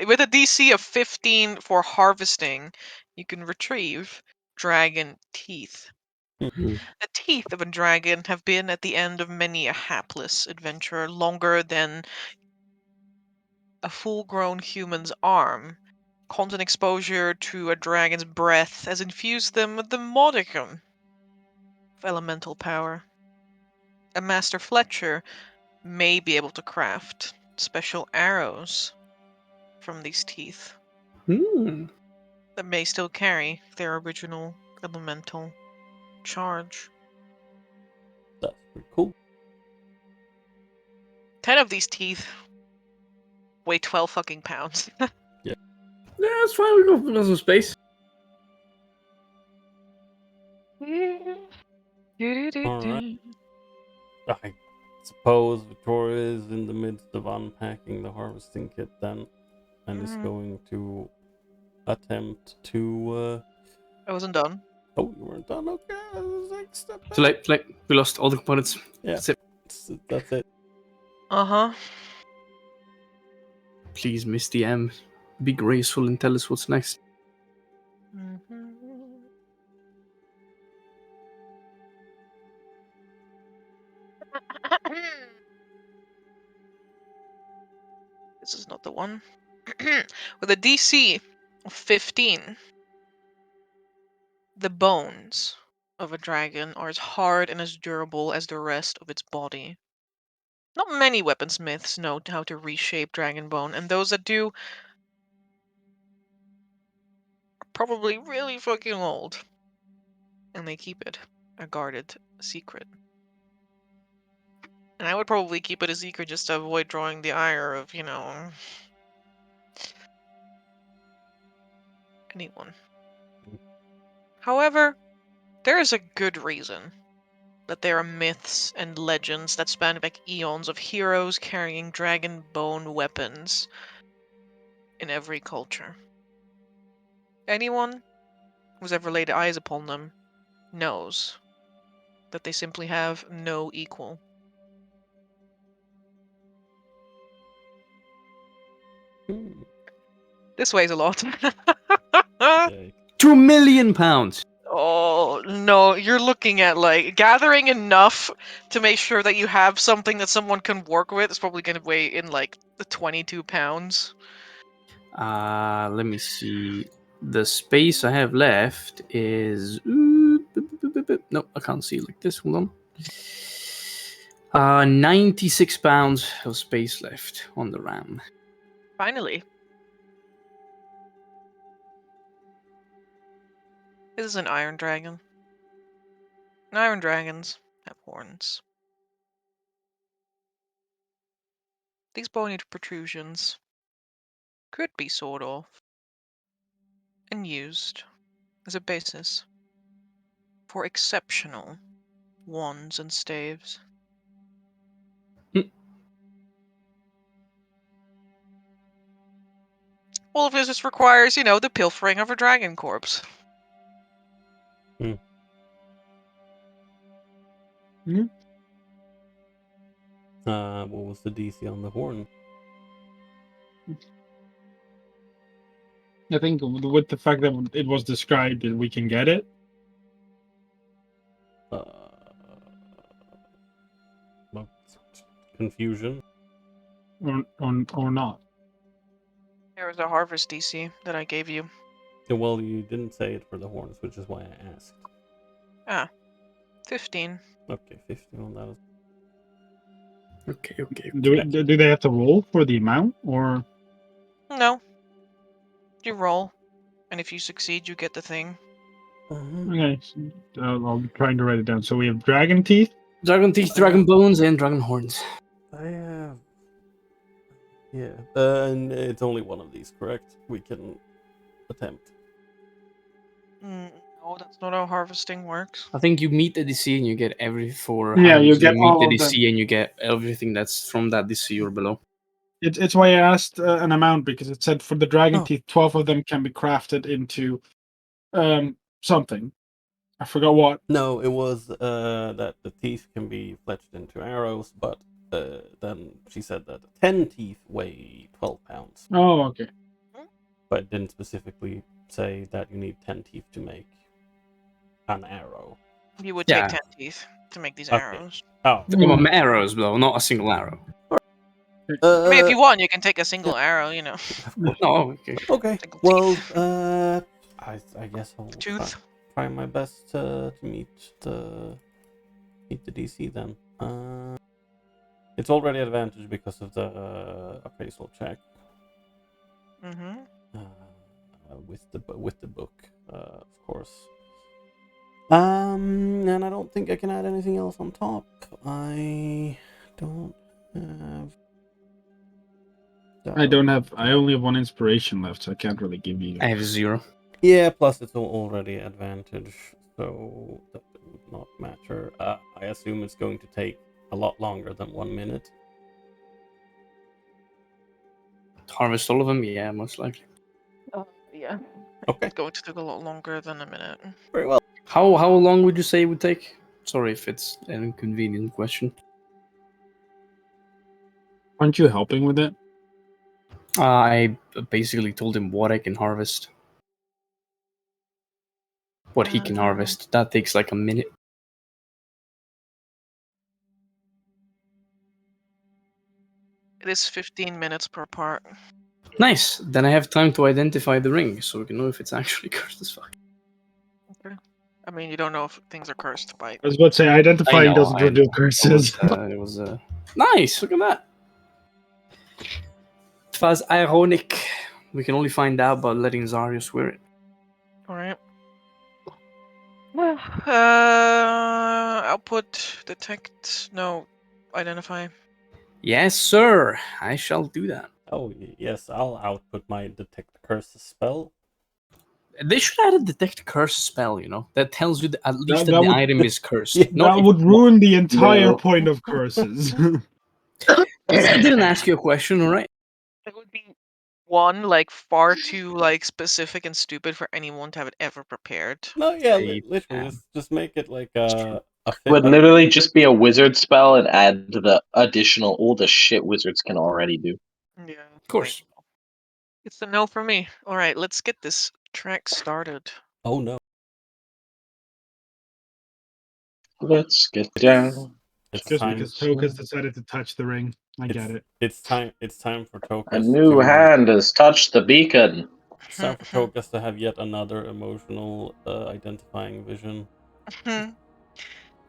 with a DC of 15 for harvesting, you can retrieve dragon teeth. Mhm. The teeth of a dragon have been at the end of many a hapless adventure, longer than a full-grown human's arm. Constant exposure to a dragon's breath has infused them with the modicum of elemental power. A Master Fletcher may be able to craft special arrows from these teeth Hmm. that may still carry their original elemental charge. That's pretty cool. 10 of these teeth weigh 12 fucking pounds. Yeah, that's fine. We got some space. Alright. I suppose Victoria is in the midst of unpacking the harvesting kit then, and is going to attempt to. I wasn't done. Oh, you weren't done? Okay, I was like, step back. Too late. We lost all the components. Yeah. That's it. That's it. Uh-huh. Please, Miss DM, be graceful and tell us what's next. This is not the one. With a DC of 15, the bones of a dragon are as hard and as durable as the rest of its body. Not many weaponsmiths know how to reshape dragon bone, and those that do are probably really fucking old. And they keep it a guarded secret. And I would probably keep it a secret just to avoid drawing the ire of, anyone. However, there is a good reason that there are myths and legends that span back eons of heroes carrying dragon bone weapons in every culture. Anyone who's ever laid eyes upon them knows that they simply have no equal. This weighs a lot. Okay. £2 million. Oh, no, you're looking at, gathering enough to make sure that you have something that someone can work with is probably going to weigh in, the 22 pounds. Let me see. The space I have left is. No, I can't see it like this. Hold on. 96 pounds of space left on the RAM. Finally. This is an iron dragon. And iron dragons have horns. These bony protrusions could be sawed off and used as a basis for exceptional wands and staves. All of this just requires, the pilfering of a dragon corpse. What was the DC on the horn? I think with the fact that it was described that we can get it. Confusion. Or not. There was a harvest DC that I gave you. Yeah, well, you didn't say it for the horns, which is why I asked. 15. Okay, 15 on that. Okay. Do they have to roll for the amount, or? No. You roll, and if you succeed, you get the thing. Okay, so, I'll be trying to write it down. So we have dragon teeth Dragon teeth, dragon bones, and dragon horns. I have. Yeah, and it's only one of these, correct? We can attempt. No, that's not how harvesting works. I think you meet the DC and you get every 4 Yeah, you items. get meet all the of them. DC and you get everything that's from that DC or below. It's why I asked an amount, because it said for the dragon Oh. teeth, 12 of them can be crafted into something. I forgot what. No, it was that the teeth can be fletched into arrows, but then she said that 10 teeth weigh 12 pounds. Oh, okay. But it didn't specifically say that you need 10 teeth to make an arrow. You would Yeah. take 10 teeth to make these Okay. arrows. Oh. Well, arrows, though, not a single arrow. I mean, if you want, you can take a single arrow, you know. Of course. Oh, okay. Okay. Single Well, teeth. I guess I'll Tooth. try my best to meet the DC then. It's already advantage because of the appraisal check. Mm-hmm. With the book, of course. And I don't think I can add anything else on top. I don't have. I only have one inspiration left, so I can't really give you. I have 0. Yeah, plus it's already advantage, so that would not matter. I assume it's going to take a lot longer than 1 minute. Harvest all of them? Yeah, most likely. Yeah. Okay, It's going to take a lot longer than a minute. very well. How long would you say it would take? Sorry if it's an inconvenient question. Aren't you helping with it? I basically told him what I can harvest. What he can harvest. That takes like a minute. It is 15 minutes per part. Nice. Then I have time to identify the ring, so we can know if it's actually cursed as fuck. Okay. I mean, you don't know if things are cursed by. I was about to say, identifying I doesn't know. reveal curses. It was nice. Look at that. It was ironic. We can only find out by letting Zarius wear it. Alright. Well, output, detect, no, identify. Yes, sir. I shall do that. Oh yes, I'll output my detect curse spell. They should add a detect curse spell, you know, that tells you at least that that the would- item is cursed. Yeah, No, That would ruin the entire No. point of curses. I didn't ask you a question, all right? It would be one, like, far too, like, specific and stupid for anyone to have it ever prepared. No, yeah, I- literally, just make it like a Would literally just be a wizard spell and add the additional all the shit wizards can already do. Yeah. Of course. It's a no for me. Alright, let's get this track started. Oh no. Let's get down. It's Just time. because Toka's decided to touch the ring. I get it. It's time for Tokas A new hand has touched the beacon. It's time for Tokas to have yet another emotional identifying vision.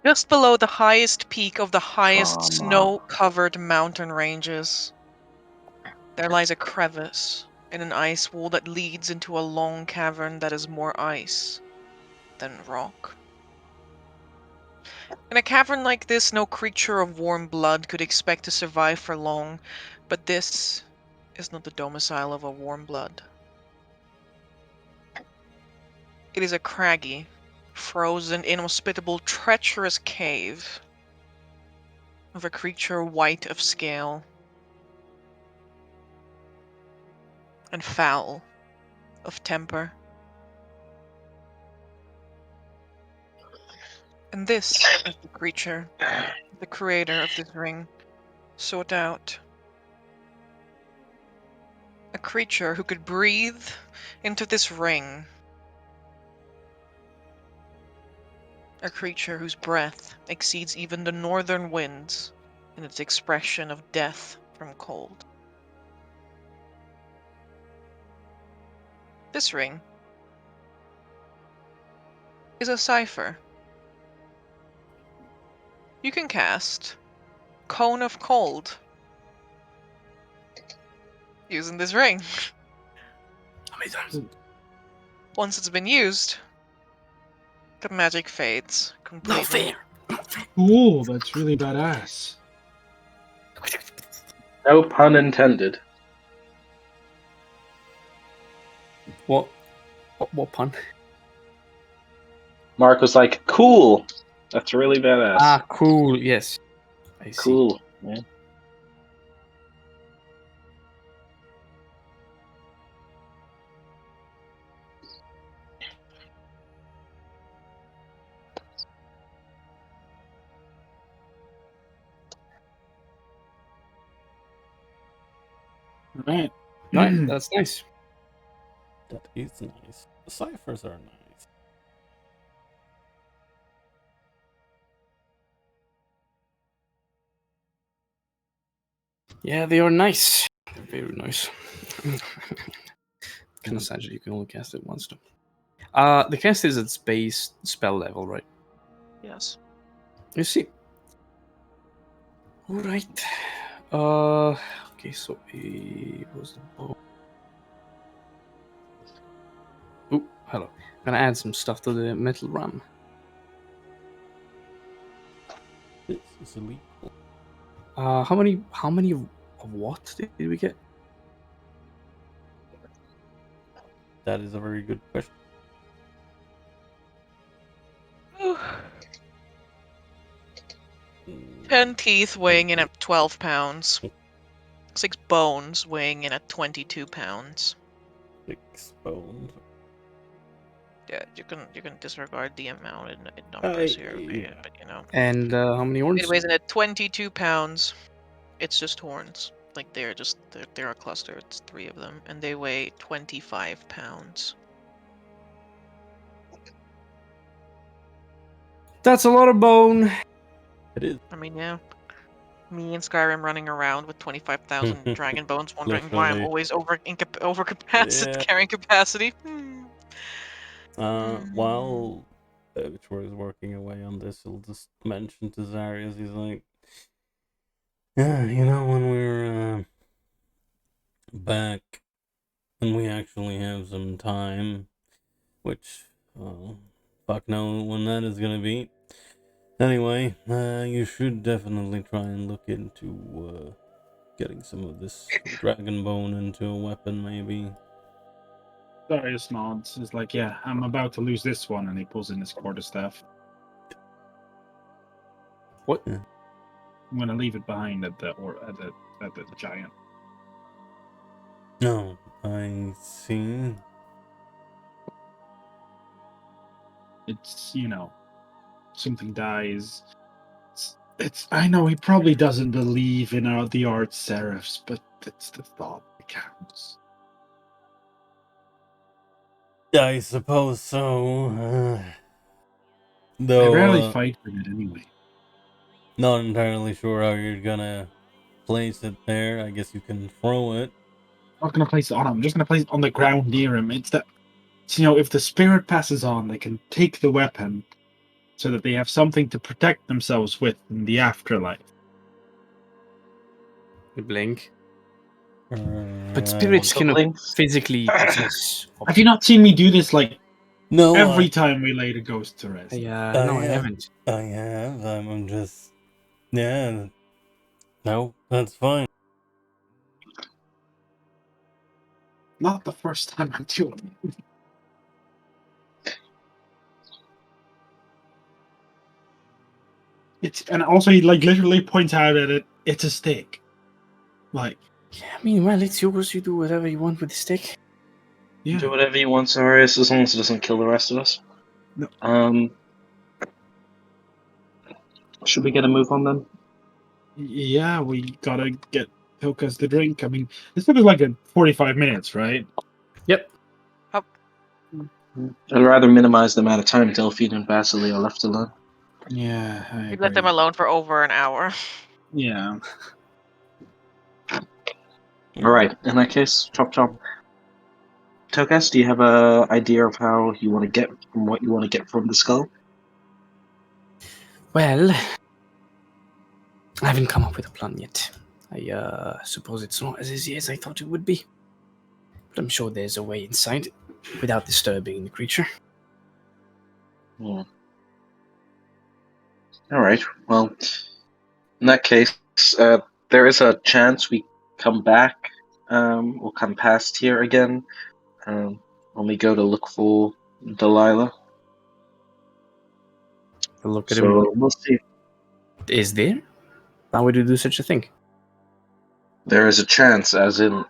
Just below the highest peak of the highest Drama. snow-covered mountain ranges, there lies a crevice in an ice wall that leads into a long cavern that is more ice than rock. In a cavern like this, no creature of warm blood could expect to survive for long, but this is not the domicile of a warm blood. It is a craggy, frozen, inhospitable, treacherous cave of a creature white of scale and foul of temper. And this is the creature the creator of this ring sought out. A creature who could breathe into this ring. A creature whose breath exceeds even the northern winds in its expression of death from cold. This ring is a cipher. You can cast Cone of Cold using this ring. How many times? Once it's been used, the magic fades completely. No Cool, that's really badass. No pun intended. What? What pun? Mark was like, "Cool, that's really badass." Ah, cool. Yes, I see. Cool. Yeah. Right. Right, that's nice. That is nice. The ciphers are nice. Yeah, they are nice. They're very nice. Kind of sad that you can only cast it once, though. The cast is at space spell level, right? Yes. You see. All right. Okay. So it was the bow. Oh, hello. I'm gonna add some stuff to the metal ram. This is illegal. How many of what did we get? That is a very good question. 10 teeth weighing in at 12 pounds. 6 bones weighing in at 22 pounds. 6 bones. Yeah, you can disregard the amount in numbers here, yeah. but you know. And how many horns? It weighs in at 22 pounds. It's just horns. Like they're a cluster. It's 3 of them, and they weigh 25 pounds. That's a lot of bone. It is. I mean, yeah. Me and Skyrim running around with 25,000 dragon bones, wondering why I'm Literally. always over capacity, Yeah. carrying capacity. While Victor is working away on this, he'll just mention to Zarius, he's like, yeah, you know, when we're back and we actually have some time, which, fuck know when that is gonna be. Anyway, you should definitely try and look into getting some of this dragon bone into a weapon, maybe. Darius nods. Is like, yeah, I'm about to lose this one, and he pulls in his quarterstaff. What? I'm gonna leave it behind at the giant. No, I see. It's something dies. It's I know he probably doesn't believe in the art serifs, but it's the thought that counts. I suppose so. I Though, rarely fight with it anyway. not entirely sure how you're gonna place it there. I guess you can throw it. I'm not gonna place it on him. I'm just gonna place it on the ground near him. It's that if the spirit passes on, they can take the weapon, so that they have something to protect themselves with in the afterlife. We blink. But Right. spirits Also cannot blinks. physically possess. Have you not seen me do this No, every time we lay the ghost to rest? No, I haven't. I have. I'm just. Yeah. No, that's fine. Not the first time I'm doing it. And also he literally points out at it. It's a stick. Like, Yeah, I mean, well, it's yours. You do whatever you want with the stick. yeah. Do whatever you want, Zarius, as long as it doesn't kill the rest of us. No. Should we get a move on then? Yeah, we gotta get Pilkas the drink. I mean, this took us like 45 minutes, right? Yep. I'd rather minimize the amount of time Delphine and Vasily are left alone. Yeah, I We let them alone for over an hour. Yeah. Alright, in that case, chop chop. Tokas, do you have an idea of how you want to get from what you want to get from the skull? Well, I haven't come up with a plan yet. I suppose it's not as easy as I thought it would be. But I'm sure there's a way inside without disturbing the creature. Yeah. All right. Well, in that case, there is a chance we come back. We'll come past here again. When we go to look for Delilah. Look at him. So we'll see. Is there? Why would you do such a thing? There is a chance, as in,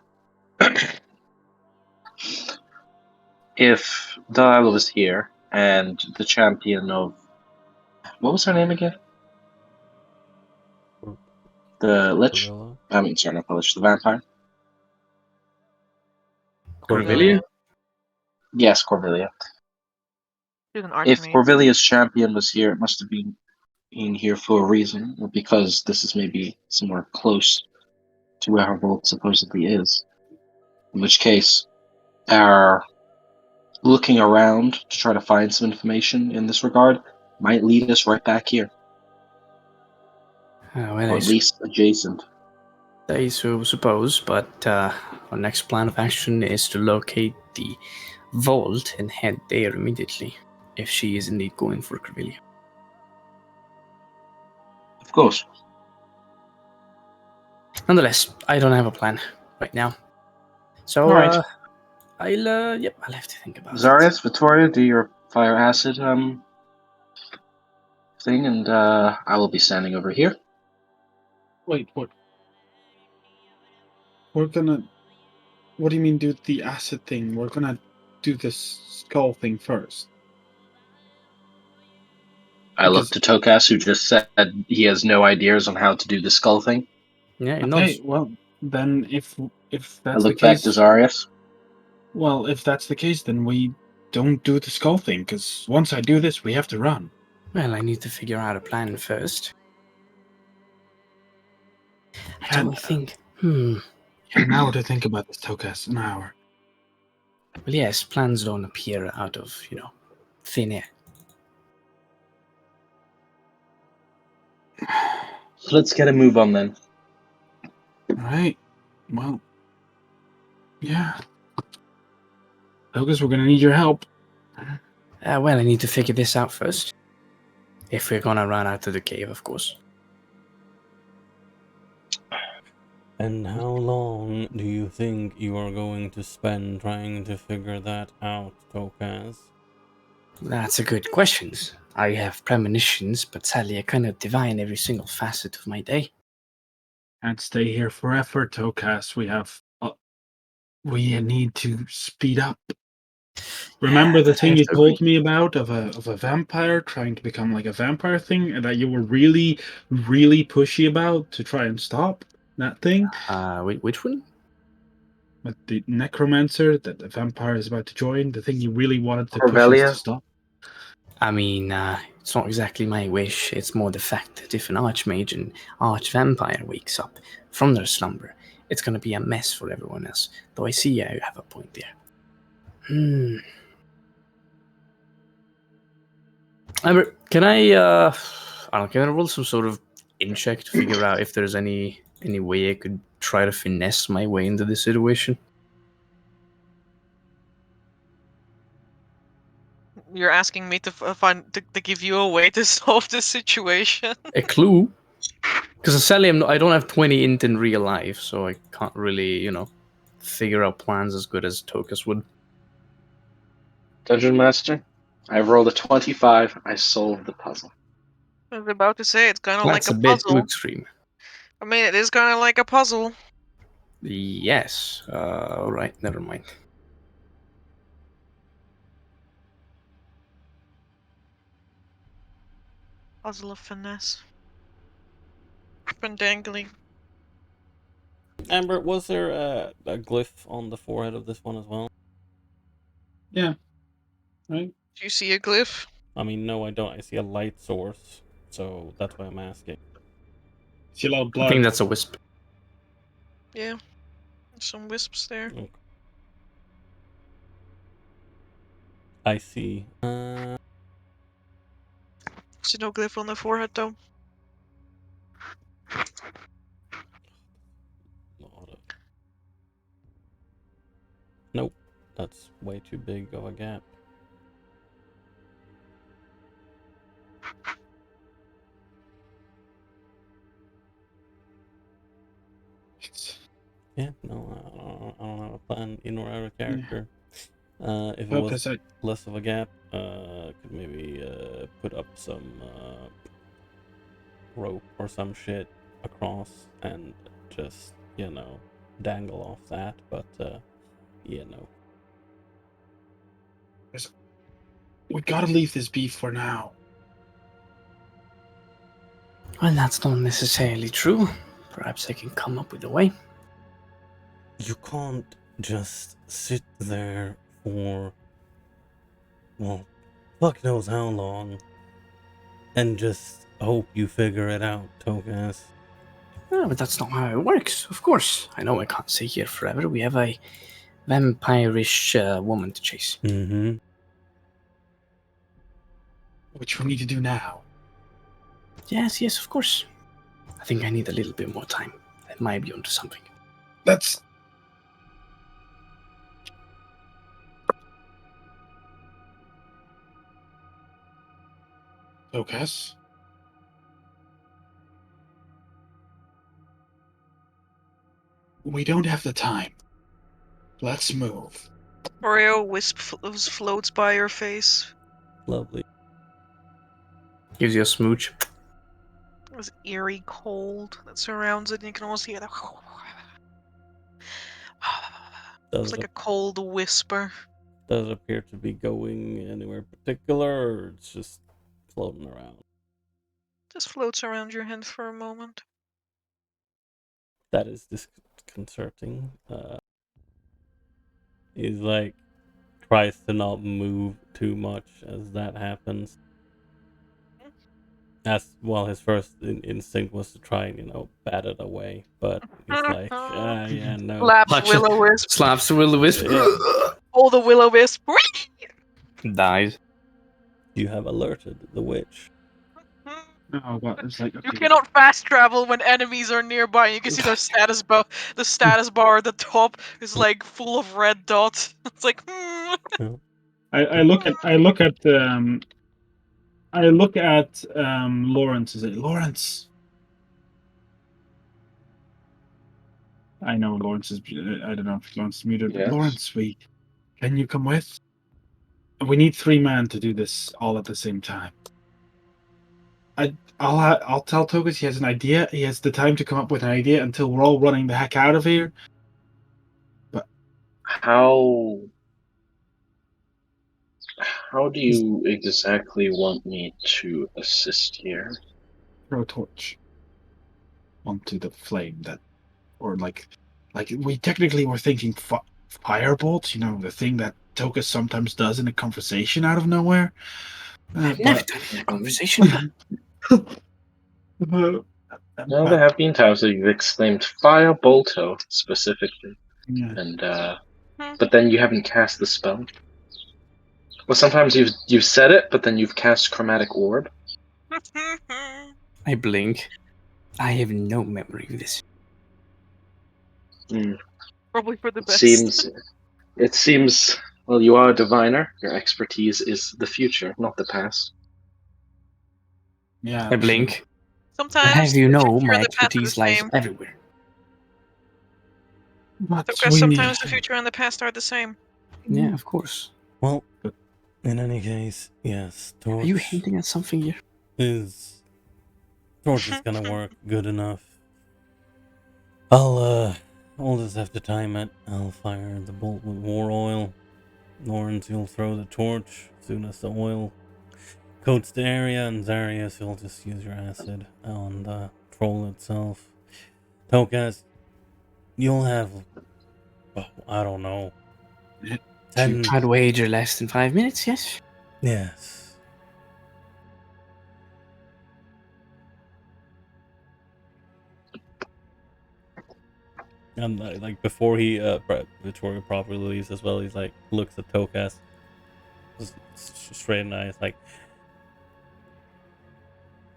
if Delilah was here and the champion of what was her name again? The Lich. Gorilla. I mean, sorry, not the Lich. The vampire. Corvillia? Yes, Corvillia. She's an If archmage. Corvillia's champion was here, it must have been in here for a reason, or because this is maybe somewhere close to where her vault supposedly is. In which case, our looking around to try to find some information in this regard might lead us right back here, Well, or at least adjacent. I suppose, but our next plan of action is to locate the vault and head there immediately, if she is indeed going for Corvillia. Of course. Nonetheless, I don't have a plan right now. So, All right. I'll have to think about it. Zarias, Vittoria, do your fire acid thing, and I will be standing over here. Wait, what? We're gonna. What do you mean, do the acid thing? We're gonna do the skull thing first. I look to Tokas, who just said he has no ideas on how to do the skull thing. Yeah, it Okay, knows. well, then if I that's the look back case, to Zarias. well, if that's the case, then we don't do the skull thing, because once I do this, we have to run. Well, I need to figure out a plan first. I don't think. An hour to think about this, Tokas. An hour. Well, yes, plans don't appear out of, thin air. So let's get a move on then. Alright. Well, yeah. Tokas, we're gonna need your help. Well, I need to figure this out first. If we're gonna run out of the cave, of course. And how long do you think you are going to spend trying to figure that out, Tokas? That's a good question. I have premonitions, but sadly I cannot divine every single facet of my day. Can't stay here forever, Tokas. We need to speed up. Remember the thing you told me about of a vampire trying to become like a vampire thing, and that you were really, really pushy about to try and stop that thing? Which one? With the necromancer that the vampire is about to join, the thing you really wanted to push us Corvellia? to stop. I mean, it's not exactly my wish. It's more the fact that if an archmage and archvampire wakes up from their slumber, it's gonna be a mess for everyone else. Though I see you have a point there. Can I roll some sort of in-check to figure out if there's any way I could try to finesse my way into this situation? You're asking me to to give you a way to solve this situation. A clue? Because sadly, I don't have 20 int in real life, so I can't really, figure out plans as good as Tokas would. Dungeon Master, I rolled a 25. I solved the puzzle. I was about to say it's kind of like That's a a bit puzzle. extreme. I mean, it is kind of like a puzzle. Yes. Alright, never mind. Puzzle of finesse. Dangly. Amber, was there a glyph on the forehead of this one as well? Yeah. Right? Do you see a glyph? I mean, no, I don't. I see a light source, so that's why I'm asking. See a lot of blood. I think that's a wisp. Yeah. There's some wisps there. Okay. I see. See no glyph on the forehead though. Nope, that's way too big of a gap. Yeah, no, I don't have a plan in or out of character. If it Well, was 'cause I- less of a gap, could maybe put up some rope or some shit across and just, dangle off that. But, no. we gotta leave this beef for now. Well, that's not necessarily true. Perhaps I can come up with a way. You can't just sit there for, well, fuck knows how long and just hope you figure it out, Togas. No, but that's not how it works, of course. I know I can't stay here forever. We have a vampirish woman to chase. Mm-hmm. Which we need to do now. Yes, of course. I think I need a little bit more time. I might be onto something. Let's. Lucas? We don't have the time. Let's move. Oreo floats by your face. Lovely. Gives you a smooch. This eerie cold that surrounds it, and you can almost hear the. It's like a cold whisper. Does it appear to be going anywhere particular, or it's just floating around? Just floats around your head for a moment. That is disconcerting. He's like, tries to not move too much as that happens. As well, his first instinct was to try and, bat it away, but he's like, yeah, no. Slaps Will-O-Wisp. Slaps the Will-O-Wisp. Oh, the Will-O-Wisp. Dies. You have alerted the witch. Oh, God. It's like, okay. You cannot fast travel when enemies are nearby. You can see their status bar. The status bar at the top is like full of red dots. It's like. I look at Lawrence. Is it Lawrence? I know Lawrence is. I don't know if Lawrence is muted. Yes. Lawrence, can you come with? We need 3 men to do this all at the same time. I'll tell Togas he has an idea. He has the time to come up with an idea until we're all running the heck out of here. But How do you exactly want me to assist here? throw a torch onto the flame or like we technically were thinking firebolt. You know, the thing that Togas sometimes does in a conversation out of nowhere. I've never done it in a conversation. Well, there have been times that you've exclaimed Firebolto specifically, Yeah. and but then you haven't cast the spell. Well, sometimes you've said it, but then you've cast Chromatic Orb. I blink. I have no memory of this. Probably for the best. It seems. Well, you are a diviner. Your expertise is the future, not the past. Yeah. I blink. Sometimes. Have you the know future my and the past are the expertise lies same. everywhere. But Because we sometimes need. the future and the past are the same. Yeah, of course. Well, in any case, yes, Torch Are you hinting at something here? is gonna work good enough. I'll just have to time it. I'll fire the bolt with more oil. Lawrence, you'll throw the torch as soon as the oil coats the area, and Zarius, you'll just use your acid on the troll itself. Tokas, you'll have, I don't know, 10. I'd wager less than 5 minutes, yes? Yes. And like before Victoria properly leaves as well, he's like looks at Tokas straight in the eyes, like,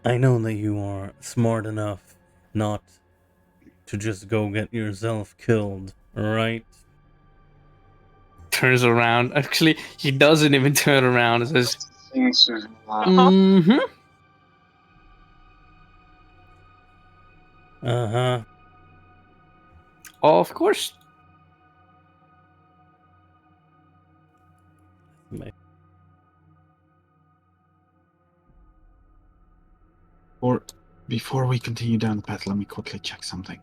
I know that you are smart enough not to just go get yourself killed, right? Turns around. Actually, he doesn't even turn around and says, Mm-hmm. Uh-huh. Of course. Or before we continue down the path, let me quickly check something.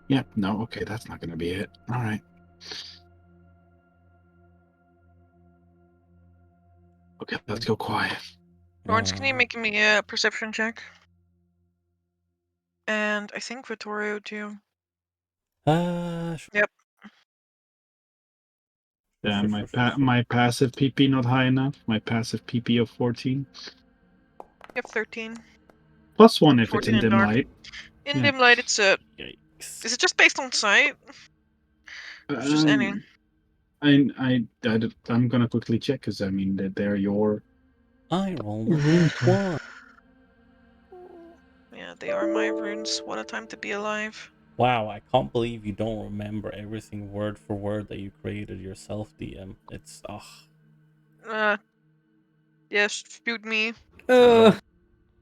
Yep, no, okay, that's not going to be it. All right. Okay, let's go quiet. Lawrence, can you make me a perception check? And I think Vittorio too. Sure. Yep. Yeah, Sure. my passive PP not high enough. My passive PP of 14. You have 13. +1 if it's 14 in in dim dark. light. In Yeah. dim light, it's a. Yikes. Is it just based on sight? It's just any. I'm gonna quickly check because I mean they're your. I rolled a nat 1. Yeah, they are my runes. What a time to be alive. Wow, I can't believe you don't remember everything word for word that you created yourself, DM. It's Yes, shoot me. Uh,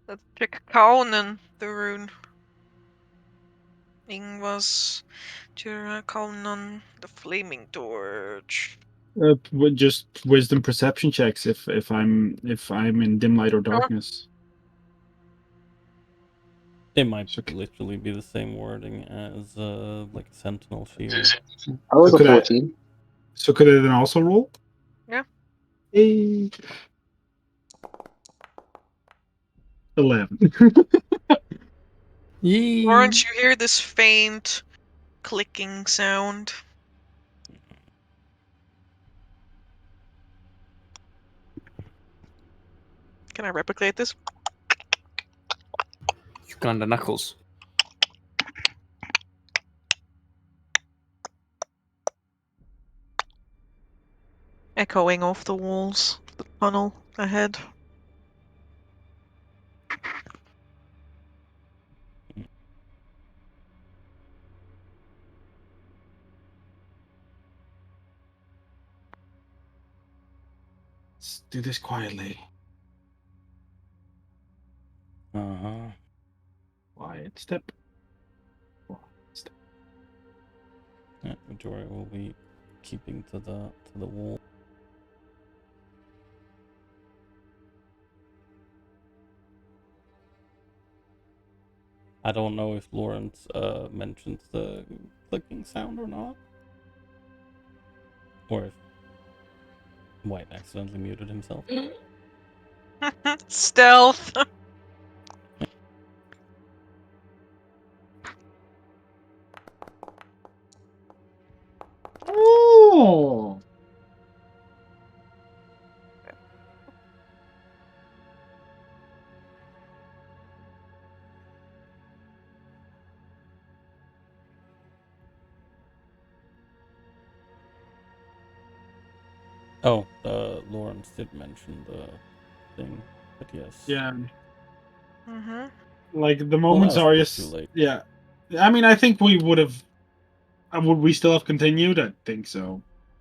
Let's check Kaunen, the rune. Ingvas, Jura Kaunen, the flaming torch. With just wisdom perception checks if I'm in dim light or darkness. It might So literally be the same wording as like a sentinel shield. I was So a could I- 14. So could I then also roll? Yeah. 11. yee. Lawrence, you hear this faint clicking sound. Can I replicate this? Uganda knuckles. Echoing off the walls, the tunnel ahead. Let's do this quietly. Uh-huh. Quiet step. Yeah, Victoria will be keeping to the wall. I don't know if Lawrence mentions the clicking sound or not. Or if White accidentally muted himself. Stealth. Oh. Oh, Lawrence did mention the thing, but yes. Yeah. Mm-hmm. Like the Well, moment that was a bit Zarius. too late. Yeah. I mean, I think we would have. Would we still have continued? I think so.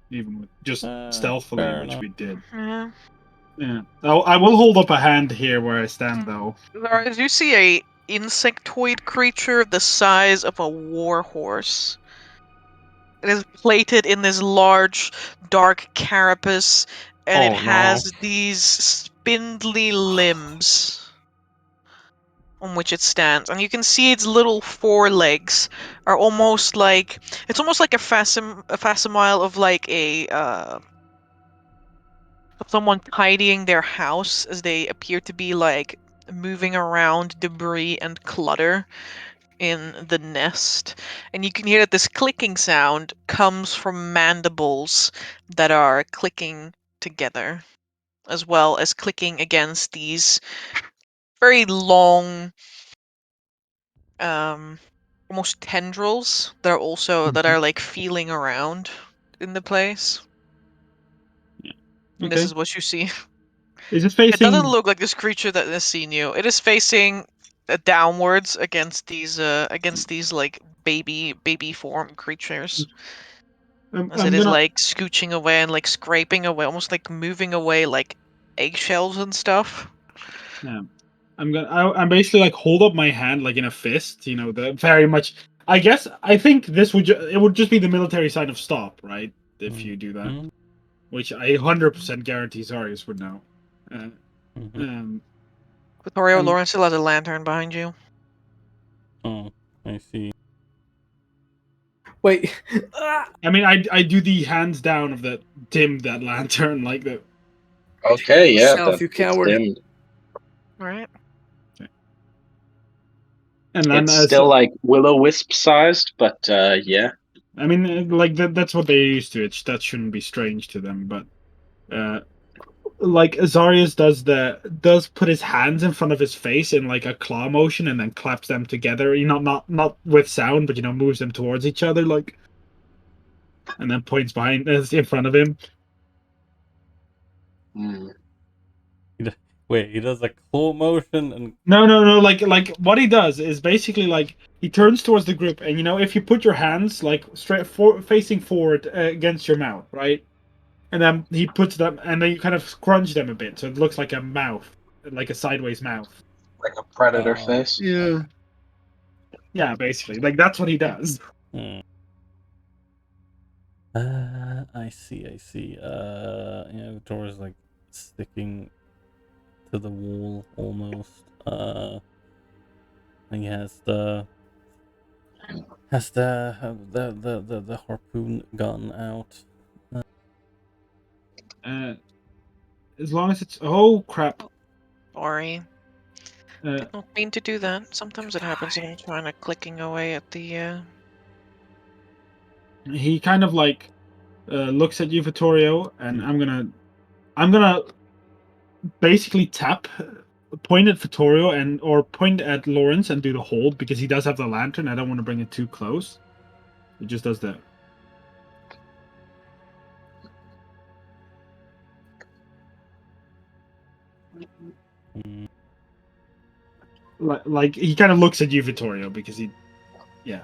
Even with just stealthily, Fair which enough. we did. Yeah. Yeah. I will hold up a hand here where I stand, though. Lars, you see a insectoid creature the size of a warhorse. It is plated in this large, dark carapace, and it Oh, no. has these spindly limbs on which it stands. And you can see its little forelegs are almost like it's almost like a facsimile of like of someone tidying their house, as they appear to be like moving around debris and clutter in the nest. And you can hear that this clicking sound comes from mandibles that are clicking together, as well as clicking against these very long almost tendrils that are also that are like feeling around in the place. And this Okay. is what you see. Is it It doesn't facing? look like this creature that has seen you. It is facing downwards against these like baby form creatures, as it I'm is gonna. like scooching away and like scraping away, almost like moving away like eggshells and stuff. Yeah. I'm basically like hold up my hand like in a fist, the very much. I guess I think this it would just be the military sign of stop, right? If you do that, which I 100% guarantee Zarius would know. Vittorio, Um, Lawrence still has a lantern behind you. Oh, I see. Wait. I mean, I do the hands down of the dim that lantern like the. Okay, yeah, Yourself, you it's coward. dimmed. All right. And then It's still like will-o-wisp sized, but yeah. I mean, like that's what they're used to. That shouldn't be strange to them, but like Azarius does put his hands in front of his face in like a claw motion and then claps them together. Not with sound, but moves them towards each other like, and then points behind in front of him. Wait, he does a claw motion and No. Like what he does is basically like he turns towards the group, and if you put your hands like facing forward against your mouth, right? And then he puts them, and then you kind of scrunch them a bit, so it looks like a mouth, like a sideways mouth. Like a predator face. Yeah. Yeah, basically, like that's what he does. I see. Yeah, Victoria's like sticking to the wall almost. And he has the harpoon gun out. As long as it's crap. Sorry. Don't mean to do that. Sometimes it happens when I'm trying to clicking away at the. He kind of like looks at you, Vittorio, and I'm gonna basically point at Vittorio or point at Lawrence and do the hold because he does have the lantern. I don't want to bring it too close. It just does that. Like he kind of looks at you, Vittorio, because yeah.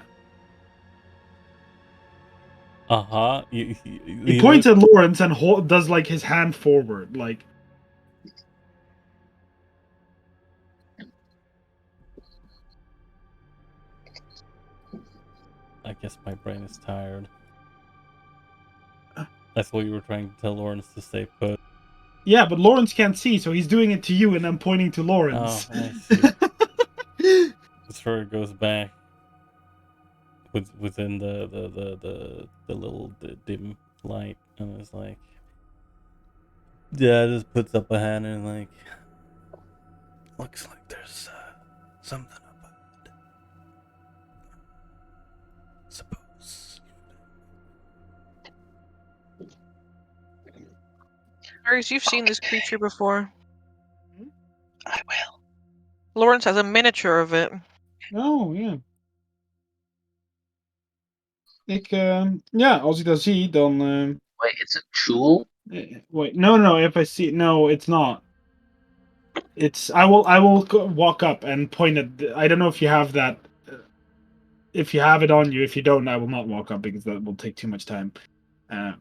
He points at Lawrence and does like his hand forward, like. I guess my brain is tired. I thought you were trying to tell Lawrence to stay put. Yeah, but Lawrence can't see, so he's doing it to you, and I'm pointing to Lawrence. Oh, I see. Sure, it goes back within the little dim light, and it's like, yeah, just puts up a hand and like, looks like there's something up ahead. Suppose. Aries, you've seen this creature before. I will. Lawrence has a miniature of it. Oh, ja. Ja, als ik dat zie, dan. Wait, it's a tool? Wait, no. If I see, no, it's not. I will walk up and point at. I don't know if you have that. If you have it on you, if you don't, I will not walk up because that will take too much time. Yeah,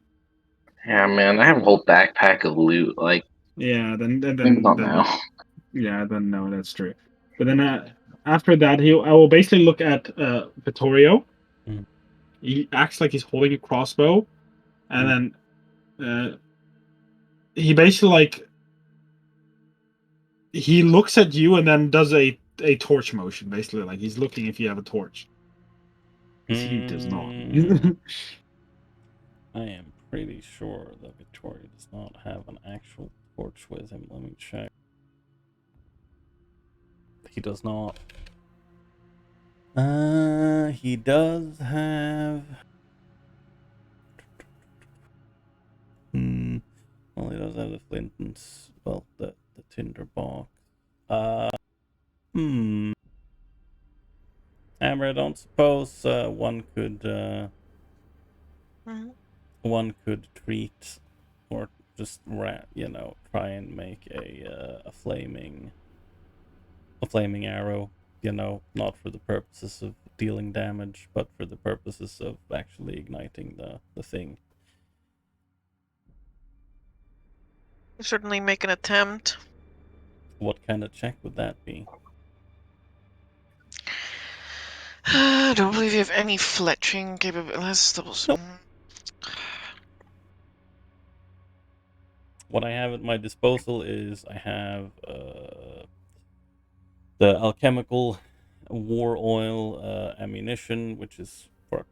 man, I have a whole backpack of loot. Like, yeah, then not now. Yeah, then no, that's true. But then after that, I will basically look at Vittorio. He acts like he's holding a crossbow, and then he basically like he looks at you and then does a torch motion, basically like he's looking if you have a torch. He does not. I am pretty sure that Victoria does not have an actual torch with him. Let me check. He does not. He does have. Well, he does have the flint and the tinder box. Amber, I don't suppose one could treat or just try and make a flaming arrow, not for the purposes of dealing damage, but for the purposes of actually igniting the thing. Certainly make an attempt. What kind of check would that be? I don't believe you have any fletching capabilities. Nope. What I have at my disposal is I have the alchemical war oil ammunition, which is for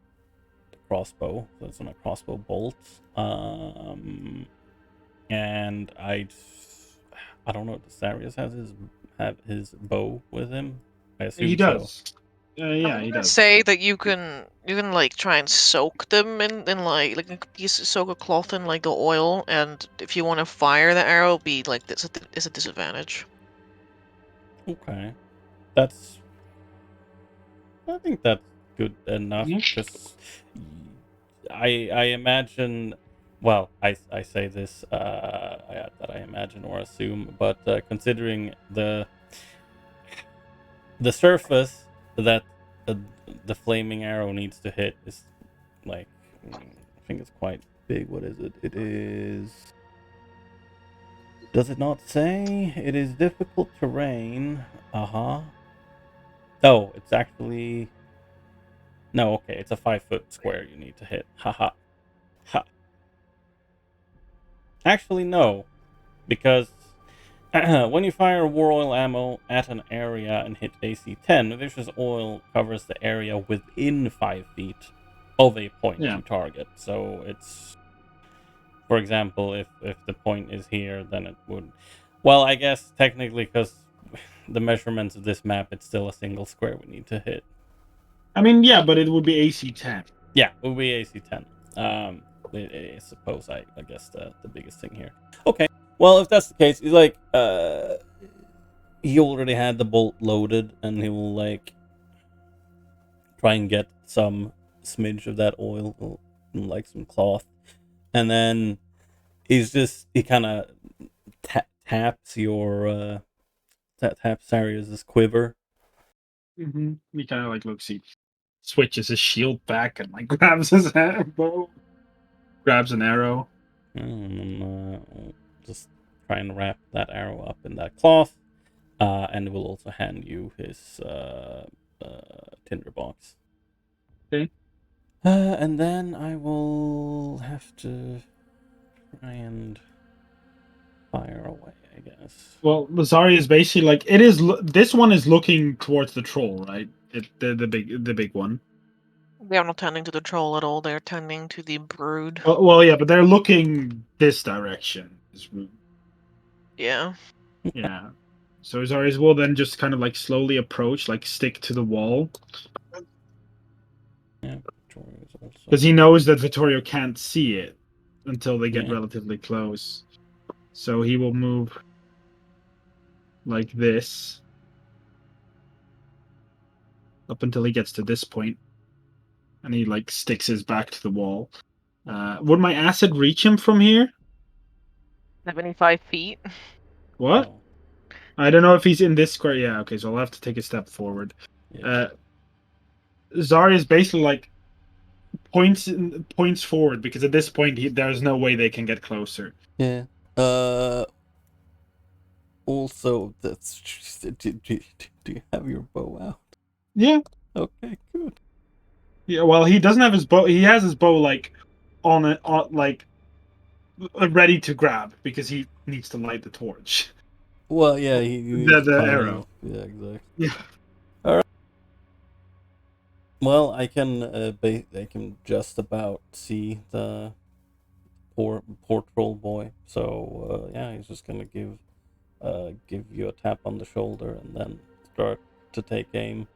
the crossbow. So it's on a crossbow bolt. And I don't know. Does Darius have his bow with him? I assume He does. Yeah, I'm he gonna does. say that you can like try and soak them in like you soak a cloth in like the oil, and if you want to fire the arrow, be like this is a disadvantage. So. Okay. That's. I think that's good enough Yeah. because I imagine. Well, I say this that I imagine or assume, but considering the surface that the flaming arrow needs to hit is like I think it's quite big. What is it? It is. Does it not say? It is difficult terrain. Uh-huh. Oh, it's actually... No, okay, it's a 5-foot square you need to hit. Haha. Ha. Actually, no. Because when you fire war oil ammo at an area and hit AC 10, vicious oil covers the area within 5 feet of a point Yeah. you target. So it's... For example, if the point is here, then it would... Well, I guess technically, because the measurements of this map, it's still a single square we need to hit. I mean, yeah, but it would be AC 10. Yeah, it would be AC 10. I suppose I guess the biggest thing here. Okay, well, if that's the case, he's like, he already had the bolt loaded, and he will, like, try and get some smidge of that oil, like some cloth, and then he kind of taps your, taps Sarius's quiver. Mm-hmm. He kind of like looks, he switches his shield back and like grabs his bow, grabs an arrow. And just try and wrap that arrow up in that cloth. And we'll also hand you his tinderbox. Okay. And then I will have to try and fire away, I guess. Well, Lazari is basically like it is. This one is looking towards the troll, right? The big one. They are not tending to the troll at all. They're tending to the brood. Well, yeah, but they're looking this direction. Yeah. Yeah. So Zarius will then just kind of like slowly approach, like stick to the wall. Yeah, Victoria's also. Because he knows that Vittorio can't see it until they get Yeah. relatively close. So he will move like this up until he gets to this point. And he like sticks his back to the wall. Would my acid reach him from here? 75 feet. What? No. I don't know if he's in this square. Yeah, okay, so I'll have to take a step forward. Yeah. Zari is basically like points forward because at this point there's no way they can get closer. Yeah. Also, that's do you have your bow out? Yeah. Okay, good. Yeah. Well, he doesn't have his bow. He has his bow like on it, like ready to grab because he needs to light the torch. Well, yeah, he The arrow. Yeah, exactly. Yeah. All right. Well, I can just about see the poor troll boy. So yeah, he's just gonna give you a tap on the shoulder and then start to take aim.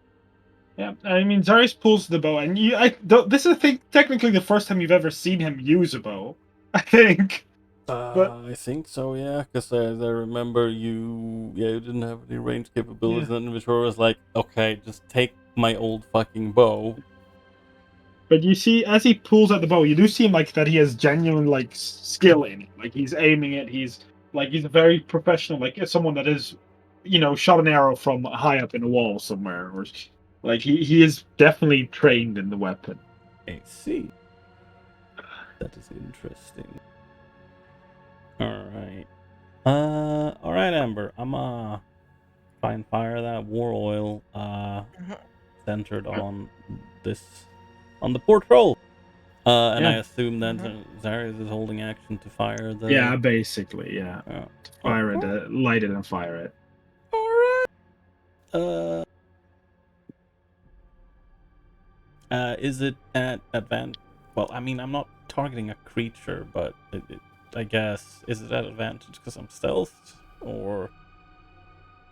Yeah, I mean, Zarius pulls the bow, and this is, I think, technically the first time you've ever seen him use a bow. I think. But I think so, yeah, because I remember you didn't have any range capabilities, Yeah. and Victoria was like, okay, just take my old fucking bow. But you see, as he pulls out the bow, you do see him like that he has genuine like skill in it. Like he's aiming it. He's a very professional, like someone that is, shot an arrow from high up in a wall somewhere, or like he is definitely trained in the weapon. I see. That is interesting. All right. All right, remember, I'm try and fire that war oil centered on the port roll. And I Yeah. assume that Zarius is holding action to fire the. Yeah, basically, yeah. Fire it, light it, and fire it. Alright. Is it at advantage? Well, I mean, I'm not targeting a creature, but I guess is it at advantage because I'm stealthed, or?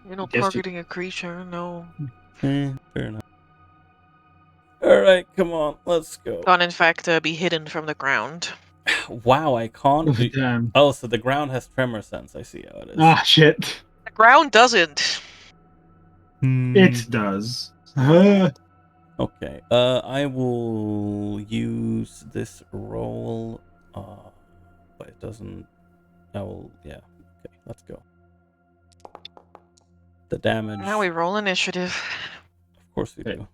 You're not Guess you- targeting a creature, no. Fair enough. All right, come on, let's go. Can in fact be hidden from the ground. Wow, I can't. Damn. Oh, so the ground has tremor sense. I see how it is. Ah, shit. The ground doesn't. It does. Okay. I will use this roll. But it doesn't. I will. Yeah. Okay. Let's go. The damage. Now we roll initiative. Of course we do.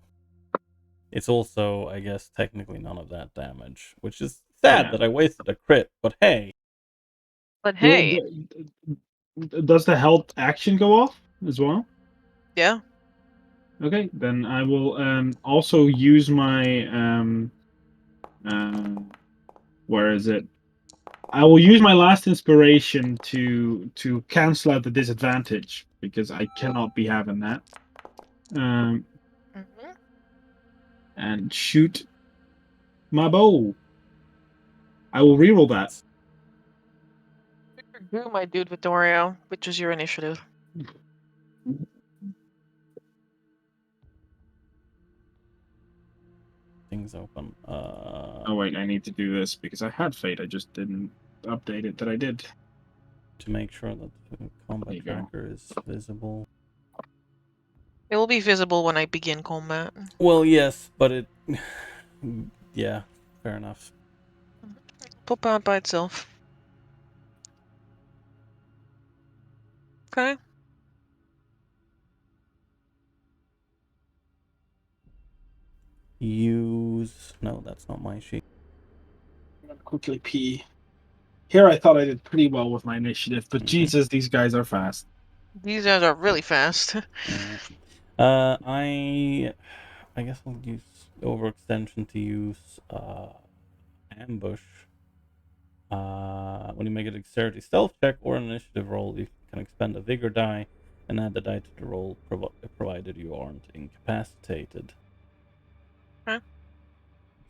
It's also, I guess, technically none of that damage, which is sad that I wasted a crit. But hey. But hey. Does the health action go off as well? Yeah. Okay, then I will also use my where is it? I will use my last inspiration to cancel out the disadvantage because I cannot be having that. And shoot my bow. I will reroll that. Do my dude Vittorio, which is your initiative. Things open. Oh wait, I need to do this because I had fate. I just didn't update it that I did. To make sure that the combat tracker is visible. It will be visible when I begin combat. Well, yes, but it. Yeah, fair enough. Pop out by itself. Okay. Use. No, that's not my sheet. I'm gonna quickly pee. Here I thought I did pretty well with my initiative, but Jesus, these guys are fast. These guys are really fast. I guess I'll use overextension to use ambush. When you make a dexterity stealth check or an initiative roll, you can expend a vigor die and add the die to the roll, provided you aren't incapacitated. Okay.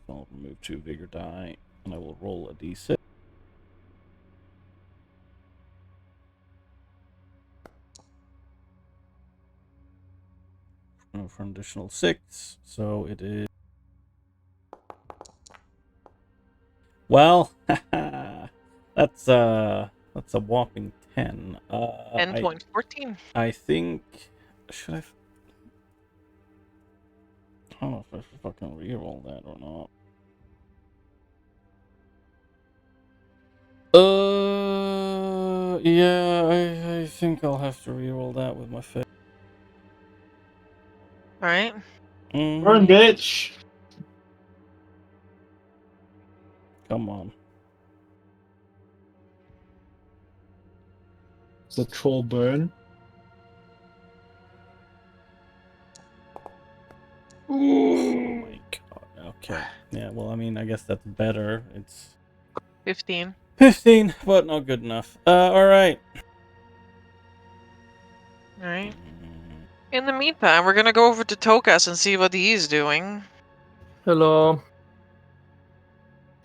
So I'll remove 2 vigor die, and I will roll a d6. For an additional 6, so it is. Well, that's a whopping 10. 10.14. I think should I? I don't know if I should fucking reroll that or not. Yeah, I think I'll have to reroll that with my face. Alright. Burn, bitch! Come on. It's a troll burn. Oh my god. Okay. Yeah, well, I mean, I guess that's better. It's 15. 15, but not good enough. Alright. Alright. In the meantime, we're gonna go over to Tokas and see what he's doing. Hello.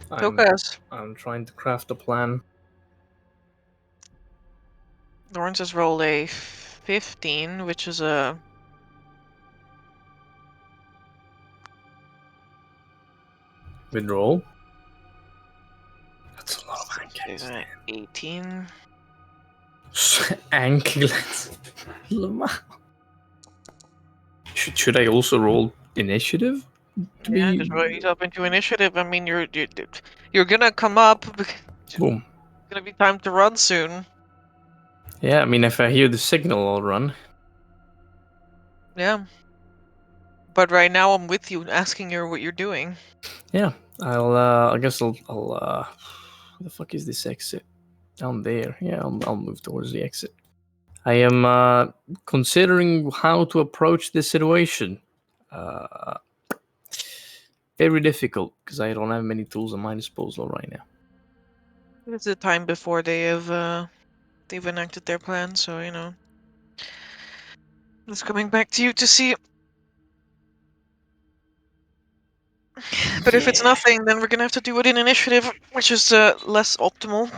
Tokas. I'm trying to craft a plan. Lawrence has rolled a 15, which is a... Withdrawal. That's a lot of ankles. 18. Ankles. Should I also roll initiative? Yeah, just raise up into initiative. I mean, you're gonna come up. Boom. It's gonna be time to run soon. Yeah, I mean, if I hear the signal, I'll run. Yeah. But right now, I'm with you, asking you what you're doing. Yeah, I guess I'll. Where the fuck is this exit? Down there. Yeah, I'll move towards the exit. I am considering how to approach this situation. Very difficult because I don't have many tools at my disposal right now. It's the time before they've enacted their plan, so it's coming back to you to see. But if it's nothing, then we're gonna have to do it in initiative, which is less optimal.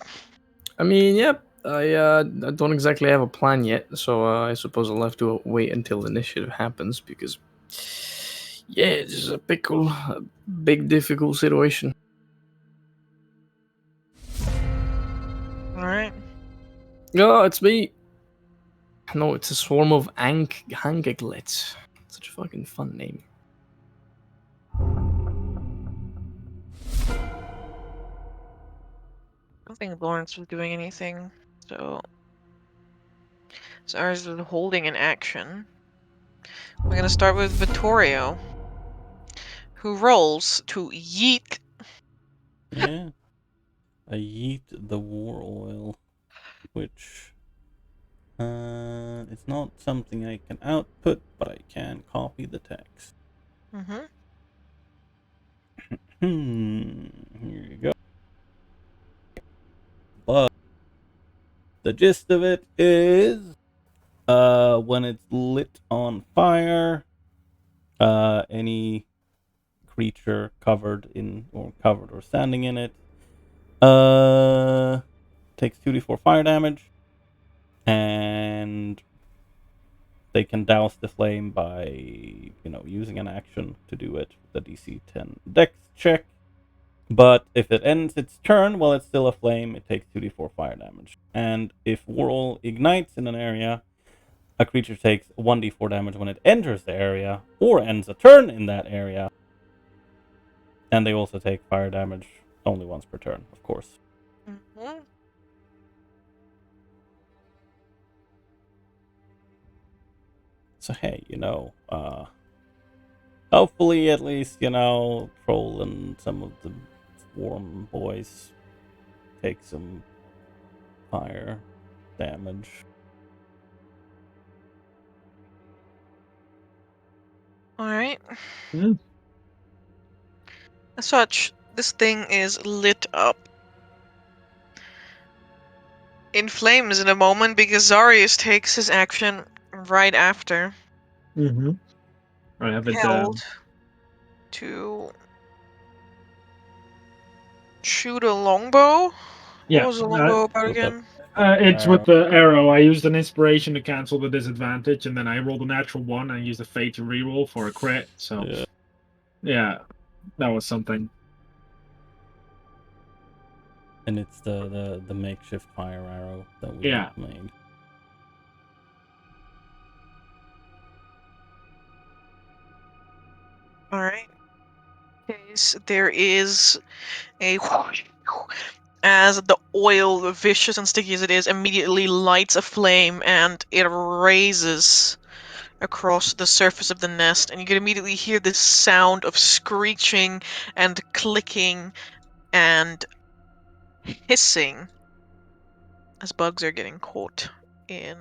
I mean, yep. I don't exactly have a plan yet, so I suppose I'll have to wait until the initiative happens because, yeah, this is a big difficult situation. All right. Oh, it's me. No, it's a swarm of Hangaglets. Such a fucking fun name. I don't think Lawrence was doing anything, so ours is holding an action. We're gonna start with Vittorio, who rolls to yeet. Yeah. I yeet the war oil, which it's not something I can output, but I can copy the text. Mm-hmm. Here you go. But the gist of it is, when it's lit on fire, any creature covered or standing in it, takes 2d4 fire damage, and they can douse the flame by, using an action to do it with the DC 10 Dex check. But if it ends its turn while it's still a flame, it takes 2d4 fire damage. And if Whirl ignites in an area, a creature takes 1d4 damage when it enters the area or ends a turn in that area. And they also take fire damage only once per turn, of course. Mm-hmm. So hey, hopefully at least, Troll and some of the Swarm boys take some fire damage. All right. Mm. As such, this thing is lit up in flames in a moment because Zarius takes his action right after. Mm-hmm. I have it Held to shoot a longbow. Yeah. What was a longbow about With the again? It's arrow. with the arrow. I used an inspiration to cancel the disadvantage, and then I rolled a natural one and used a fate to reroll for a crit. So, yeah, that was something. And it's the makeshift fire arrow that we Yeah. made. All right. Case there is a as the oil, vicious and sticky as it is, immediately lights a flame and it raises across the surface of the nest, and you can immediately hear this sound of screeching and clicking and hissing as bugs are getting caught in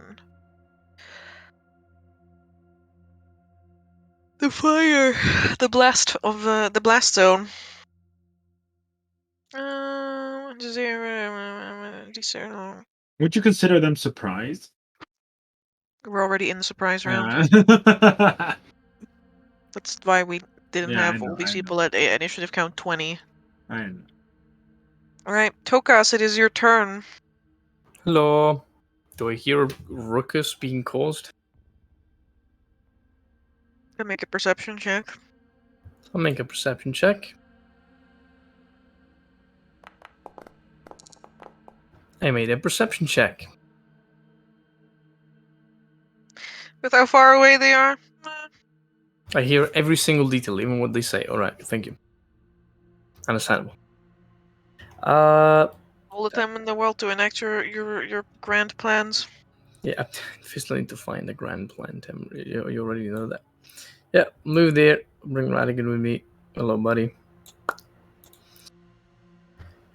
the fire, the blast of the blast zone. Would you consider them surprised? We're already in the surprise round. Yeah. That's why we didn't Yeah, I have know. all these I know. people at initiative count 20. I know. Alright, Tokas, it is your turn. Hello. Do I hear a ruckus being caused? Can make a perception check. I'll make a perception check. I made a perception check. With how far away they are? I hear every single detail, even what they say. Alright, thank you. Understandable. All the time in the world to enact your grand plans. Yeah, I still need to find the grand plan, Tim. You already know that. Yeah, move there. Bring Radigan with me. Hello, buddy.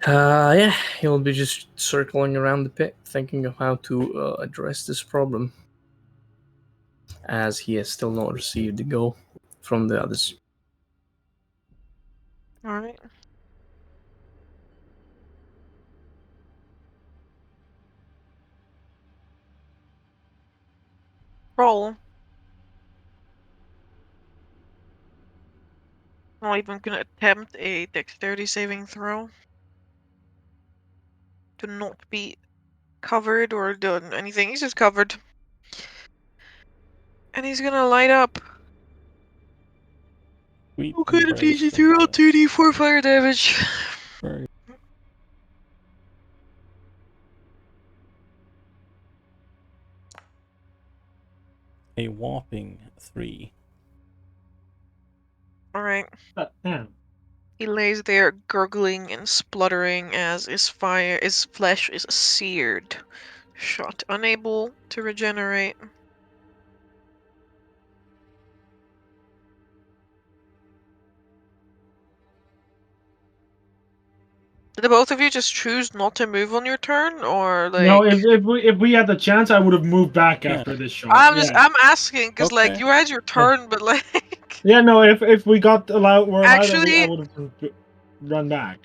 Yeah, he'll be just circling around the pit, thinking of how to address this problem, as he has still not received the go from the others. All right. Roll. Not even gonna attempt a dexterity saving throw to not be covered or done anything. He's just covered. And he's gonna light up. Sweet Okay, the embrace PC of threw out death. 2d4 fire damage. Very a whopping 3. Alright. Damn. He lays there gurgling and spluttering as his flesh is seared. Shot. Unable to regenerate. Did the both of you just choose not to move on your turn, or like? No, if we had the chance, I would have moved back Yeah. after this shot. Yeah. I'm asking because like Okay. you had your turn, but like Yeah, no, if we got allowed, I actually, would have run back.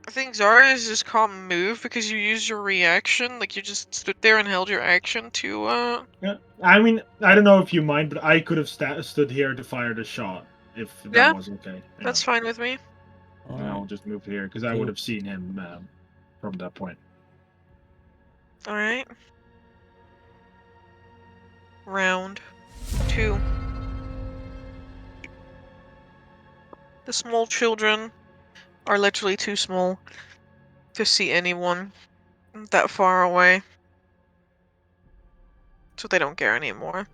I think Zarya's just can't move because you used your reaction. Like you just stood there and held your action to Yeah, I mean, I don't know if you mind, but I could have stood here to fire the shot if that Yeah, was okay. Yeah. That's fine with me. And I'll Alright. just move here because I Cool. would have seen him from that point. All right. Round 2. The small children are literally too small to see anyone that far away, so they don't care anymore.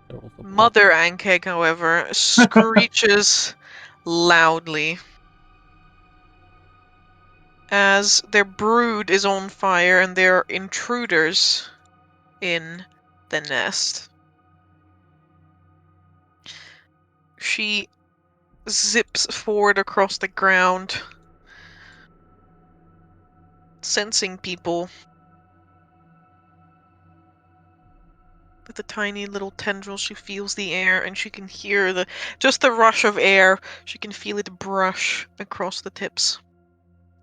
There was a Mother Ankeg, however, screeches loudly as their brood is on fire and there are intruders in the nest. She zips forward across the ground, sensing people with a tiny little tendril. She feels the air and she can hear the rush of air. She can feel it brush across the tips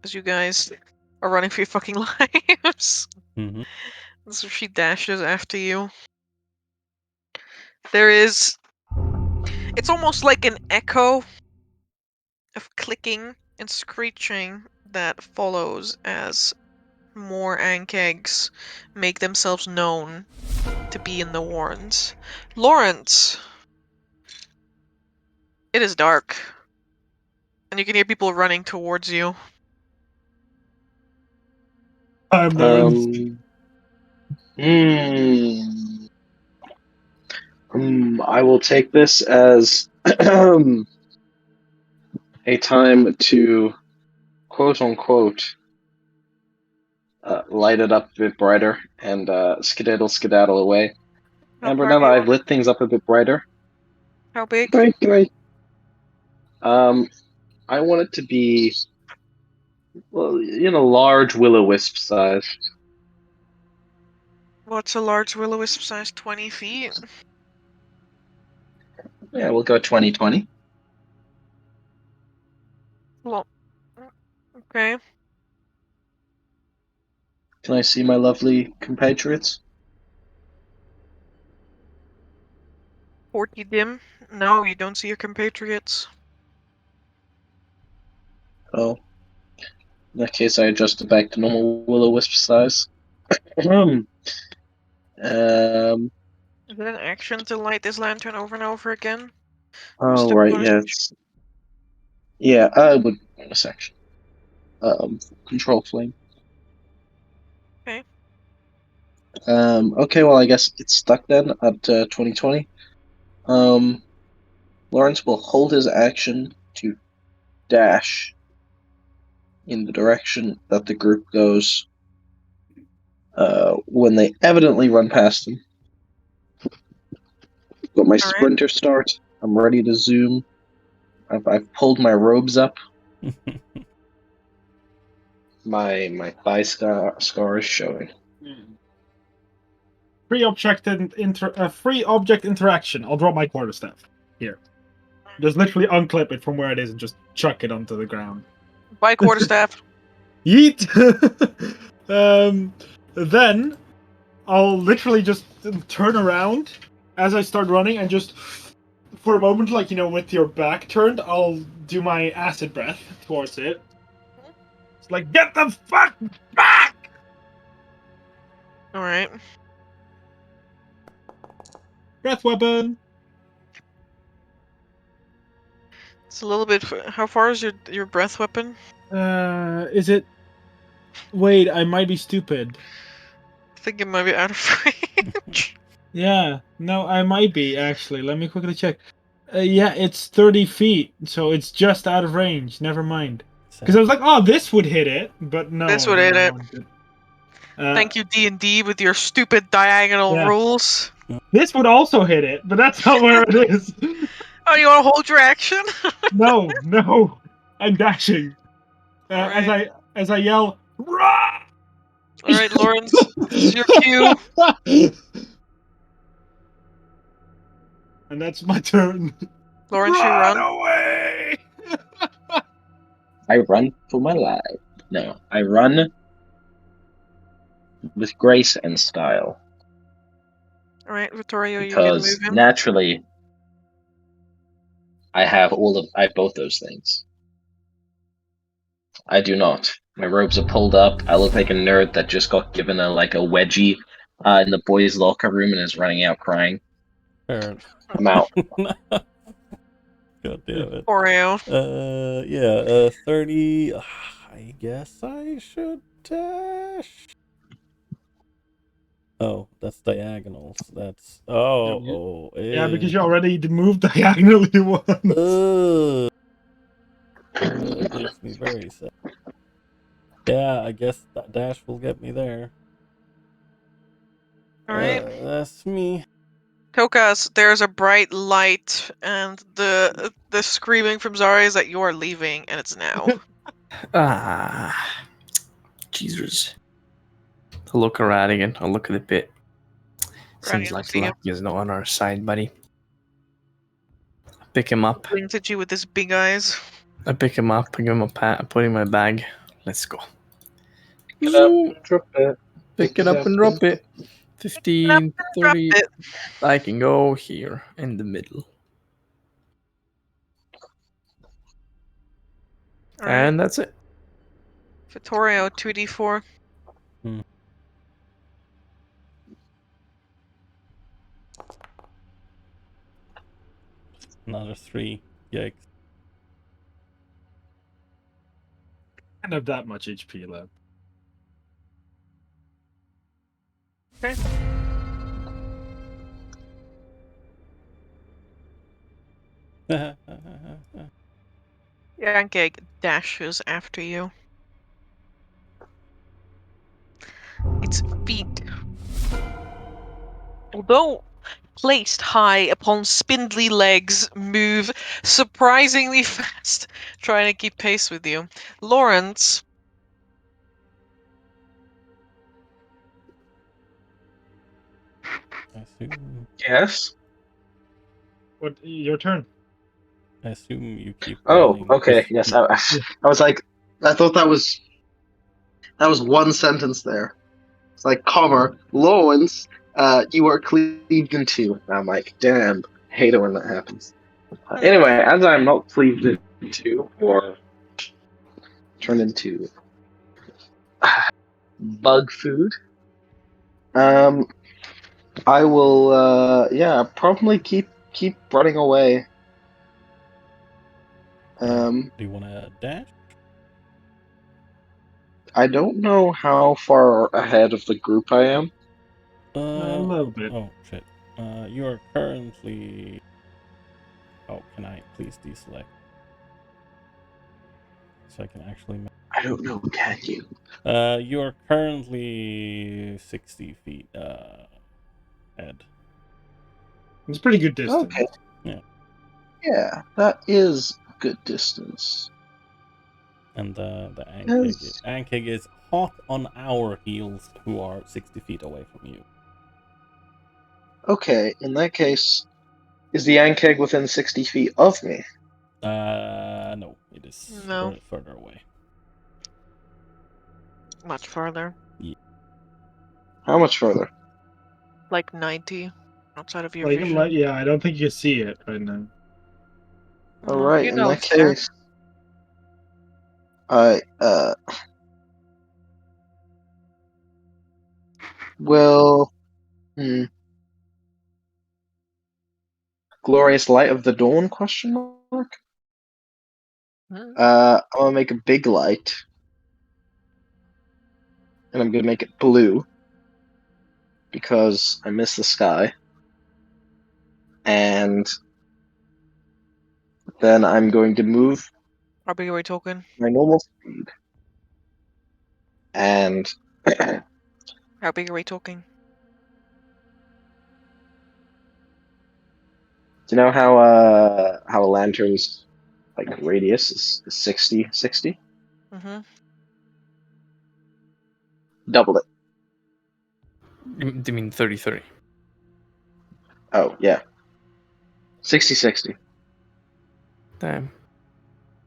as you guys are running for your fucking lives. Mm-hmm. So she dashes after you. There is... It's almost like an echo of clicking and screeching that follows as more Ankegs make themselves known to be in the warrens. Lawrence! It is dark. And you can hear people running towards you. I'm Lawrence. I will take this as a time to quote unquote light it up a bit brighter and skedaddle away. How And far do now that you I've want? lit things up a bit brighter, How big? great. I want it to be, well, large will-o-wisp size. What's a large will-o-wisp size? 20 feet? Yeah, we'll go 2020. Well, okay. Can I see my lovely compatriots? 40 dim? No, you don't see your compatriots. Oh, in that case, I adjust it back to normal will-o-wisp size. Um. Is it an action to light this lantern over and over again? Oh, Mr. right. Bush? Yeah. I would bonus action. Control flame. Okay. Okay. Well, I guess it's stuck then at 2020. Lawrence will hold his action to dash in the direction that the group goes. When they evidently run past him. Got my All right. sprinter start. I'm ready to zoom. I've pulled my robes up My thigh scar is showing. Free object free object interaction. I'll drop my quarterstaff here. Just literally unclip it from where it is and just chuck it onto the ground. Bye, quarterstaff. Yeet. Then I'll literally just turn around as I start running and just for a moment, like with your back turned, I'll do my acid breath towards it. It's like, get the fuck back! All right. Breath weapon. It's a little bit. How far is your breath weapon? Is it? Wait, I might be stupid. I think it might be out of range. Yeah, no, I might be actually. Let me quickly check. Yeah, it's 30 feet, so it's just out of range. Never mind. Because I was like, oh, this would hit it, but no. This would hit it. Thank Thank you, D&D, with your stupid diagonal Yeah. rules. This would also hit it, but that's not where it is. Oh, you want to hold your action? No, I'm dashing. Alright. As I yell, rah! All right, Lawrence, this is your cue. And that's my turn. Lawrence, you run. Away! I run for my life. No, I run with grace and style. All right, Vittorio, you can Because move him. naturally, I have both those things. I do not. My robes are pulled up. I look like a nerd that just got given a wedgie in the boys' locker room and is running out crying. Fair. I'm out. God damn it. Oreo. 30. I guess I should dash. Oh, that's diagonals. That's Yeah, because you already moved diagonally once. That makes me very sad. Yeah, I guess that dash will get me there. All right. That's me. Tokas, there's a bright light, and the screaming from Zara is that you are leaving, and it's now. Jesus. I'll look at Radigan. I'll look at the pit. Seems Radigan, like see you. luck is not on our side, buddy. I pick him up. Blinks at you with his big eyes. I pick him up. I give him a pat. I put him in my bag. Let's go. Pick it up, drop it. Pick it up and drop it. 15, Drop 30. it. I can go here in the middle. All right. And that's it. Vittorio, 2d4. Another 3. Yikes. I don't have that much HP left. Okay. Yankeg dashes after you. Its feet, although placed high upon spindly legs, move surprisingly fast, trying to keep pace with you. Lawrence. I assume. Yes. What? Your turn. I assume you keep. Oh, running. okay. Yes, I was like, I thought that was one sentence there. It's like, comma, Lawrence, you are cleaved in two. And I'm like, damn, hate it when that happens. Anyway, as I'm not cleaved in two or turned into bug food, I will, probably keep running away. Do you want to dash? I don't know how far ahead of the group I am. A little bit. Oh shit. You are currently. Oh, can I please deselect? So I can actually. I don't know. Can you? You are currently 60 feet ahead. It's a pretty good distance. Okay. Yeah. Yeah, that is a good distance. And the Yes. Ankeg is hot on our heels, who are 60 feet away from you. Okay, in that case, is the Ankeg within 60 feet of me? No, it is No. further away. Much farther. How much further? Like 90 outside of your Like, vision. yeah, I don't think you see it right now. Alright, You in know that it's there. case, I, will, Glorious Light of the Dawn, question mark? Hmm. I'm gonna make a big light. And I'm gonna make it blue. Because I miss the sky. And then I'm going to move How big are we talking? my normal speed. And How big are we talking? do you know how a lantern's like radius is 60? Mm-hmm. Double it. You mean 30-30? Oh yeah. 60. Damn.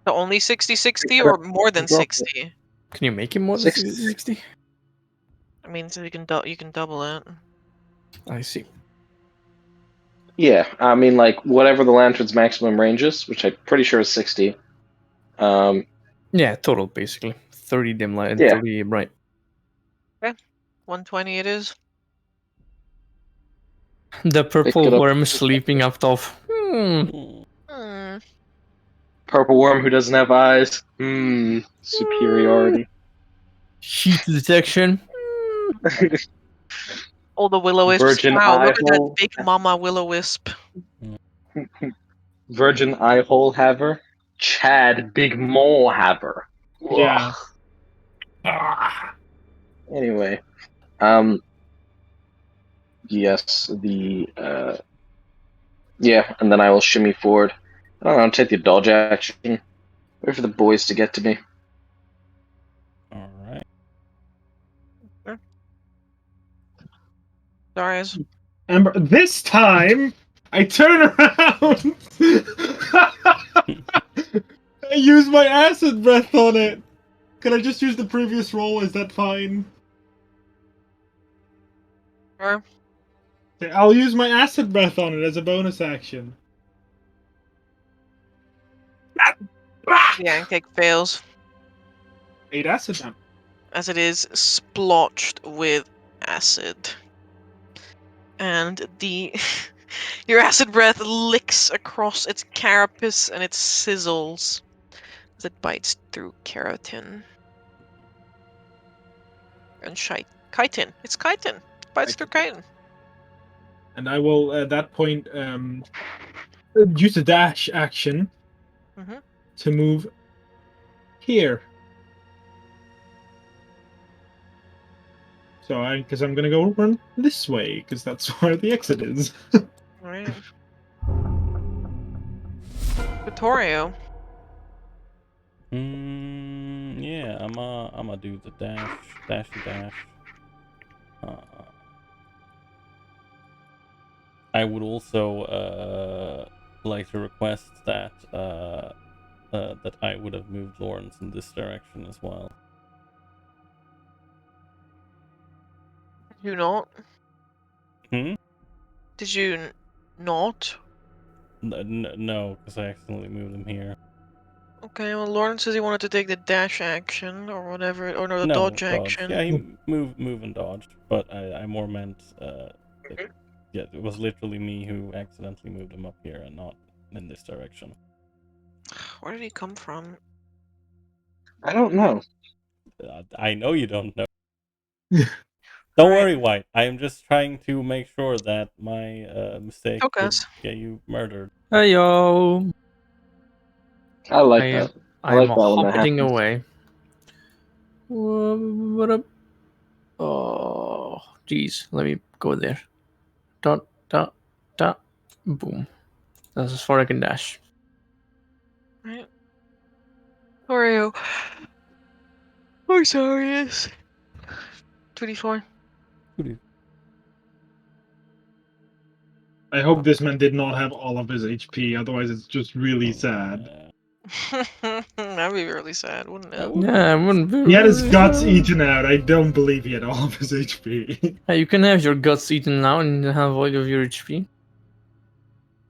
So only 60/60 or more than 60? Can you make it more than 60. 60-60? I mean, so you can double it. I see. Yeah, I mean like whatever the lantern's maximum range is, which I'm pretty sure is 60. Yeah, total basically. 30 dim light and Yeah. 30 bright. 120 it is. The Pick purple it up. worm sleeping up top. Hmm. Purple worm who doesn't have eyes. Superiority. Heat detection. All the will-o-wisps. Virgin Wow, eye look at that hole. big mama will-o-wisp. Virgin eye hole haver. Chad big mole haver. Yeah. Anyway, yes, yeah, and then I will shimmy forward. I don't know, take the dodge action. Wait for the boys to get to me. Alright. Darius. Amber, this time I turn around. I use my acid breath on it. Can I just use the previous roll? Is that fine? Sure. Okay, I'll use my acid breath on it as a bonus action. The Ankeg fails, 8 acid damage. as it is splotched with acid. And the your acid breath licks across its carapace and it sizzles as it bites through keratin. And chitin. It's chitin. It bites through chitin. And I will at that point use the dash action Mhm. to move here. So because I'm gonna go run this way because that's where the exit is. Right. Vittorio. Yeah, I'ma do the dash. I would also like to request that that I would have moved Lawrence in this direction as well. Did you not? Hmm? Did you not? No, because I accidentally moved him here. Okay, well, Lauren says he wanted to take the dash action or whatever, or no, the No, dodge dodge. action. Yeah, he move and dodge, but I more meant yeah, it was literally me who accidentally moved him up here and not in this direction. Where did he come from? I don't know. I know you don't know. Don't Right. worry, White. I am just trying to make sure that my mistake Took would us. get you murdered. Hey yo! I like I that. am I like that when that hopping happens. away. What up? Oh, jeez. Let me go there. Dot, dot, dot. Boom. That's as far as I can dash. Right. How are you? I'm sorry, yes. 24. I hope this man did not have all of his HP, otherwise it's just really sad. That'd be really sad, wouldn't it? Yeah, it wouldn't be He had his really guts sad. eaten out. I don't believe he had all of his HP. Hey, you can have your guts eaten now and have all of your HP.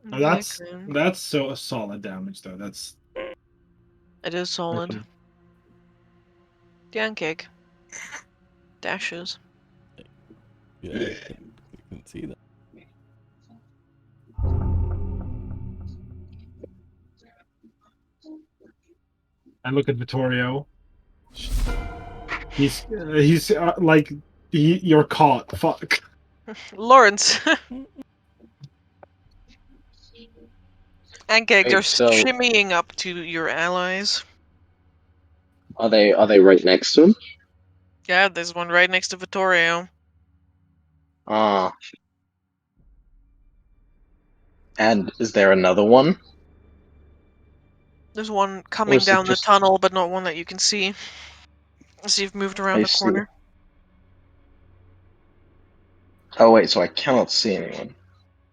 Now Yeah, that's so solid damage though. That's it is solid. Dan cake. Dashes. Yeah, you can see that. I look at Vittorio. He's like you're caught. Fuck. Lawrence. And cake, they're Wait, so shimmying up to your allies. are they right next to him? Yeah, there's one right next to Vittorio. Ah. And is there another one? There's one Or coming is it down the just tunnel, but not one that you can see. So you've moved around I the see. corner. Oh wait, so I cannot see anyone.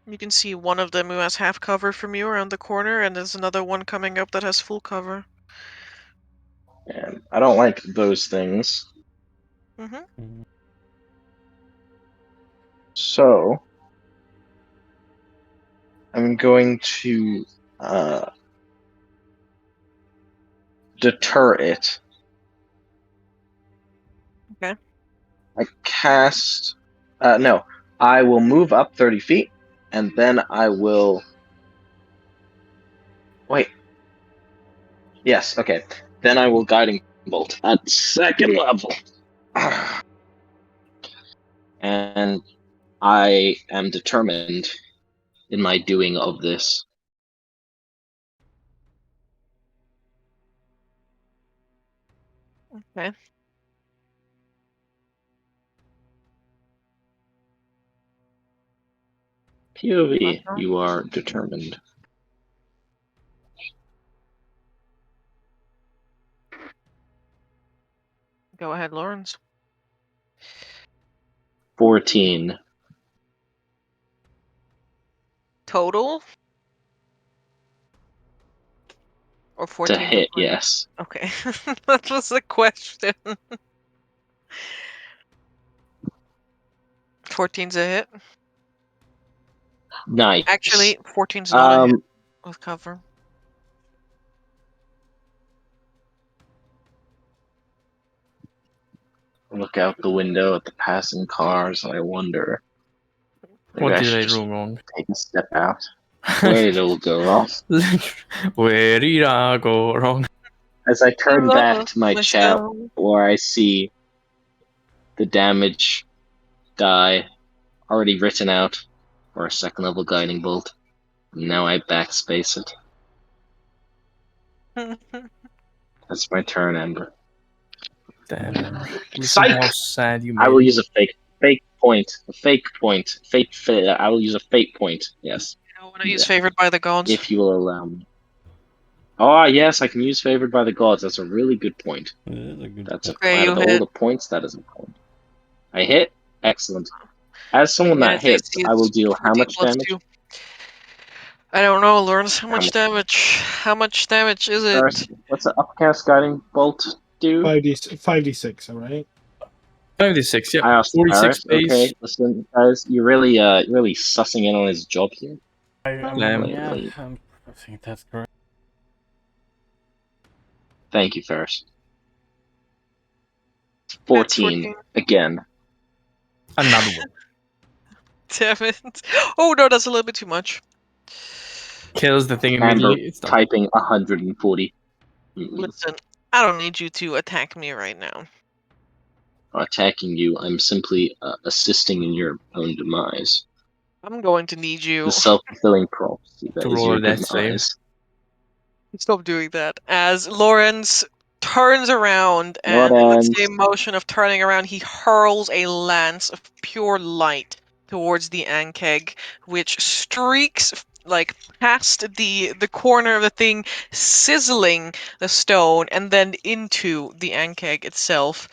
You can see one of them who has half cover from you around the corner, and there's another one coming up that has full cover. And I don't like those things. Mm-hmm. So I'm going to deter it. Okay. I cast. No, I will move up 30 feet, and then I will. Wait. Yes. Okay. Then I will guiding bolt at second level. And I am determined in my doing of this. Okay. POV, Uh-huh. you are determined. Go ahead, Lawrence. 14 Total? Or 14 to hit, before? yes. Okay. That was the question. 14's a hit. Nice. Actually, 14's not a hit with cover. Look out the window at the passing cars. I wonder. Maybe What I did should I just do wrong? take a step out. Where did it all go wrong? Where did I go wrong? As I turn back Love to my chat, myself. where I see the damage die already written out for a second level guiding bolt. Now I backspace it. That's my turn, Ember. Damn it. Listen Psych! how sad you I made will it. use a fake point. I will use a fake point. Yes, I want to use favored by the gods. if you will allow me. Oh yes, I can use favored by the gods. That's a really good point. It is a good That's point. Okay, out you of all hit. the points, that is a point. I hit. Excellent. As someone Yeah, that its hits, AC I will is deal how 14 much plus damage? 2. I don't know, Lawrence. How How much much? damage? How much damage is it? First, what's the upcast guiding bolt do? 5d6, all right. 56, yep. I asked 46 Paris. base. Okay, listen, guys, you're really sussing in on his job here. Yeah, I think that's correct. Thank you, Ferris. That's 14 again. Another one. Damn it. Oh no, that's a little bit too much. Kills the thing Amber immediately. It's done. typing 140. Listen, I don't need you to attack me right now. Attacking you, I'm simply assisting in your own demise. I'm going to need you The self-fulfilling prophecy that To is roll your a death save. demise. to stop doing that. As Lawrence turns around, and in the Lawrence. same motion of turning around, he hurls a lance of pure light towards the Ankeg, which streaks like past the corner of the thing, sizzling the stone, and then into the ankeg itself,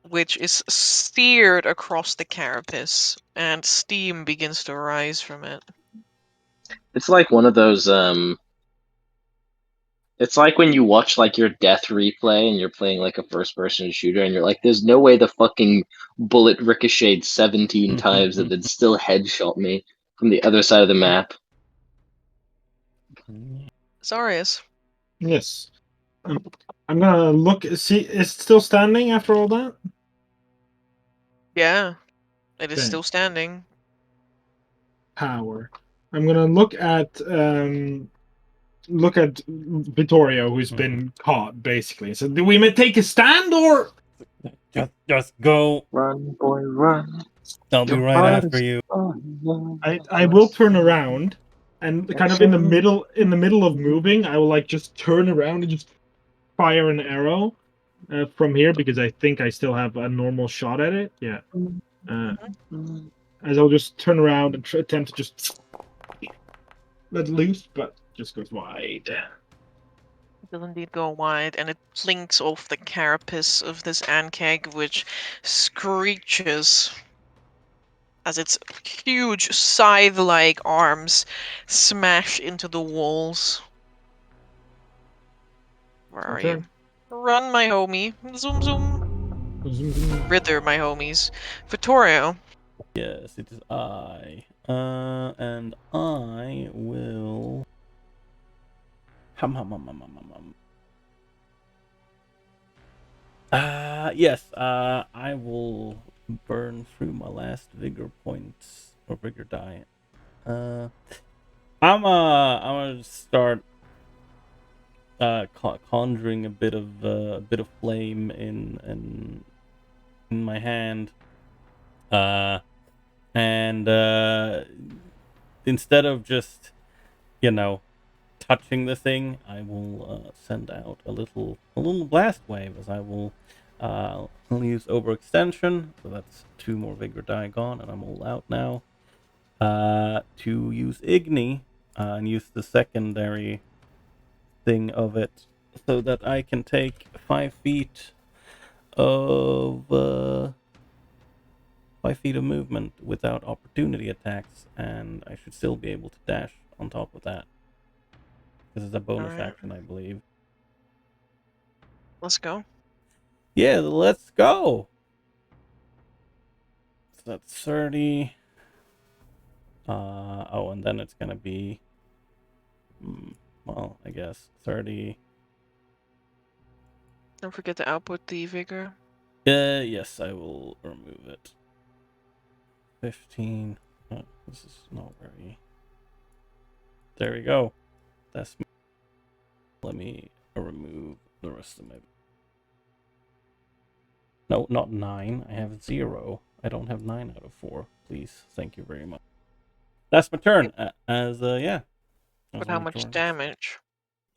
which is seared across the carapace, and steam begins to rise from it. It's like one of those. It's like when you watch like your death replay and you're playing like a first-person shooter, and you're like, "There's no way the fucking bullet ricocheted 17 times and then still headshot me from the other side of the map." Zarius. Yes. I'm gonna look. See, is it still standing after all that? Yeah, it is Okay. still standing. Power. I'm gonna look at Vittorio, who's been caught basically. So do we take a stand or? Just go. Run, boy, run. I'll be Your right heart after is you. I will turn around, and kind of in the middle of moving, I will like just turn around and just fire an arrow from here because I think I still have a normal shot at it. Yeah. As I'll just turn around and attempt to just let loose, but just goes wide. It does indeed go wide, and it plinks off the carapace of this ankeg, which screeches as its huge scythe-like arms smash into the walls. Where are you? Run, my homie. Zoom, zoom. Rither, my homies. Vittorio. Yes, it is I. And I will. Yes, I will burn through my last vigor points or vigor die. I'm gonna start conjuring a bit of flame in my hand. And instead of just, touching the thing, I will send out a little blast wave, as I will only use overextension, so that's 2 more vigor die gone, and I'm all out now. To use Igni and use the secondary thing of it, so that I can take 5 feet of 5 feet of movement without opportunity attacks, and I should still be able to dash on top of that. This is a bonus action, I believe. Let's go. Yeah, let's go! So that's 30. Oh, and then it's gonna be... well, I guess 30... Don't forget to output the vigor. Yes, I will remove it. 15. Oh, this is not very... There we go. That's... Let me remove the rest of my... No, not 9. I have 0. I don't have 9 out of 4. Please, thank you very much. That's my turn. Yeah. But how much damage?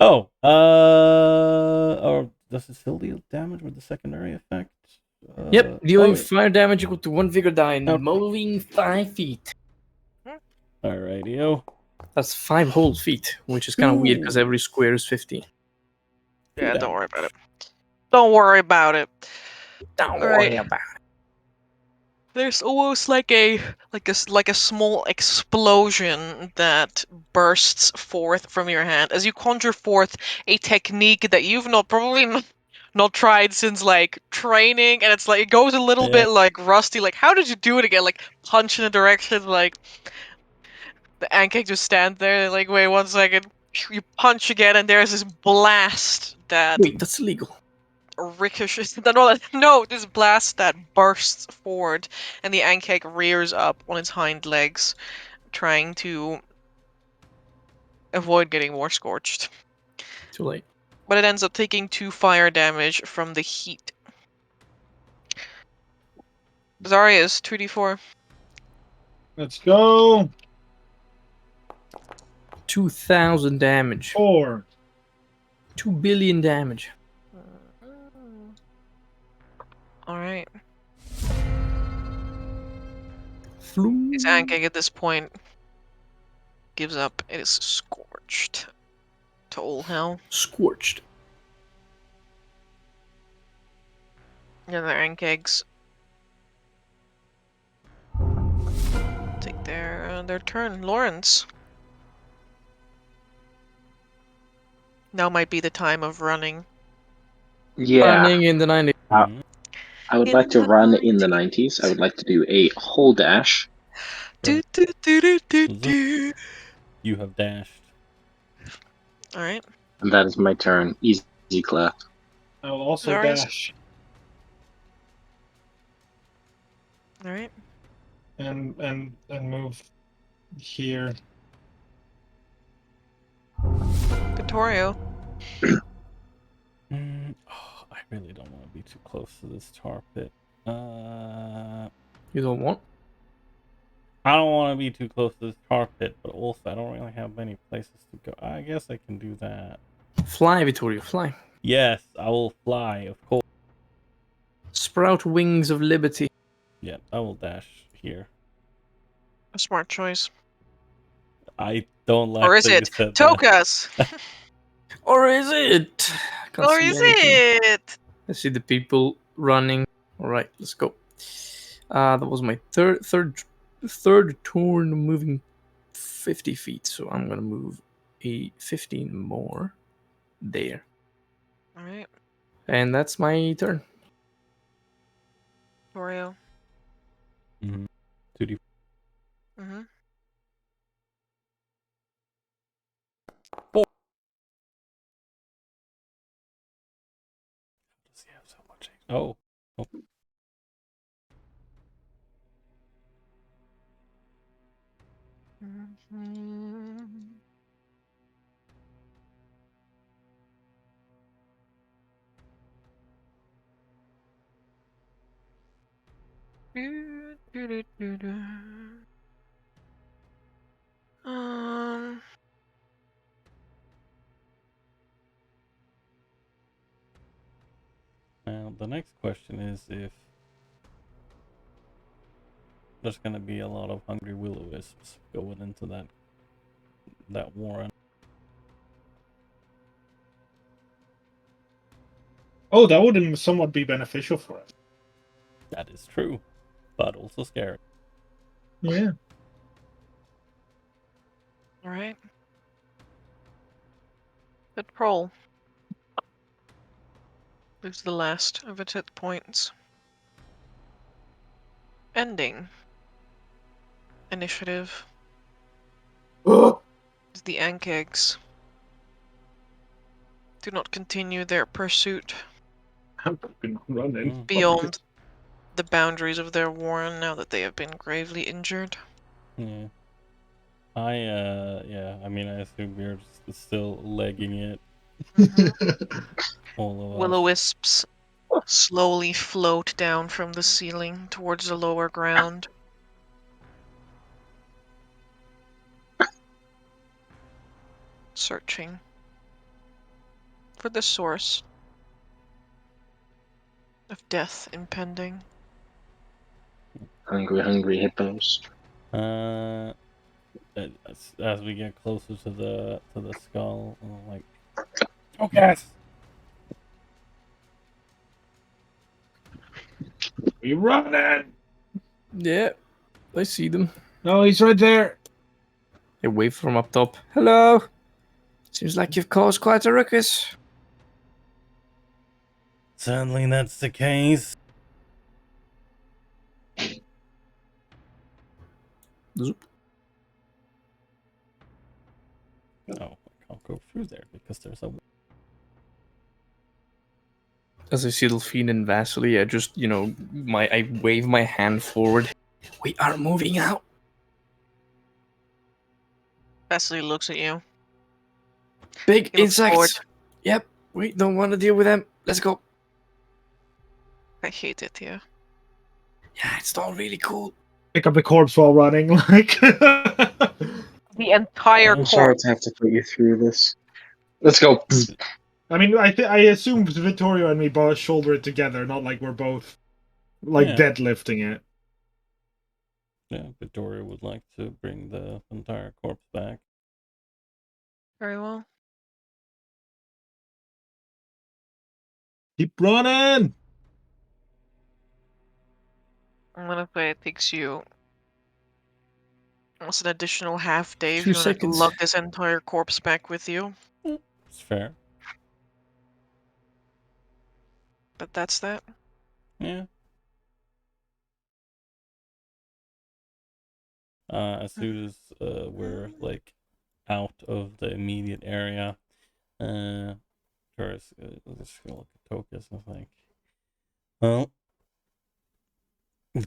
Oh, or does it still deal damage with the secondary effect? Yep, dealing fire damage equal to 1 vigor die and moving 5 feet. Alrighty-o. That's 5 whole feet, which is kind of weird because every square is 50. Yeah, don't worry about it. Don't worry about it. Don't worry about it. There's almost like a small explosion that bursts forth from your hand as you conjure forth a technique that you've probably not tried since like training, and it's like it goes a little bit like rusty. Like, how did you do it again? Like punch in a direction, like the ankeg just stand there. Like, wait 1 second. You punch again, and there's this blast that Wait, that's illegal. ricochets. No, this blast that bursts forward, and the ankeg rears up on its hind legs, trying to avoid getting more scorched. Too late. But it ends up taking 2 fire damage from the heat. Zarius, 2d4. Let's go. 2,000 damage. 4. 2 billion damage. Alright. Floom. His ankeg at this point gives up. It is scorched to all hell. Scorched. Yeah, they're ink eggs. Take their turn. Lawrence. Now might be the time of running. Yeah. Running in the 90s. I would In like to the run in the 90s. I would like to do a whole dash. Do, do, do, do, do, do. You have dashed. Alright. And that is my turn. Easy clap. I will also Lawrence. dash Alright. and move here. Vittorio. Oh, I really don't want to be too close to this tar pit. You don't want? I don't want to be too close to this tar pit, but also I don't really have many places to go. I guess I can do that. Fly, Vittorio, fly. Yes, I will fly, of course. Sprout wings of liberty. Yeah, I will dash here. A smart choice. I don't like Or is that you it? said that. Tokas! Or is it? Can't Or see is anything. it? I see the people running. All right, let's go. That was my third turn, moving 50 feet. So I'm gonna move a 15 more there, Alright. and that's my turn. Vittorio. 2D. Mm-hmm. Does he have so much? Oh. Mm-hmm. Do, do, do, do, do. Now the next question is if there's gonna be a lot of hungry will-o-wisps going into that warren. Oh, that would somewhat be beneficial for us. That is true, but also scary. Yeah. Alright. The troll. Lose the last of its hit points. Ending. Initiative. The Ankegs do not continue their pursuit I'm fucking running. beyond the boundaries of their warren now that they have been gravely injured. Yeah. I mean, I assume we're still legging it. All of us. Will-o-wisps slowly float down from the ceiling towards the lower ground. Searching for the source of death impending. Hungry hippos. As we get closer to the skull, I'm like, oh yes. We running. Yeah, I see them. No, he's right there. They wave from up top. Hello. Seems like you've caused quite a ruckus. Certainly that's the case. Zoop. Oh, I can't go through there because there's a. As I see Delphine and Vasily, I just, I wave my hand forward. We are moving out. Vasily looks at you. Big He looks forward. insects. Yep, we don't want to deal with them. Let's go. I hate it here. Yeah, it's all really cool. Pick up the corpse while running, like. The entire I'm sorry corpse. to have to put you through this. Let's go. I mean, I assume Vittorio and me both shoulder it together, not like we're both Yeah. deadlifting it. Yeah, Victoria would like to bring the entire corpse back. Very well. Keep running. I'm gonna say it takes you almost an additional half day if 2 you want to seconds. lug this entire corpse back with you. It's fair. But that's that. Yeah. As soon as we're like out of the immediate area, Taurus just gonna look at Tokus and think, well,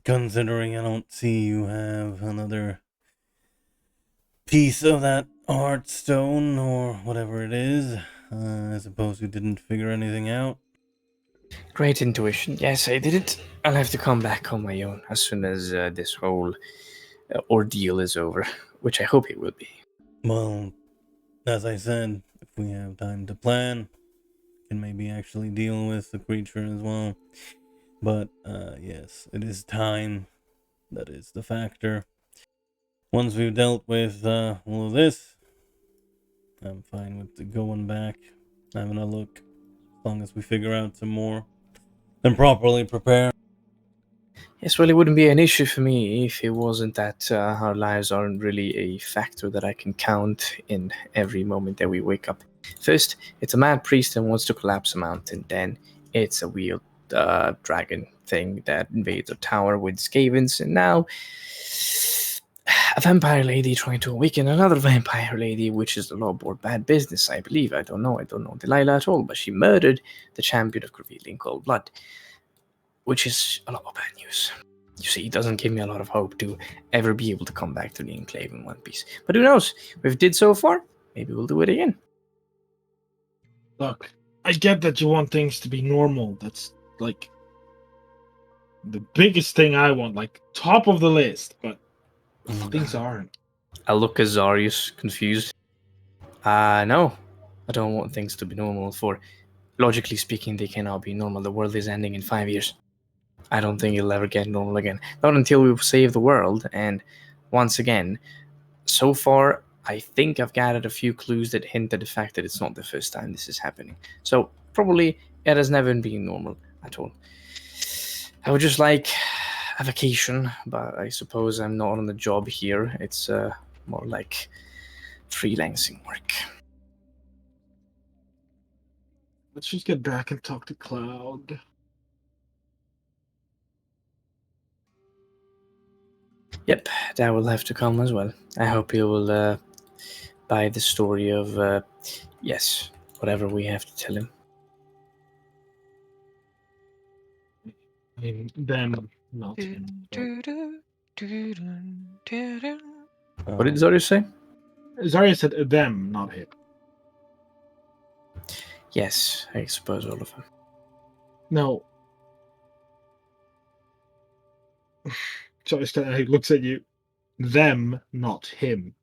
considering I don't see you have another piece of that heart stone or whatever it is, I suppose you didn't figure anything out. Great intuition. Yes, I did it. I'll have to come back on my own as soon as this whole ordeal is over, which I hope it will be. Well, as I said, if we have time to plan, we can maybe actually deal with the creature as well. But, yes, it is time that is the factor. Once we've dealt with all of this, I'm fine with going back, having a look, as long as we figure out some more and properly prepare. Yes, well, it wouldn't be an issue for me if it wasn't that our lives aren't really a factor that I can count in every moment that we wake up. First, it's a mad priest that wants to collapse a mountain. Then, it's a wheeled dragon thing that invades a tower with scavens. And now, a vampire lady trying to awaken another vampire lady, which is the law board bad business, I believe. I don't know Delilah at all, but she murdered the champion of Gravelia in cold blood, which is a lot of bad news. You see, it doesn't give me a lot of hope to ever be able to come back to the Enclave in one piece. But who knows? We've did so far. Maybe we'll do it again. Look, I get that you want things to be normal. That's like the biggest thing I want, like top of the list. But things aren't. I look at Zarius, confused. No. I don't want things to be normal, for logically speaking, they cannot be normal. The world is ending in 5 years. I don't think it'll ever get normal again. Not until we save the world, and once again, so far, I think I've gathered a few clues that hint at the fact that it's not the first time this is happening. So, probably, it has never been normal at all. I would just like a vacation, but I suppose I'm not on the job here. It's more like freelancing work. Let's just get back and talk to Cloud. Yep, that will have to come as well. I hope you will buy the story of, yes, whatever we have to tell him. I mean, them, not him. What did Zarius say? Zarya said them, not him. Yes, I suppose all of them. No. So he looks at you. Them, not him.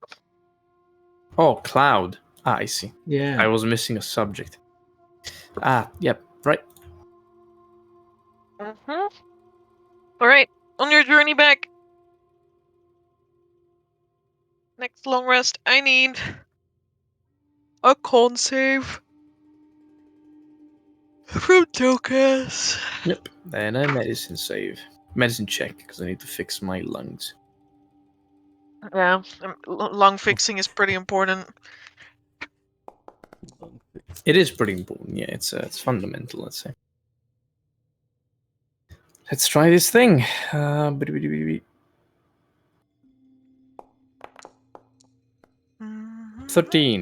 Oh, Cloud. I see. Yeah. I was missing a subject. Yep, right. All right, on your journey back. Next long rest, I need a con save from Tokas. Yep, and a medicine save. Medicine check, because I need to fix my lungs. Yeah, lung fixing is pretty important. It is pretty important, yeah, it's fundamental, let's say. Let's try this thing. 13.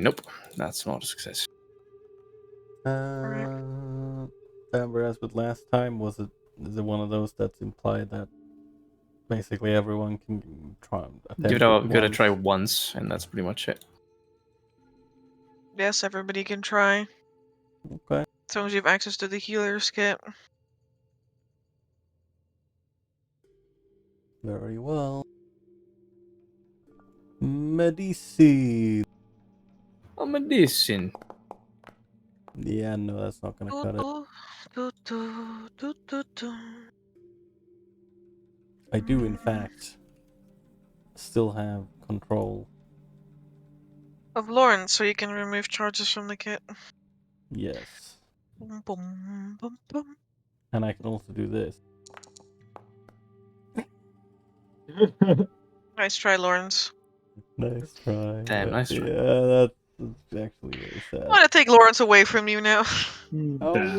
Nope, that's not a success. Whereas with last time, is it one of those that's implied that basically everyone can try attempt Give it a try once, and that's pretty much it. Yes, everybody can try. Okay. As long as you have access to the healer's kit. Very well. Medicine. A medicine. Yeah, no, that's not gonna cut it. I do, in fact, still have control Of Lauren, so you can remove charges from the kit. Yes. Boom, boom, boom, boom. And I can also do this. Nice try, Lawrence. Nice try. Damn, nice try. Yeah, that's actually very sad. I want to take Lawrence away from you now. Oh, Damn.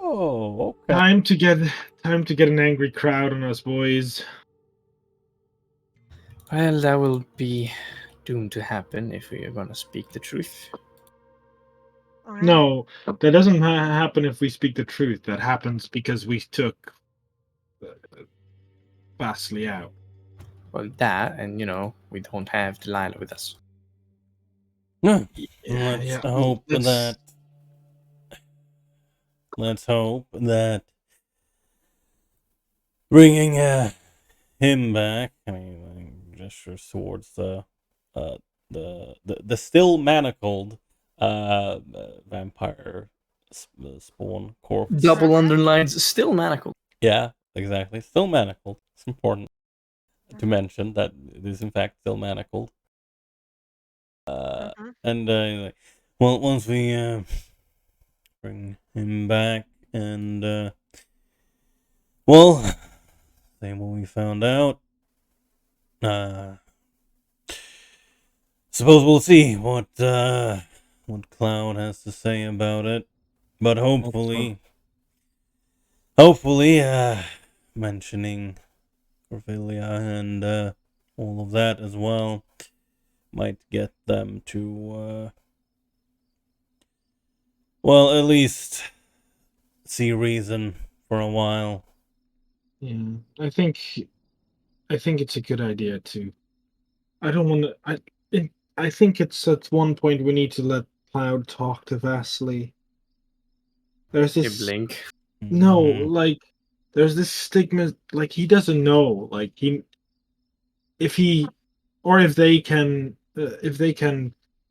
whoa, okay. Time to get an angry crowd on us, boys. Well, that will be doomed to happen if we are gonna speak the truth. Alright. No, that doesn't happen if we speak the truth. That happens because we took Fastly out. Well, that, and we don't have Delilah with us. Let's hope that. Let's hope that bringing him back. I mean, gestures towards the still manacled vampire spawn corpse. Double underlines, still manacled. Yeah, exactly. Still manacled. It's important to mention that it is in fact still manacled. And like, well, once we bring him back, and well, same what we found out. Suppose we'll see what Cloud has to say about it, but hopefully, mentioning Corvelia and all of that as well might get them to well, at least see reason for a while. Yeah, I think it's a good idea to. I don't want to. I think it's at one point we need to let Cloud talk to Vasily. There's You this blink. no, Mhm. like there's this stigma. Like he doesn't know. Like if he, or if they can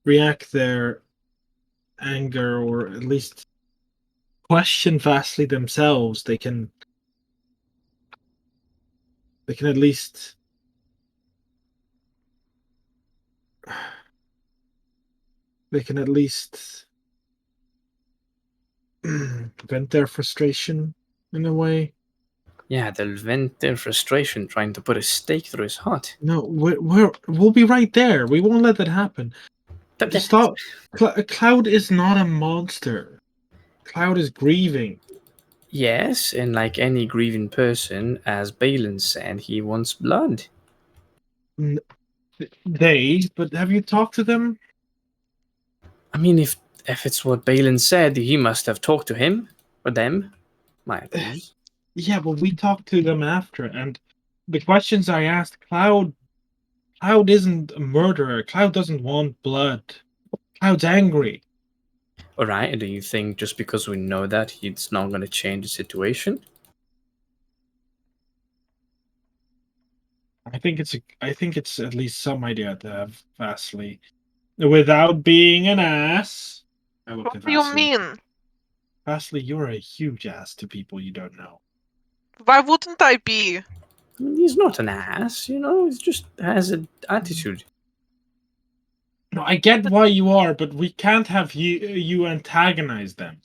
react their anger or at least question Vasily themselves, they can at least they can at least vent their frustration in a way. Yeah, they'll vent their frustration trying to put a stake through his heart. No, we'll be right there. We won't let that happen. Just stop. Cloud is not a monster. Cloud is grieving. Yes, and like any grieving person, as Balin said, he wants blood. But have you talked to them? I mean, if it's what Balin said, he must have talked to him or them. My apologies. Yeah, but we talked to them after, and the questions I asked Cloud isn't a murderer. Cloud doesn't want blood. Cloud's angry. All right, and do you think just because we know that it's not going to change the situation? I think it's at least some idea to have Vasily without being an ass. I looked What at do you Vasily. mean? Vasily, you're a huge ass to people you don't know. Why wouldn't I be? I mean, he's not an ass, he just has an attitude. No, I get why you are, but we can't have you antagonize them.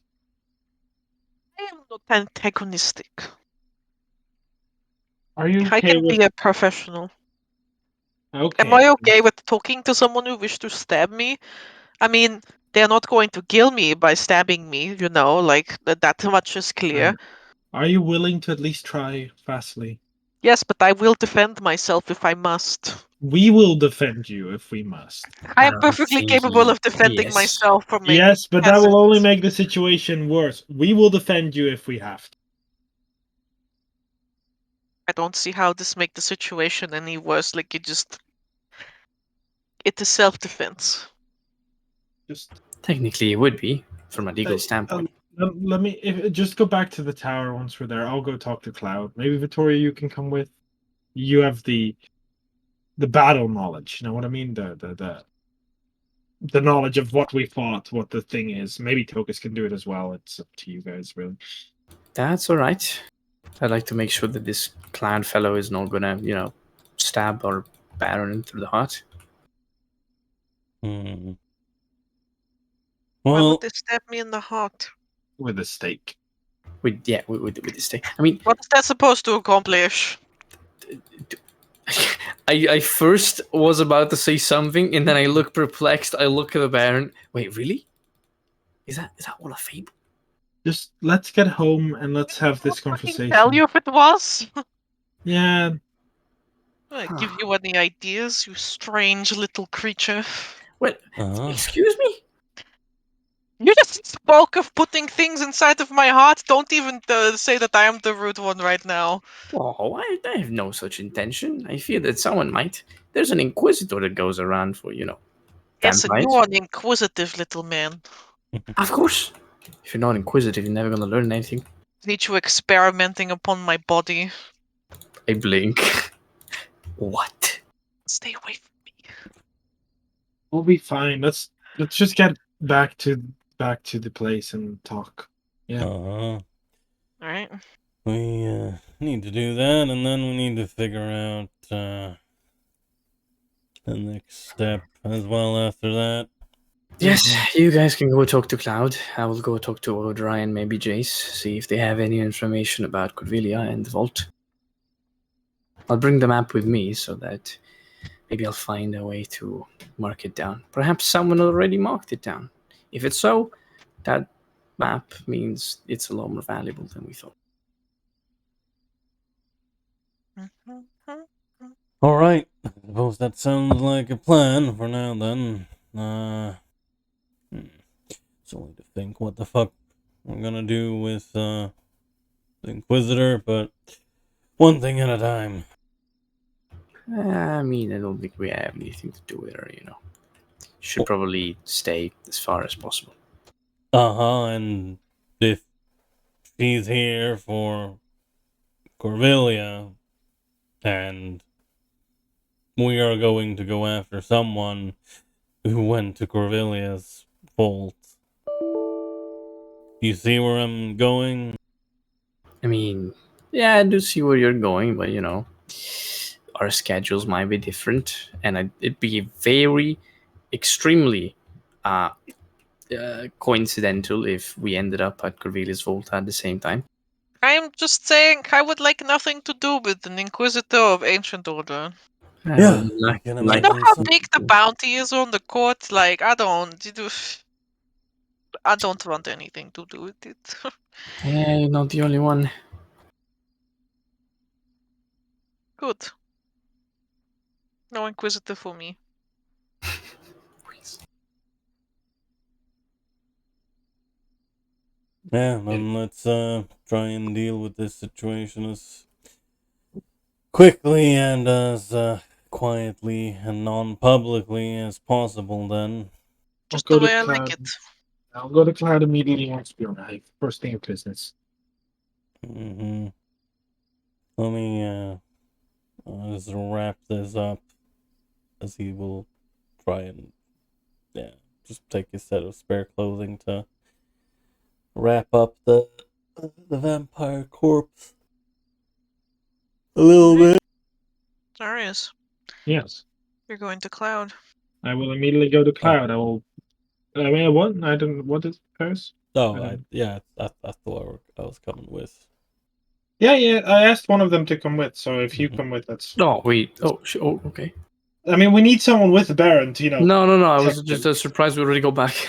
I am not antagonistic. Are you I okay can with? be a professional. Okay. Am I okay with talking to someone who wishes to stab me? I mean, they're not going to kill me by stabbing me, like that much is clear. Are you willing to at least try, Vasily? Yes, but I will defend myself if I must. We will defend you if we must. I I am don't perfectly think capable of he defending is. myself from a Yes, but that will peasant. only make the situation worse. We will defend you if we have to. I don't see how this make the situation any worse. Like it is self-defense. Just Technically, it would be from a legal standpoint. let me just go back to the tower once we're there. I'll go talk to Cloud. Maybe Vittoria, you can come with. You have the battle knowledge. You know what I mean? The knowledge of what we fought, what the thing is. Maybe Tokus can do it as well. It's up to you guys, really. That's all right. I'd like to make sure that this clown fellow is not gonna, stab or batter him through the heart. Hmm. Why would Well, they stab me in the heart? With a stake. With this thing. I mean, What is that supposed to accomplish? I first was about to say something, and then I look perplexed. I look at the Baron. Wait, really? Is that all a fable? Just let's get home and let's have this I'll fucking conversation. tell you if it was. Yeah, I give you any ideas, you strange little creature. Well, uh, excuse me. You just spoke of putting things inside of my heart. Don't even say that I am the rude one right now. Oh, I have no such intention. I fear that someone might. There's an inquisitor that goes around for, Yes, and you vampires. are an inquisitive little man. Of course. If you're not inquisitive, you're never gonna learn anything. Need you experimenting upon my body. I blink. What? Stay away from me. we'll be fine. Let's just get back to the place and talk. Yeah. Alright. we need to do that, and then we need to figure out the next step as well after that. Yes, you guys can go talk to Cloud. I will go talk to Odry and maybe Jace, see if they have any information about Corvillia and the Vault. I'll bring the map with me so that maybe I'll find a way to mark it down. Perhaps someone already marked it down. If it's so, that map means it's a lot more valuable than we thought. All right, I suppose that sounds like a plan for now. Then, it's only to think what the fuck we're gonna do with the Inquisitor, but one thing at a time. I mean, I don't think we have anything to do with her, Should probably stay as far as possible. And if she's here for Corvillia, and we are going to go after someone who went to Corvillia's vault. You see where I'm going? I mean, yeah, I do see where you're going, but our schedules might be different, and it'd be very, extremely coincidental if we ended up at Corvillia's vault at the same time. I am just saying I would like nothing to do with an Inquisitor of Ancient Order. Yeah, I can You know imagine how so. big the bounty is on the court? Like, I don't want anything to do with it. Yeah, you're not the only one. Good. No Inquisitor for me. Yeah, then let's try and deal with this situation as quickly and as quietly and non-publicly as possible. Then. Just I'll the go way to I like Cloud. it. I'll go to Cloud immediately once we arrive. First thing of business. Mm-hmm. Let me just wrap this up, as he will try and just take a set of spare clothing to wrap up the vampire corpse a little bit. Darius, Yes. you're going to Cloud. I will immediately go to Cloud. I will. I mean, what? I don't. What is Paris? That's the one I was coming with. Yeah, yeah. I asked one of them to come with, so if you come with, that's. Oh, wait. Oh, okay. I mean, we need someone with the Baron to, No. I was protect just him. surprised we already go back.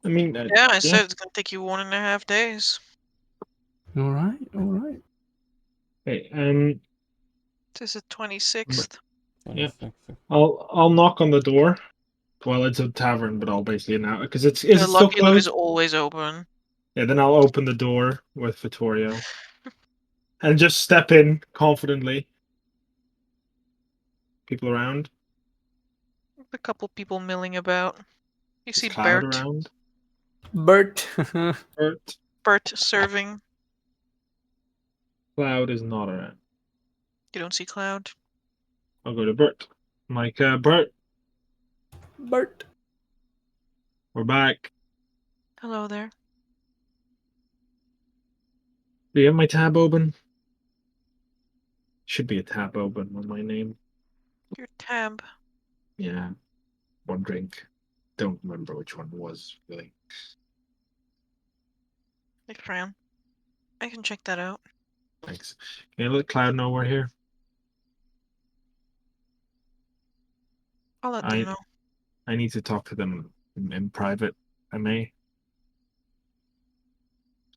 I mean, Yeah, I said it's gonna take you 1.5 days. All right. Hey, This is 26th. Yeah. I'll knock on the door. Well, it's a tavern, but I'll basically now because is The it still Lucky Lou is closed? always open. Yeah, then I'll open the door with Vittorio and just step in confidently. People around. A couple people milling about. You Is see Cloud Bert. around? Bert. Bert. Bert serving. Cloud is not around. You don't see Cloud. I'll go to Bert. I'm like, Bert, Bert. we're back. Hello there. Do you have my tab open? Should be a tab open with my name. Your tab. Yeah. One drink. don't remember which one it was really. Like Fran. I can check that out. Thanks. Can you let Cloud know we're here? I'll let them know. I need to talk to them in private. I may.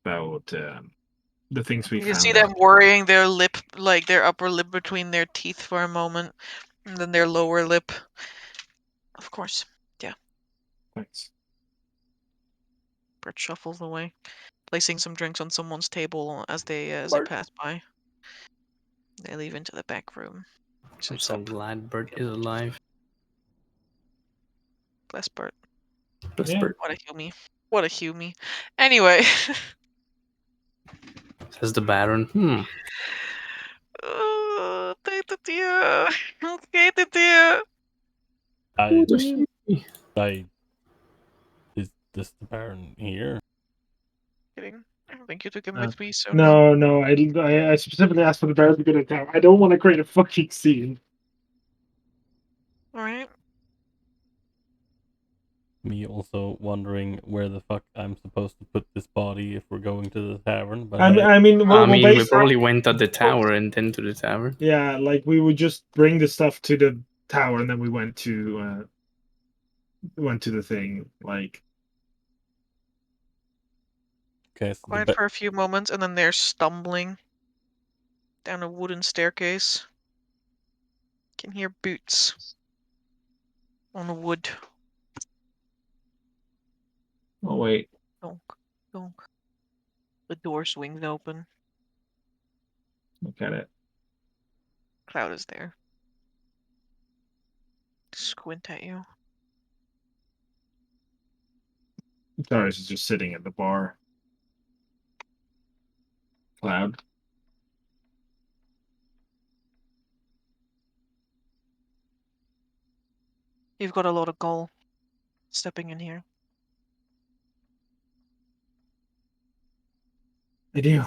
About the things we You found see them out. worrying their lip, like their upper lip between their teeth for a moment, and then their lower lip. Of course. Yeah. Thanks. Bert shuffles away, placing some drinks on someone's table as they Bert. pass by. They leave into the back room. I'm so glad Bert is alive. Bless Bert. Bless Yeah. Bert. What a humie. What a humie. Anyway. Says the Baron. Täte tío. Täte tío. Is this the Baron here? Kidding. I don't think you took him with me, so No. I specifically asked for the Baron to get it down. I don't want to create a fucking scene. Alright. Me also wondering where the fuck I'm supposed to put this body if we're going to the tavern. But I mean, we probably went at the tower and then to the tavern. Yeah, like we would just bring the stuff to the tower, and then we went to the thing. Like, okay, so Quiet for a few moments, and then they're stumbling down a wooden staircase. Can hear boots on the wood. oh wait, Donk, donk. The door swings open. look at it. Cloud is there. Squint at you. Etharis is just sitting at the bar. Cloud. You've got a lot of gold stepping in here. I do,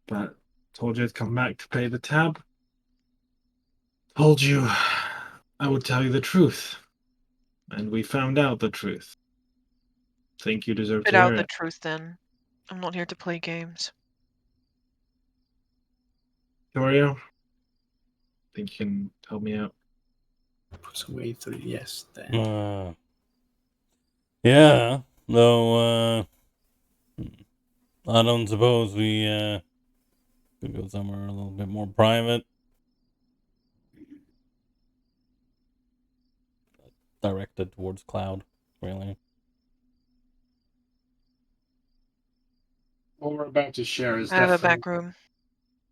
but told you to come back to pay the tab. Told you I would tell you the truth, and we found out the truth. Think you deserve Spit to out hear the it. truth then. I'm not here to play games. Victoria, think you can help me out? Puts away 3 yes then. yeah, though I don't suppose we could go somewhere a little bit more private. Directed towards Cloud, really. What we're about to share is I have a definitely. back room.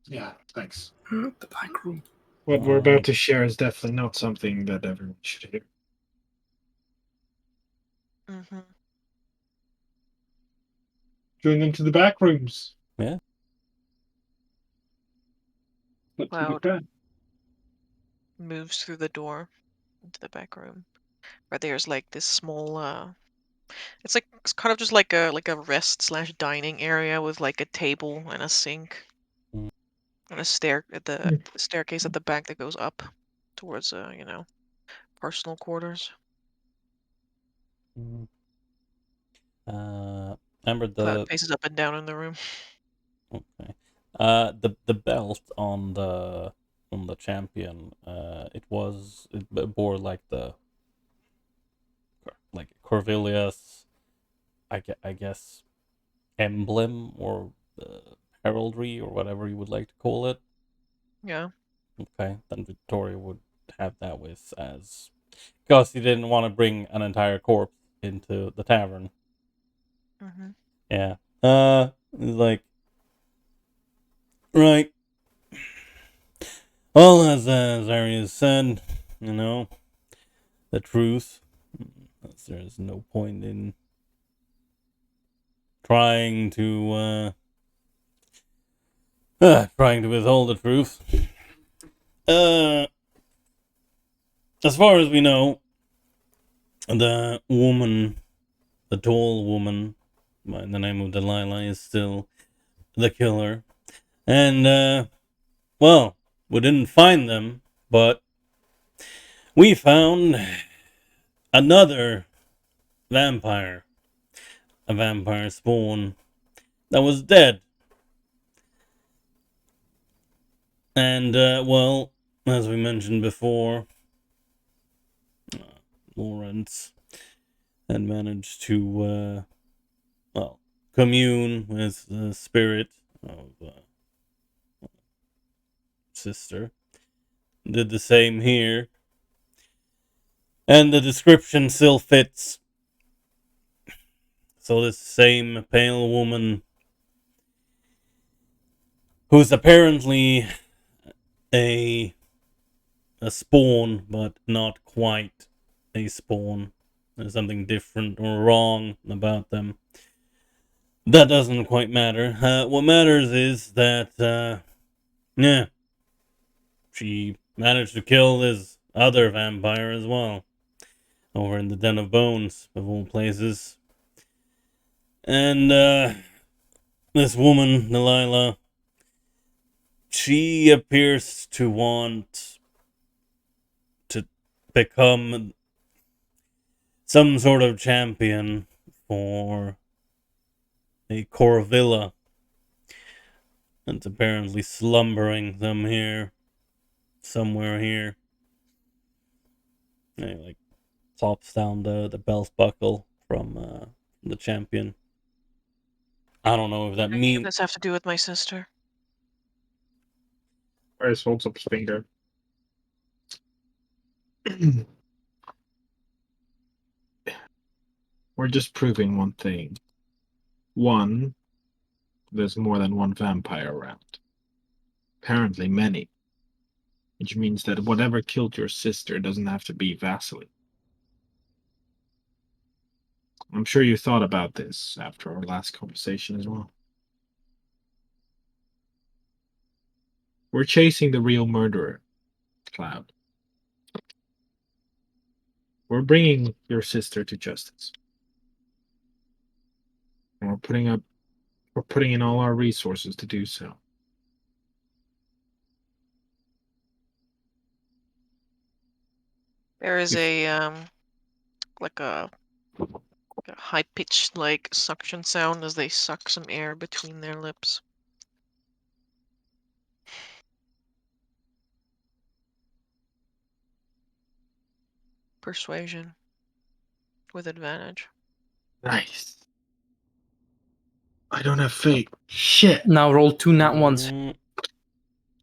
Yeah, thanks. The back room. What we're about to share is definitely not something that everyone should hear. Mm-hmm. Join them to the back rooms. Yeah. Let's Cloud. look at that. Moves through the door into the back room, where there's like this small it's kind of just like a rest/dining area with like a table and a sink Mm. and a the staircase at the back that goes up towards personal quarters. Remember Cloud paces up and down in the room. Okay. The belt on the champion, it bore like Corvilius, I guess, emblem or heraldry or whatever you would like to call it. Yeah. Okay, then Victoria would have that with as because he didn't want to bring an entire corpse into the tavern. Mm-hmm. Yeah. Like, right. Well, as Arius said, the truth. There's no point in trying to withhold the truth. As far as we know, the tall woman by the name of Delilah is still the killer. And, well, we didn't find them, but we found another vampire. A vampire spawn that was dead. And, well, as we mentioned before, Lawrence had managed to, well, commune with the spirit of sister. Did the same here. And the description still fits. So this same pale woman, who's apparently a spawn, but not quite a spawn. There's something different or wrong about them. That doesn't quite matter. What matters is that, yeah, she managed to kill this other vampire as well. Over in the Den of Bones, of all places. And, this woman, Delilah, she appears to want to become some sort of champion for a Corvilla. It's apparently slumbering somewhere here. And he, like, plops down the belt buckle from the champion. I don't know if that What does means. this have to do with my sister? Bryce holds up his finger. We're just proving one thing. One, there's more than one vampire around. Apparently many. Which means that whatever killed your sister doesn't have to be Vasily. I'm sure you thought about this after our last conversation as well. We're chasing the real murderer, Cloud. We're bringing your sister to justice. And we're putting in all our resources to do so. There is like a high pitched like suction sound as they suck some air between their lips. Persuasion with advantage. Nice. I don't have fate. Shit. Now roll 2 nat ones.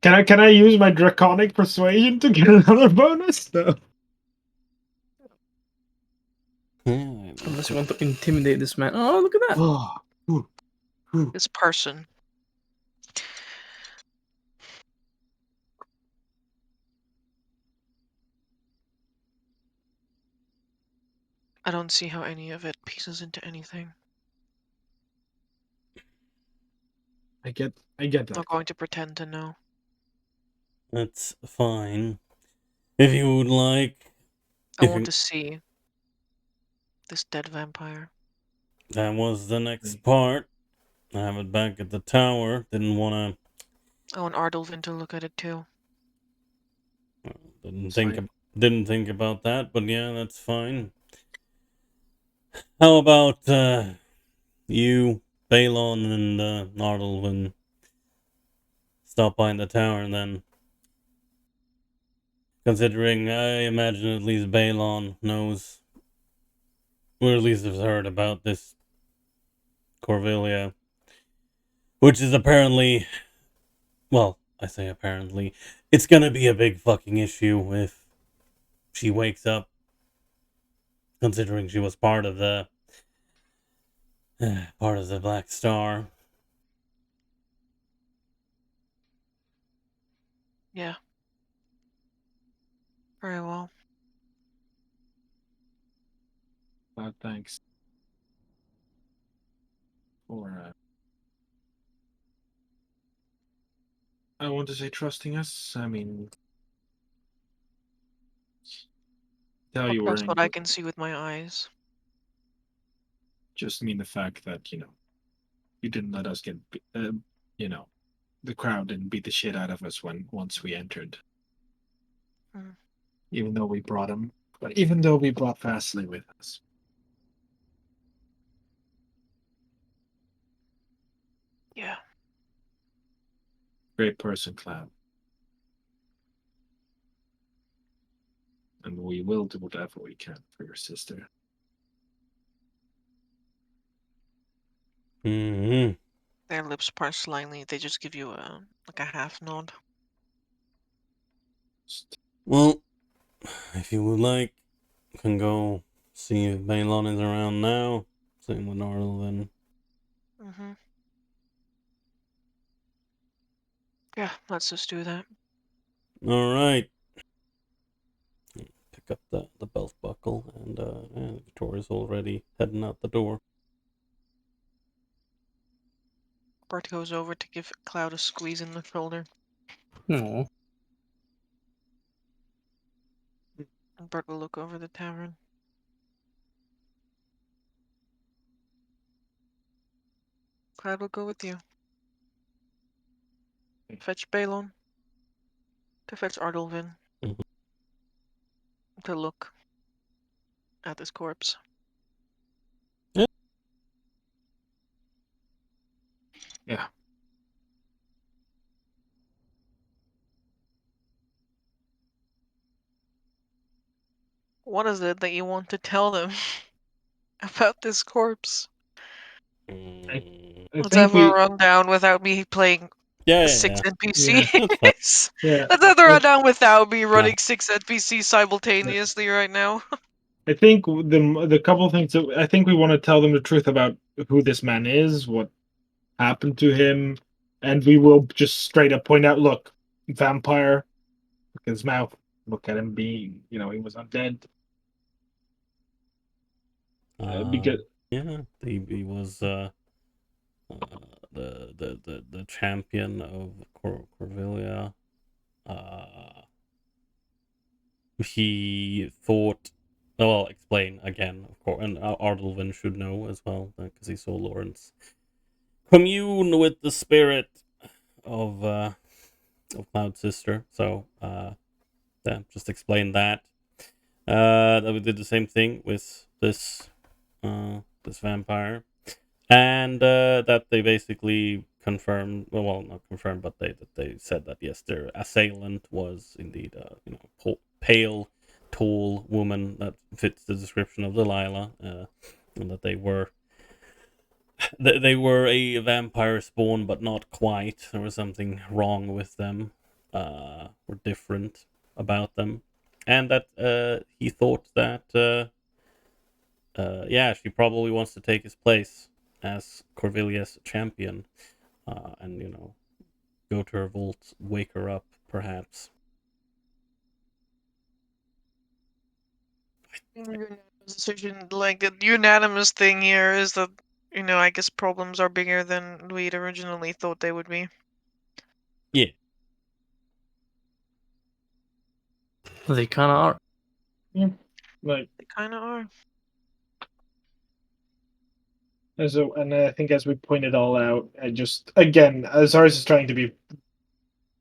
Can I use my draconic persuasion to get another bonus? No. Unless you want to intimidate this man. Oh, look at that. Oh. This person. I don't see how any of it pieces into anything. I get that. I'm not going to pretend to know. That's fine. If you would like. I want to see this dead vampire. That was the next part. I have it back at the tower. Didn't want I want Ardalvin to look at it too. to. Didn't think about that, but yeah, that's fine. How about you, Balon, and Ardalvin stop by the tower then? Considering I imagine at least Balon knows, or at least has heard about this Corvillia, which is apparently, well, I say apparently, it's gonna be a big fucking issue if she wakes up, considering she was part of the Black Star. Yeah. Very well. Thanks for I want to say trusting us. I mean, tell you we're That's in what I good. can see with my eyes. Just mean the fact that you didn't let us get the crowd didn't beat the shit out of us once we entered. Hmm. Even though we brought Vasily with us. Great person, Cloud. And we will do whatever we can for your sister. Hmm. Their lips part slightly. They just give you a half nod. Well, if you would like, you can go see if Balon is around now. Same with Arlen. Mm-hmm. Yeah, let's just do that. All right. Pick up the belt buckle, and yeah, Victoria's already heading out the door. Bert goes over to give Cloud a squeeze in the shoulder. No. And Bert will look over the tavern. Cloud will go with you. Fetch Balon. To fetch Ardolvin. Mhm. To look at this corpse. Yeah. What is it that you want to tell them about this corpse? Mm. I Let's think have a we. rundown without me playing Yeah, 6 yeah. NPCs. That's fine. Yeah. Let's have the rundown without me running Yeah. 6 NPCs simultaneously right now. I think the couple things that I think we want to tell them the truth about who this man is, what happened to him, and we will just straight up point out, look, vampire, look at his mouth, look at him being, he was undead. Because Yeah, he was the champion of Corvillia. He thought. Oh, I'll explain again, of course, and Ardolvin should know as well because he saw Lawrence commune with the spirit of Cloud's sister. So, yeah, just explain that. That we did the same thing with this vampire, and that they basically confirmed. Well, not confirmed, but they said that yes, their assailant was indeed pale, tall woman that fits the description of Delilah, and that they were a vampire spawn, but not quite. There was something wrong with them, or different about them, and that he thought that yeah, she probably wants to take his place as Corvillia's champion, and go to her vault, wake her up, perhaps. Unanimous decision, like the unanimous thing here is that I guess problems are bigger than we'd originally thought they would be. Yeah. They kind of are. like They kind of are. and I think as we pointed all out, I just again, Azars is trying to be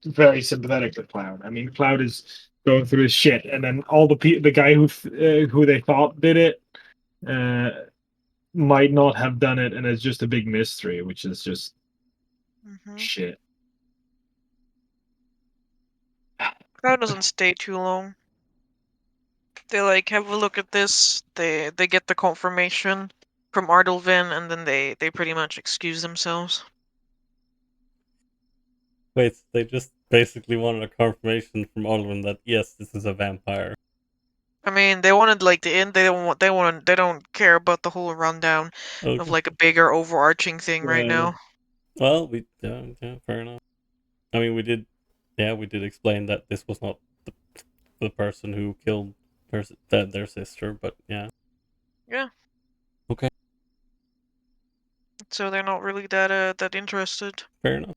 very sympathetic to Cloud. I mean, Cloud is going through his shit, and then all the guy who they thought did it uh, might not have done it, and it's just a big mystery, which is just Mm-hmm. shit. Crowd doesn't stay too long. They have a look at this. They get the confirmation from Ardolvin, and then they pretty much excuse themselves. Wait, they just basically wanted a confirmation from Oliver that yes, this is a vampire. I mean, they wanted the end. They don't care about the whole rundown of Okay. a bigger overarching thing right now. Well, yeah, fair enough. I mean, we did explain that this was not the person who killed their sister, but yeah. Yeah. Okay. So they're not really that interested. Fair enough.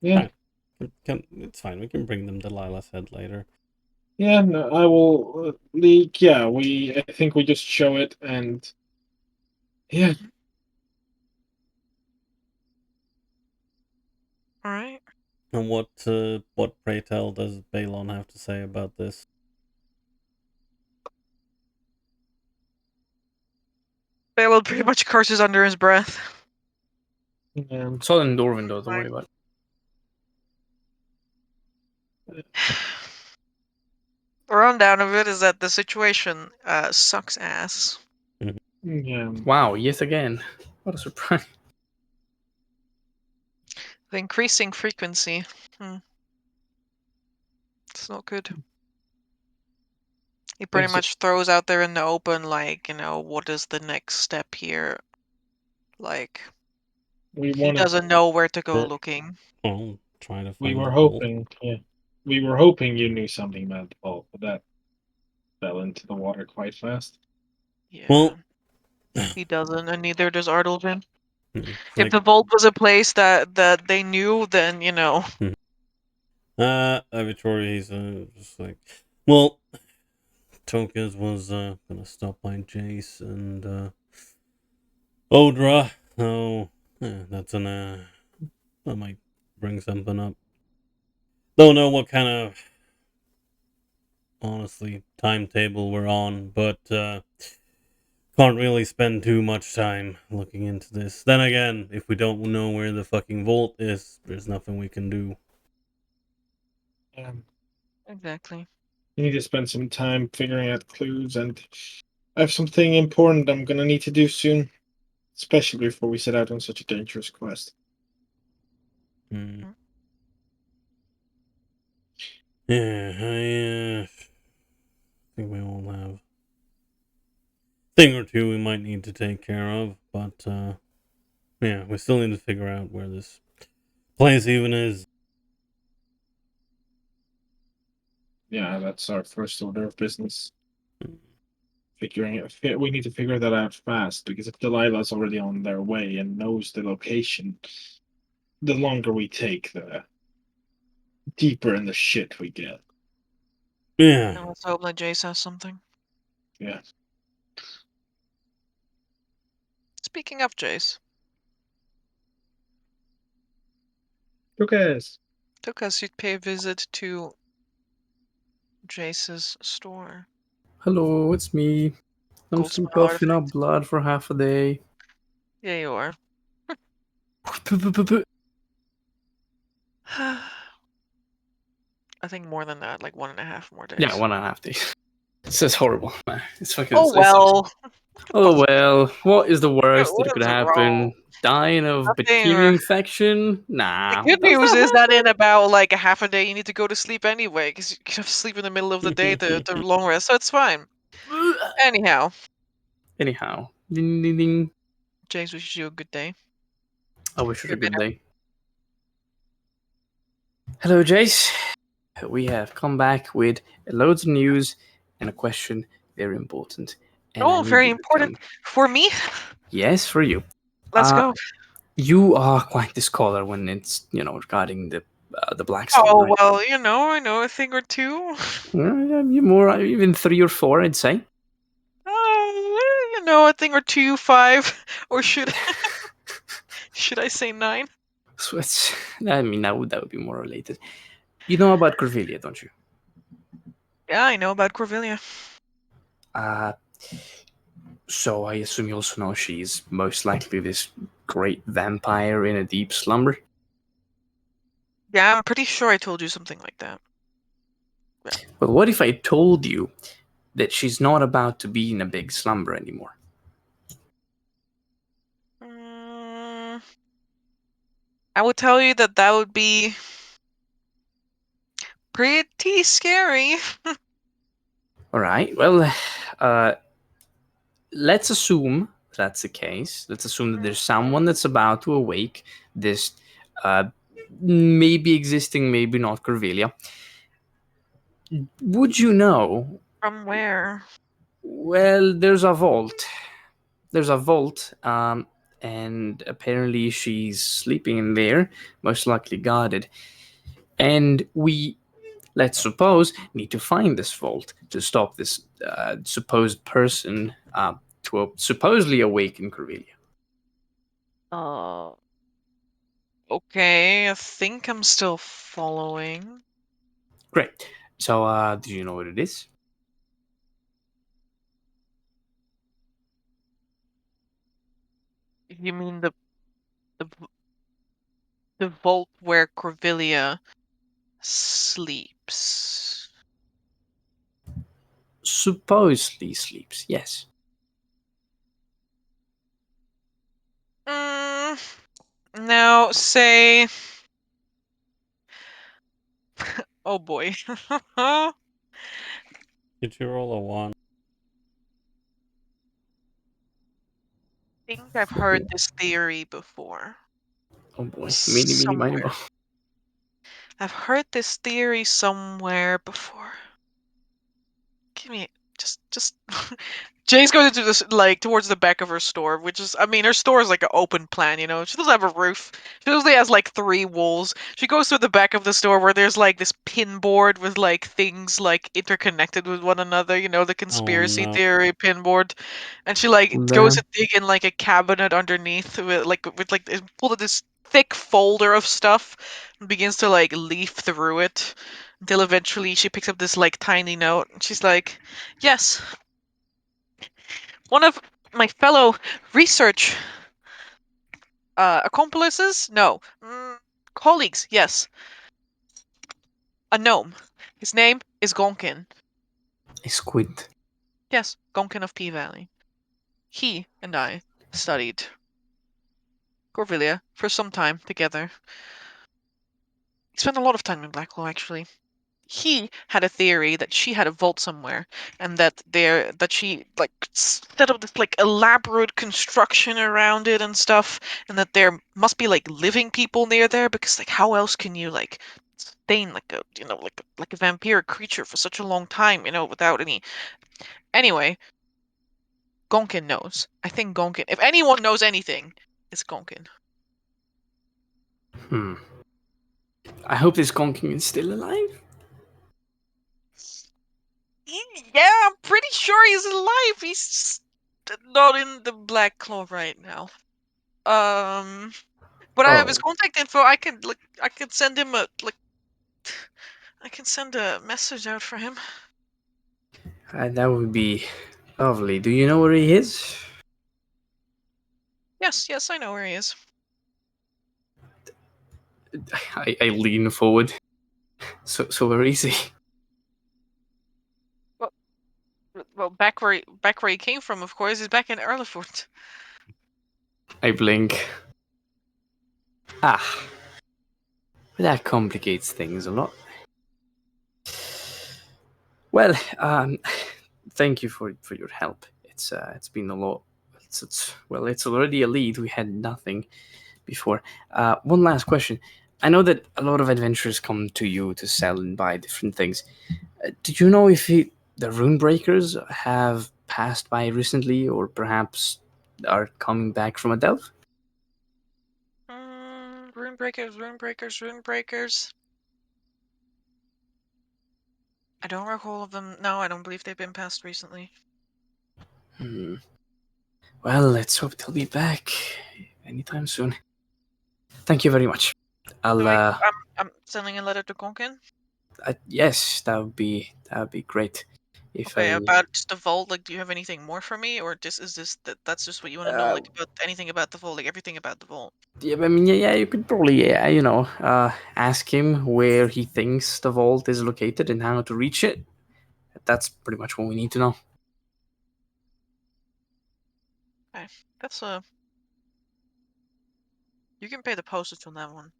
Yeah. It's fine. We can bring them Delilah's head later. Yeah, no, I will leak. Yeah, I think we just show it, and yeah, All right. And what pray tell does Balon have to say about this? Balon pretty much curses under his breath. yeah. It's all in Dorvin, though. Don't worry about it. The rundown of it is that the situation sucks ass. Yeah. Wow, yet again. What a surprise. The increasing frequency. It's not good. He pretty Makes it- much throws out there in the open, like, what is the next step here? Like, We he wanted. doesn't know where to go Sure. looking. Well, try to We find were the vault. hoping. Yeah. We were hoping you knew something about the vault, but that fell into the water quite fast. Yeah. Well, He doesn't, and neither does Artelvin. it's If like, the vault was a place that they knew, then Victoria's just like, well, Tokas was gonna stop by Jace and Odra. Oh, yeah, that's that might bring something up. Don't know what kind of, honestly, timetable we're on, but can't really spend too much time looking into this. Then again, if we don't know where the fucking vault is, there's nothing we can do. exactly. You need to spend some time figuring out clues, and I have something important I'm gonna need to do soon, especially before we set out on such a dangerous quest. Hmm. Yeah, I think we all have a thing or two we might need to take care of, but yeah, we still need to figure out where this place even is. Yeah, that's our first order of business. Figuring it. We need to figure that out fast, because if Delilah's already on their way and knows the location, the longer we take, the deeper in the shit we get. Yeah. And let's hope that Jace has something. Yeah. Speaking of Jace, Okay. took us to pay a visit to Jace's store. Hello, it's me. I'm Gold still spell coughing up artifact. blood for half a day. Yeah, you are. I think more than that, like 1.5 more days. Yeah, 1.5 days. This is horrible. It's fucking. Oh It sucks. well. Oh well. What is the worst that What could is wrong? happen? Dying of bacteria Nothing. infection? The Nah. good Does news that is that in happen? about like a half a day, you need to go to sleep anyway, because you have to sleep in the middle of the day to long rest, so it's fine. Anyhow, Anyhow, ding ding ding. James wishes you a good day. I wish it Your a good dinner. day. Hello, Jace. We have come back with loads of news and a question very important. And I Oh, need very you to tell me. important for me. Yes, for you. Let's go. You are quite the scholar when it's regarding the black stone, Oh right? well, I know a thing or two. You're more even 3 or 4, I'd say. A thing or two, 5, or should I say 9? So I mean, that would be more related. You know about Corvillia, don't you? Yeah, I know about Corvillia. Uh, so I assume you also know she's most likely this great vampire in a deep slumber. Yeah, I'm pretty sure I told you something like that. But what if I told you that she's not about to be in a big slumber anymore? Mm, I would tell you that would be pretty scary. All right. Well, let's assume that's the case. Let's assume that there's someone that's about to awake this maybe existing, maybe not Corvillia. Would you know? From where? Well, there's a vault. There's a vault, and apparently she's sleeping in there, most likely guarded. And we, let's suppose, need to find this vault to stop this supposed person to supposedly awaken Corvillia. Okay, I think I'm still following. Great. So, do you know what it is? You mean the vault where Corvillia sleeps? sleeps. Supposedly sleeps, yes. Now, say... Oh boy. Did you roll a 1? I think I've heard this theory before. Oh boy, mini, miny, Somewhere. mo. I've heard this theory somewhere before. Give me just Jay's going to this like towards the back of her store, which is, I mean, her store is like an open plan, you know. She doesn't have a roof. She usually has like 3 walls. She goes to the back of the store where there's like this pin board with like things like interconnected with one another, you know, the conspiracy no. theory pin board. And she like goes Damn. to dig in like a cabinet underneath with like full of this thick folder of stuff and begins to like leaf through it until eventually she picks up this like tiny note. And she's like, "Yes, one of my fellow research accomplices? No, colleagues. Yes, a gnome. His name is Gonkin. A squid. Yes, Gonkin of P Valley. He and I studied Corvillia for some time together. He spent a lot of time in Blackwell, actually. He had a theory that she had a vault somewhere, and that she like set up this like elaborate construction around it and stuff, and that there must be like living people near there because like how else can you like sustain like a like a vampire creature for such a long time, you know, without any. Anyway, Gonkin knows. I think Gonkin. If anyone knows anything, it's Gonkin. I hope this Gonking is still alive. Yeah, I'm pretty sure he's alive. He's just not in the Black Claw right now. But I have his Oh, contact info. I could send him I can send a message out for him. that would be lovely. Do you know where he is? Yes, I know where he is. I lean forward. So where is he? Well, back where he came from, of course. He's back in Erlefort. I blink. Ah, that complicates things a lot. Well, thank you for your help. It's been a lot. It's already a lead. We had nothing before. One last question. I know that a lot of adventurers come to you to sell and buy different things. Did you know if the rune breakers have passed by recently, or perhaps are coming back from a delve? Rune breakers. I don't recall of them. No, I don't believe they've been passed recently. Well, let's hope they'll be back anytime soon. Thank you very much. I'll So I'm sending a letter to Konkin. yes, that would be great. If Okay, I about just the vault, like, do you have anything more for me, or that's just what you want to know, like, about anything about the vault, like everything about the vault? yeah, I mean, yeah, you could probably, ask him where he thinks the vault is located and how to reach it. That's pretty much what we need to know. Okay, that's you can pay the postage on that one.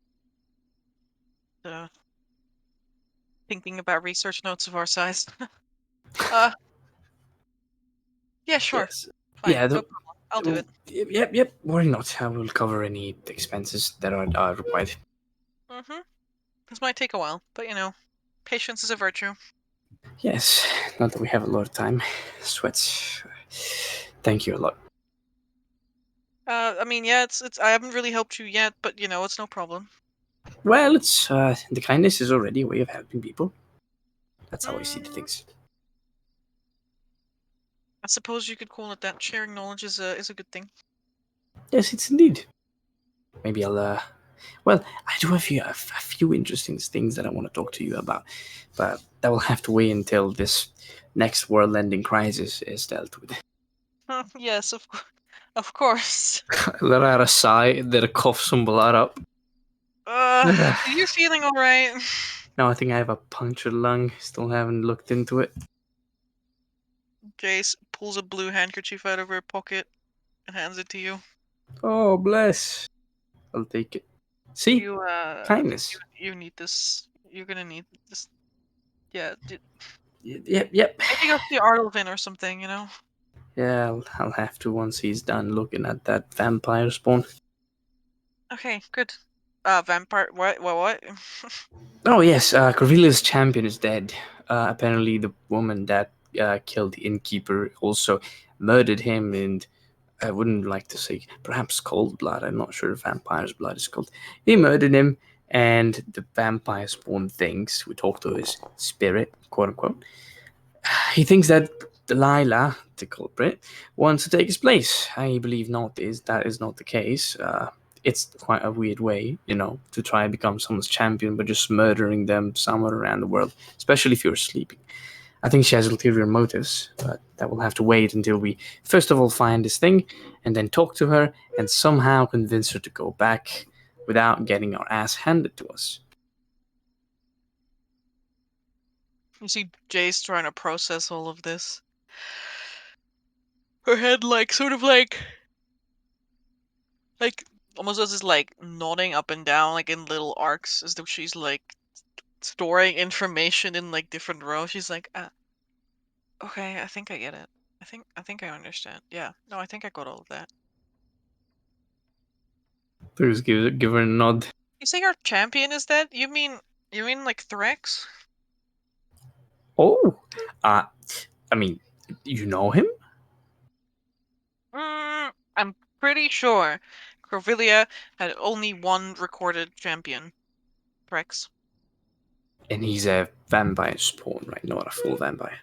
Thinking about research notes of our size. Yeah, sure, Yes. fine, Yeah. no problem. I'll do it. Yep. Why not? I will cover any expenses that are required. This might take a while, but you know, patience is a virtue. Yes. Not that we have a lot of time. Sweats. Thank you a lot. I mean, yeah, it's I haven't really helped you yet, but you know, it's no problem. Well, it's the kindness is already a way of helping people. That's how I see the Mm, things. I suppose you could call it that. Sharing knowledge is a good thing. Yes, it's indeed. Maybe I'll. Well, I do have a few interesting things that I want to talk to you about, but that will have to wait until this next world-ending crisis is dealt with. Yes, of course. Let out a sigh, then a cough some blood up. Are you feeling all right? No, I think I have a punctured lung. Still haven't looked into it. Jace pulls a blue handkerchief out of her pocket and hands it to you. Oh, bless. I'll take it. See? You Kindness. you need this. You're gonna need this. Yeah. Yep. Maybe go see Arlvin or something. You know. Yeah, I'll have to once he's done looking at that vampire spawn. Okay. Good. Vampire. What? Oh, yes, Corvelia's champion is dead. Apparently, the woman that killed the innkeeper also murdered him, and I wouldn't like to say perhaps cold blood. I'm not sure if vampire's blood is cold. He murdered him, and the vampire spawn thinks, we talked to his spirit, quote unquote. He thinks that Delilah, the culprit, wants to take his place. I believe that is not the case. It's quite a weird way, to try and become someone's champion by just murdering them somewhere around the world, especially if you're sleeping. I think she has ulterior motives, but that will have to wait until we first of all find this thing, and then talk to her and somehow convince her to go back without getting our ass handed to us. You see Jace trying to process all of this. Her head sort of like almost as is nodding up and down in little arcs as though she's storing information in different rows. She's like, okay, I think I get it. I think I understand. Yeah, no, I think I got all of that. Please give her a nod. You say your champion is dead? You mean Threx? Oh, I mean, you know him? I'm pretty sure Corvillia had only one recorded champion. Threx. And he's a vampire spawn, right? Not a full vampire.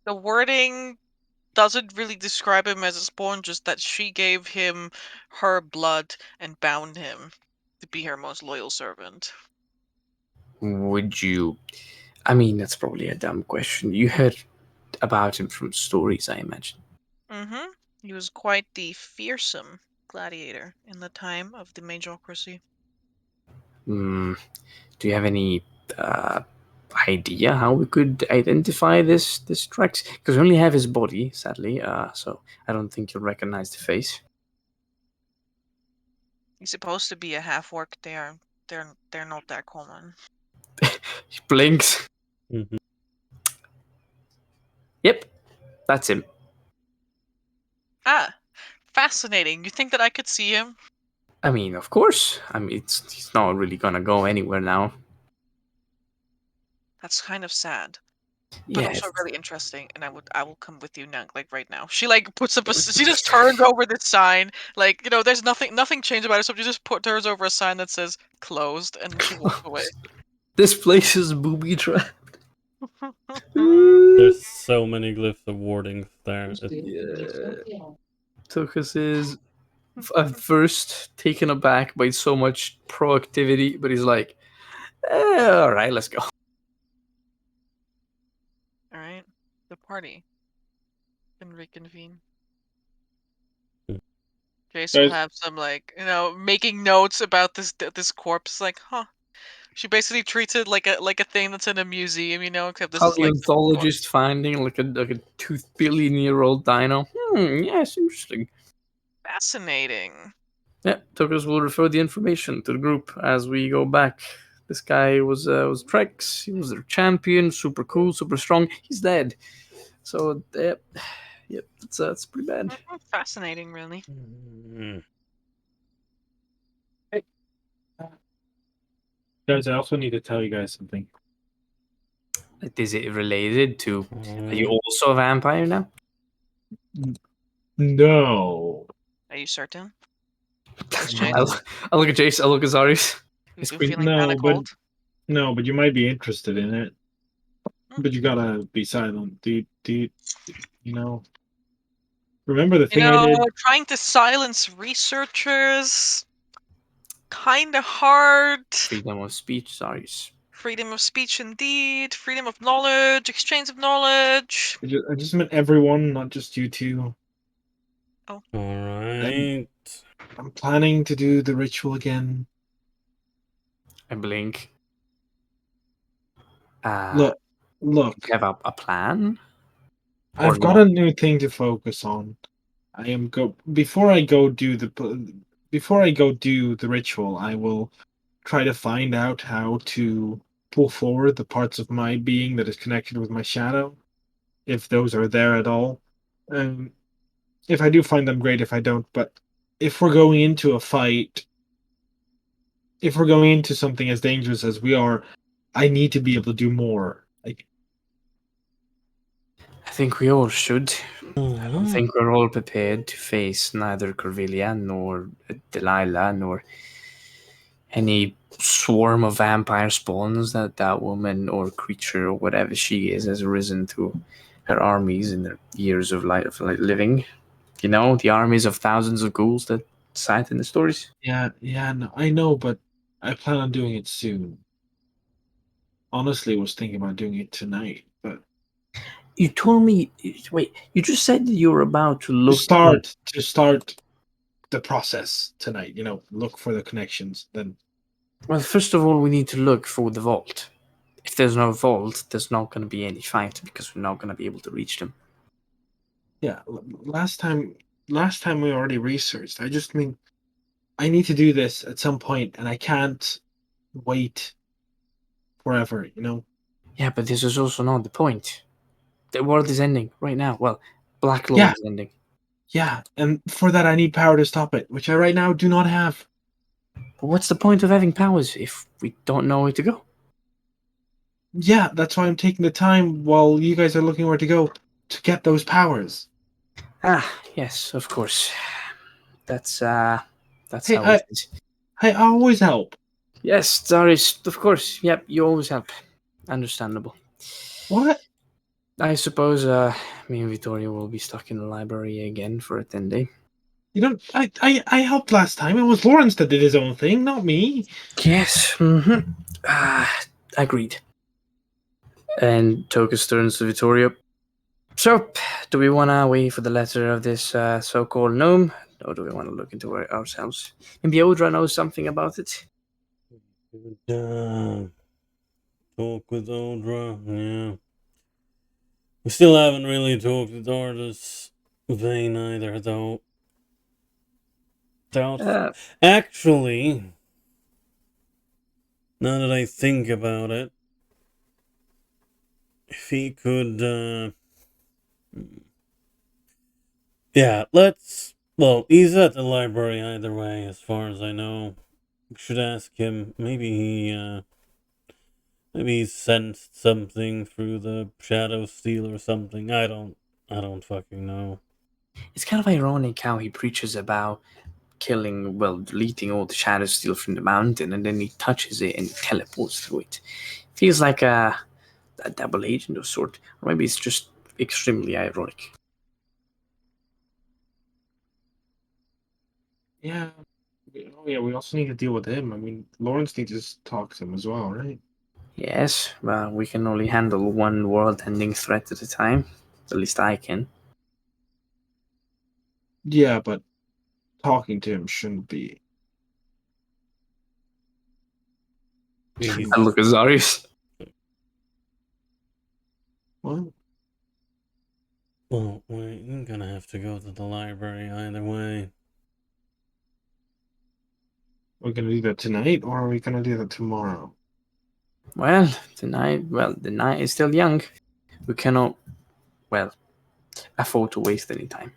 The wording doesn't really describe him as a spawn, just that she gave him her blood and bound him to be her most loyal servant. Would you... I mean, that's probably a dumb question. You heard about him from stories, I imagine. Mm-hmm. He was quite the fearsome gladiator in the time of the Majocracy. Do you have any idea how we could identify this Trex? Because we only have his body, sadly, so I don't think you'll recognize the face. He's supposed to be a half-orc. They're not that common. He blinks. Mhm. Yep, that's him. Ah, fascinating. You think that I could see him? I mean, of course. I mean, he's not really gonna go anywhere now. That's kind of sad, but Yeah, also really interesting. And I will come with you now, right now. She puts up she just turns over the sign, there's nothing changed about it. So she just turns over a sign that says closed, and she walks away. this place is booby trapped. There's so many glyphs of wardings there. Tukas is at first taken aback by so much proactivity, but he's like, all right, let's go. All right, the party can reconvene. Jace will have some making notes about this corpse. She basically treats it like a thing that's in a museum, except this is Paleontologist finding like a 2 billion-year-old dino. Yes, interesting. fascinating. Yeah, Tukas will refer the information to the group as we go back. This guy was Trex. He was their champion, super cool, super strong. He's dead. So, yep, that's pretty bad. Fascinating, really. Guys, I also need to tell you guys something. Is it related to... Are you also a vampire now? No. Are you certain? I'll look at Jace. I'll look at Zarius. You feeling kind No, of but cold? no, but you might be interested in it. But you gotta be silent. Do you know? Remember the thing I did? Trying to silence researchers, kind of hard. Freedom of speech, Zarius. Freedom of speech, indeed. Freedom of knowledge, exchange of knowledge. I just meant everyone, not just you two. Oh. Alright. I'm planning to do the ritual again. I blink. Look, Do you have a plan? Or I've got not? a new thing to focus on. Before I go do the ritual, I will try to find out how to pull forward the parts of my being that is connected with my shadow, if those are there at all. Um, if I do find them, great. If I don't, but if we're going into a fight, if we're going into something as dangerous as we are, I need to be able to do more. Like, I think we all should. I don't Mhm. think we're all prepared to face neither Corvillia nor Delilah nor any swarm of vampire spawns that woman or creature or whatever she is has risen to her armies in their years of life living. You know, the armies of thousands of ghouls that cite in the stories. yeah, no, I know, but I plan on doing it soon. Honestly, was thinking about doing it tonight, but You told me. Wait, you just said that you were about to to look. start the process tonight. Look for the connections. Then, Well, first of all, we need to look for the vault. If there's no vault, there's not going to be any fight because we're not going to be able to reach them. yeah, last time we already researched. I just mean I need to do this at some point, and I can't wait forever. Yeah, but this is also not the point. The world is ending right now. Well, Black Lord Yeah, is ending. yeah, and for that I need power to stop it, which I right now do not have. But what's the point of having powers if we don't know where to go? Yeah, that's why I'm taking the time while you guys are looking where to go to get those powers. Ah, yes, of course. That's Hey, how it I is. I always help. Yes, Zaris, of course. Yep, you always help. Understandable. What? I suppose me and Vittoria will be stuck in the library again for a 10-day. You don't. I helped last time. It was Lawrence that did his own thing, not me. Yes, mm-hmm. Agreed. And Tokus turns to Vittoria. So, do we want to wait for the letter of this so-called gnome, or do we want to look into it ourselves? Maybe Odra knows something about it. Talk with Odra, yeah. We still haven't really talked with Artis Vane either, though. Uh, Actually, now that I think about it, if he could, yeah, let's. Well, he's at the library either way, as far as I know. We should ask him. Maybe he sensed something through the shadow steel or something. I don't fucking know. it's kind of ironic how he preaches about deleting all the shadow steel from the mountain, and then he touches it and he teleports through it. Feels like a double agent of sort, or maybe it's just extremely ironic. Yeah. Oh yeah. We also need to deal with him. I mean, Lawrence needs to talk to him as well, right? Yes, well, we can only handle one world-ending threat at a time. At least I can. Yeah, but talking to him shouldn't be. He's, And look at Zarius. Well, well, we're gonna have to go to the library either way. we're gonna do that tonight, or are we gonna do that tomorrow? Well, the night is still young. We cannot, afford to waste any time.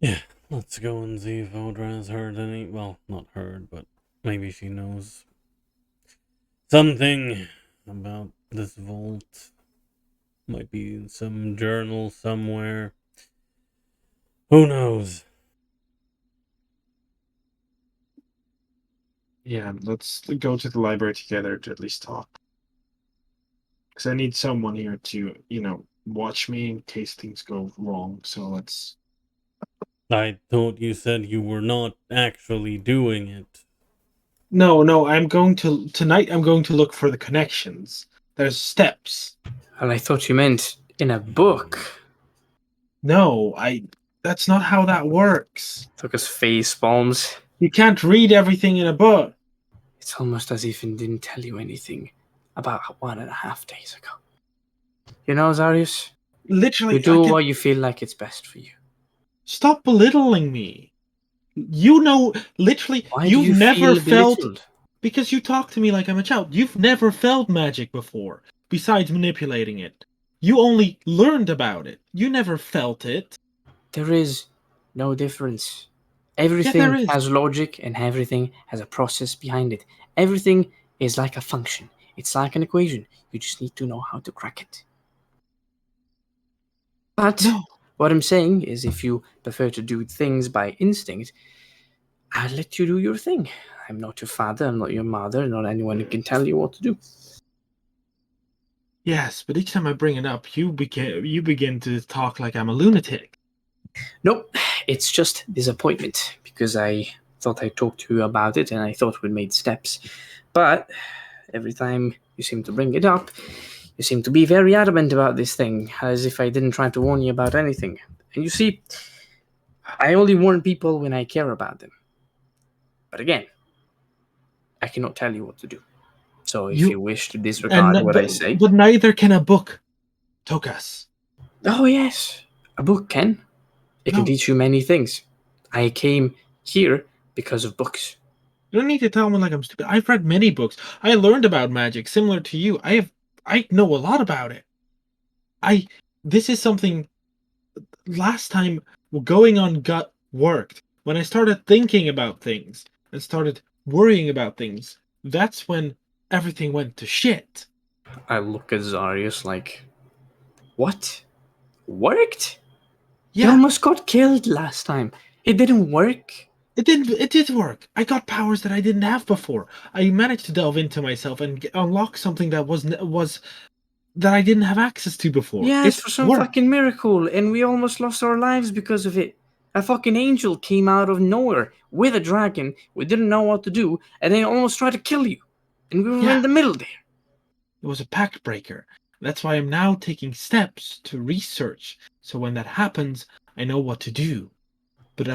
Yeah, let's go and see if Odra's heard any. Well, not heard, but maybe she knows something about this vault. Might be in some journal somewhere. Who knows? Yeah, let's go to the library together to at least talk. Because I need someone here to, watch me in case things go wrong. So let's. I thought you said you were not actually doing it. No, I'm going to tonight. I'm going to look for the connections. There's steps. Well, I thought you meant in a book. No, That's not how that works. Took us face palms. You can't read everything in a book. It's almost as if it didn't tell you anything about 1.5 days ago. You know, Zarius, Literally, you do what you feel like it's best for you. Stop belittling me. You know, literally, Why do you've you never feel felt... belittled? Because you talk to me like I'm a child. You've never felt magic before, besides manipulating it. You only learned about it. You never felt it. There is no difference. Yeah, Everything there is. has logic and everything has a process behind it. Everything is like a function. It's like an equation. You just need to know how to crack it. But No. what I'm saying is if you prefer to do things by instinct, I'll let you do your thing. I'm not your father, I'm not your mother, not anyone who can tell you what to do. Yes, but each time I bring it up, you begin to talk like I'm a lunatic. Nope, it's just disappointment because I thought I talked to you about it and I thought we'd made steps. But every time you seem to bring it up, you seem to be very adamant about this thing, as if I didn't try to warn you about anything. And you see, I only warn people when I care about them. But again, I cannot tell you what to do. So if you wish to disregard what I say... But neither can a book, Tokas. Oh yes, a book can. It can teach you many things. I came here because of books. You don't need to tell me like I'm stupid. I've read many books. I learned about magic, similar to you. I know a lot about it. This is something... Last time going on gut worked. When I started thinking about things and started worrying about things, that's when everything went to shit. I look at Zarius like, what? Worked? Yeah. You almost got killed last time. It didn't work. It did work. I got powers that I didn't have before. I managed to delve into myself and unlock something that was that I didn't have access to before. Yes, It for some worked. fucking miracle, and we almost lost our lives because of it. A fucking angel came out of nowhere with a dragon. We didn't know what to do, and they almost tried to kill you. And we were in the middle there. It was a pact breaker. That's why I'm now taking steps to research. So when that happens, I know what to do. But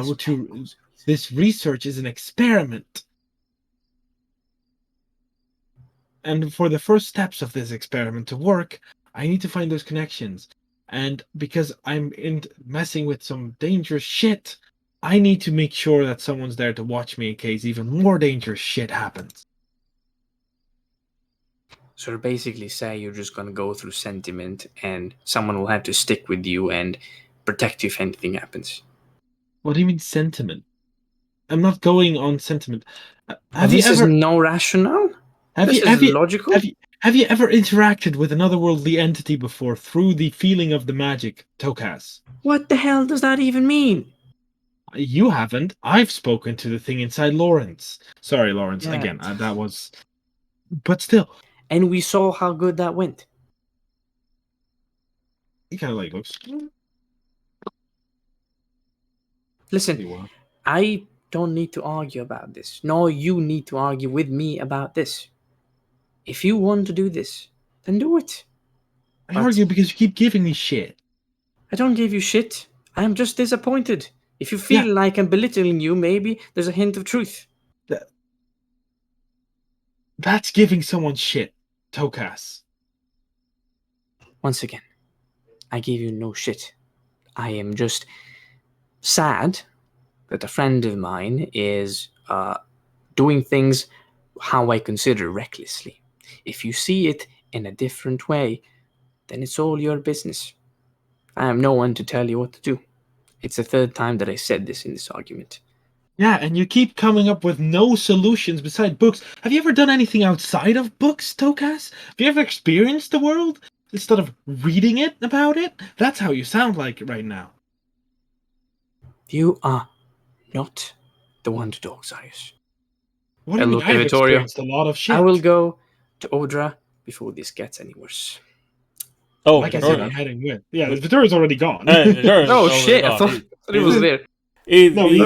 this research is an experiment. And for the first steps of this experiment to work, I need to find those connections. And because I'm messing with some dangerous shit, I need to make sure that someone's there to watch me in case even more dangerous shit happens. So to basically say you're just gonna go through sentiment and someone will have to stick with you and protect you if anything happens. What do you mean sentiment? I'm not going on sentiment. This is no rationale? This is logical? Have you ever interacted with an otherworldly entity before through the feeling of the magic, Tokas? What the hell does that even mean? You haven't. I've spoken to the thing inside Lawrence. Sorry, Lawrence. Yeah. Again, that was... But still. And we saw how good that went. He kind of like looks... Listen, I don't need to argue about this. No, you need to argue with me about this. If you want to do this, then do it. I argue because you keep giving me shit. I don't give you shit. I'm just disappointed. If you feel like I'm belittling you, maybe there's a hint of truth. That's giving someone shit, Tokas. Once again, I give you no shit. I am just sad that a friend of mine is doing things how I consider recklessly. If you see it in a different way, then it's all your business. I am no one to tell you what to do. It's the third time that I said this in this argument. Yeah, and you keep coming up with no solutions beside books. Have you ever done anything outside of books, Tokas? Have you ever experienced the world instead of reading it about it? That's how you sound like right now. You are not the one to talk, Zarius. What do you mean? I've experienced a lot of shit. I will go to Odra before this gets any worse. Oh, like I said, I'm heading with. Yeah, the Vittoria's already gone. Oh shit! I thought it was there. I don't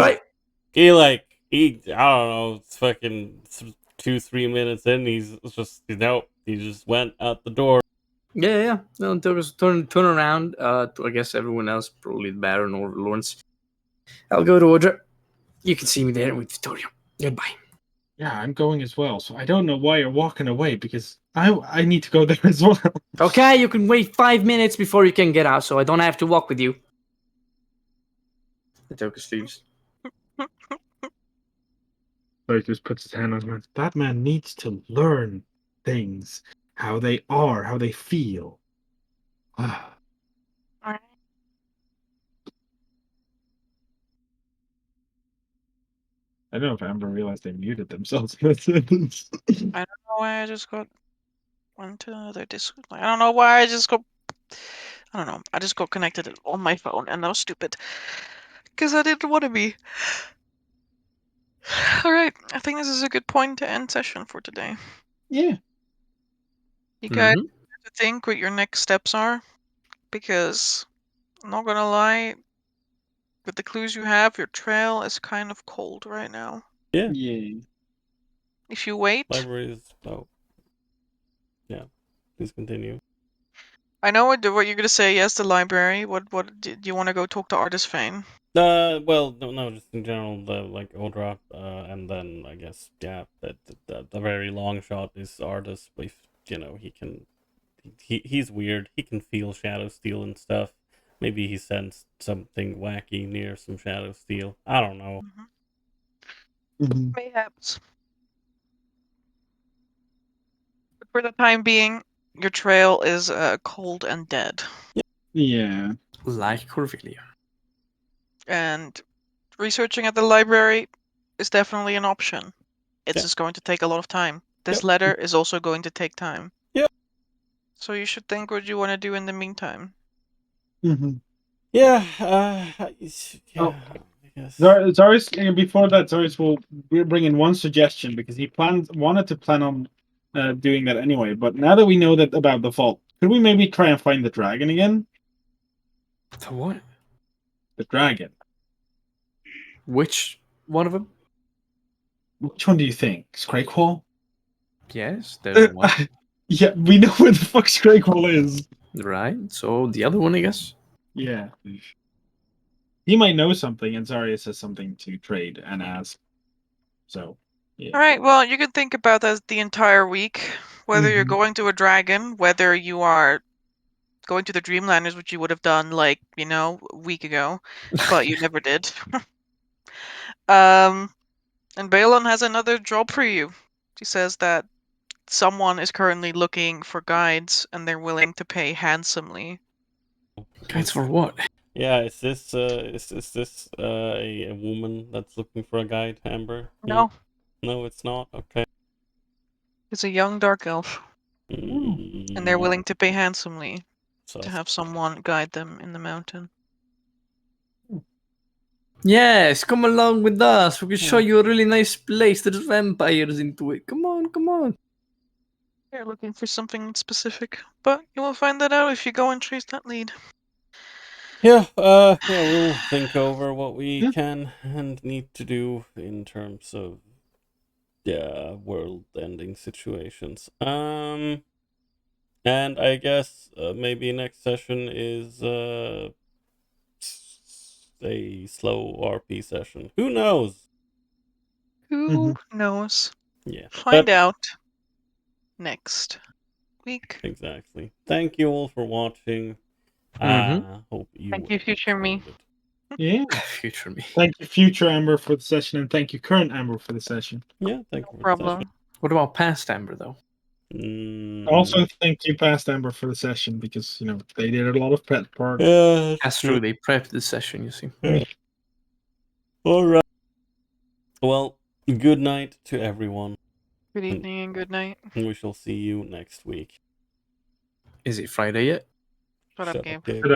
know. It's fucking 2-3 minutes in. He just went out the door. Yeah. No, turn around. I guess everyone else, probably the Baron or Lawrence. I'll go to Odra. You can see me there with Vittoria. Goodbye. Yeah, I'm going as well. So I don't know why you're walking away because I need to go there as well. Okay, you can wait 5 minutes before you can get out, so I don't have to walk with you. The Tokus leaves. So he just puts his hand on his mouth. That man needs to learn things, how they are, how they feel. Ah, Alright. I don't know if Amber realized they muted themselves in that sentence. I don't know why I just got onto the Discord. I don't know why I just got. I don't know. I just got connected on my phone, and that was stupid. Because I didn't want to be. Alright, I think this is a good point to end session for today. Yeah. You guys Mhm. have to think what your next steps are. Because, I'm not gonna lie, with the clues you have, your trail is kind of cold right now. Yeah, Yeah. If you wait, library is. Oh, yeah. Please continue. I know what you're gonna say. Yes, the library. What do you want to go talk to Artist Fane? Well, no, just in general, the like Odra, and then I guess that the very long shot is Artist. If he can, he's weird. He can feel shadow steel and stuff. Maybe he sensed something wacky near some shadow steel. I don't know. Mhm. Mayhaps. But for the time being, your trail is cold and dead. Yeah. Like Corvelia. And researching at the library is definitely an option. It's Yeah. just going to take a lot of time. This Yep. letter is also going to take time. Yep. So you should think what you want to do in the meantime. Mm-hmm. Yeah. Oh. I guess. Zoris, before that, Zoris will bring in one suggestion because he wanted to plan on doing that anyway. But now that we know that about the vault, could we maybe try and find the dragon again? The what? The dragon. Which one of them? Which one do you think? Scrayquall? Yes, there's one. Yeah, we know where the fuck Scrayquall is. Right, so the other one, I guess. Yeah. He might know something, and Zarya says something to trade and ask. So, yeah. All right, well, you can think about that the entire week. Whether you're Mhm. going to a dragon, whether you are going to the Dreamlanders, which you would have done, like, a week ago, but you never did. And Balon has another job for you. She says that someone is currently looking for guides, and they're willing to pay handsomely. Guides for what? Yeah, is this a woman that's looking for a guide, Amber? No, No, it's not. Okay. it's a young dark elf, and they're willing to pay handsomely to Sus. have someone guide them in the mountain. Yes, come along with us. We can show Yeah. you a really nice place. There's vampires into it. Come on, come on. They're looking for something specific, but you will find that out if you go and trace that lead. Yeah, we'll think over what we Yeah. can and need to do in terms of world-ending situations. And I guess maybe next session is a slow RP session. Who knows? Who knows? Yeah, Find but out next week. exactly. Thank you all for watching. Mhm. Hope you Thank you, future me. enjoyed it. Yeah. Future me. Thank you, future Amber, for the session, and thank you, current Amber, for the session. Yeah, thank you No for the session. problem. What about past Amber, though? Also, thank you, past Amber, for the session because they did a lot of prep work. Yeah, That's true. They prepped the session, you see. Yeah. All right. Well, good night to everyone. Good evening and good night. We shall see you next week. Is it Friday yet? Shut up, Gabe. Gabe.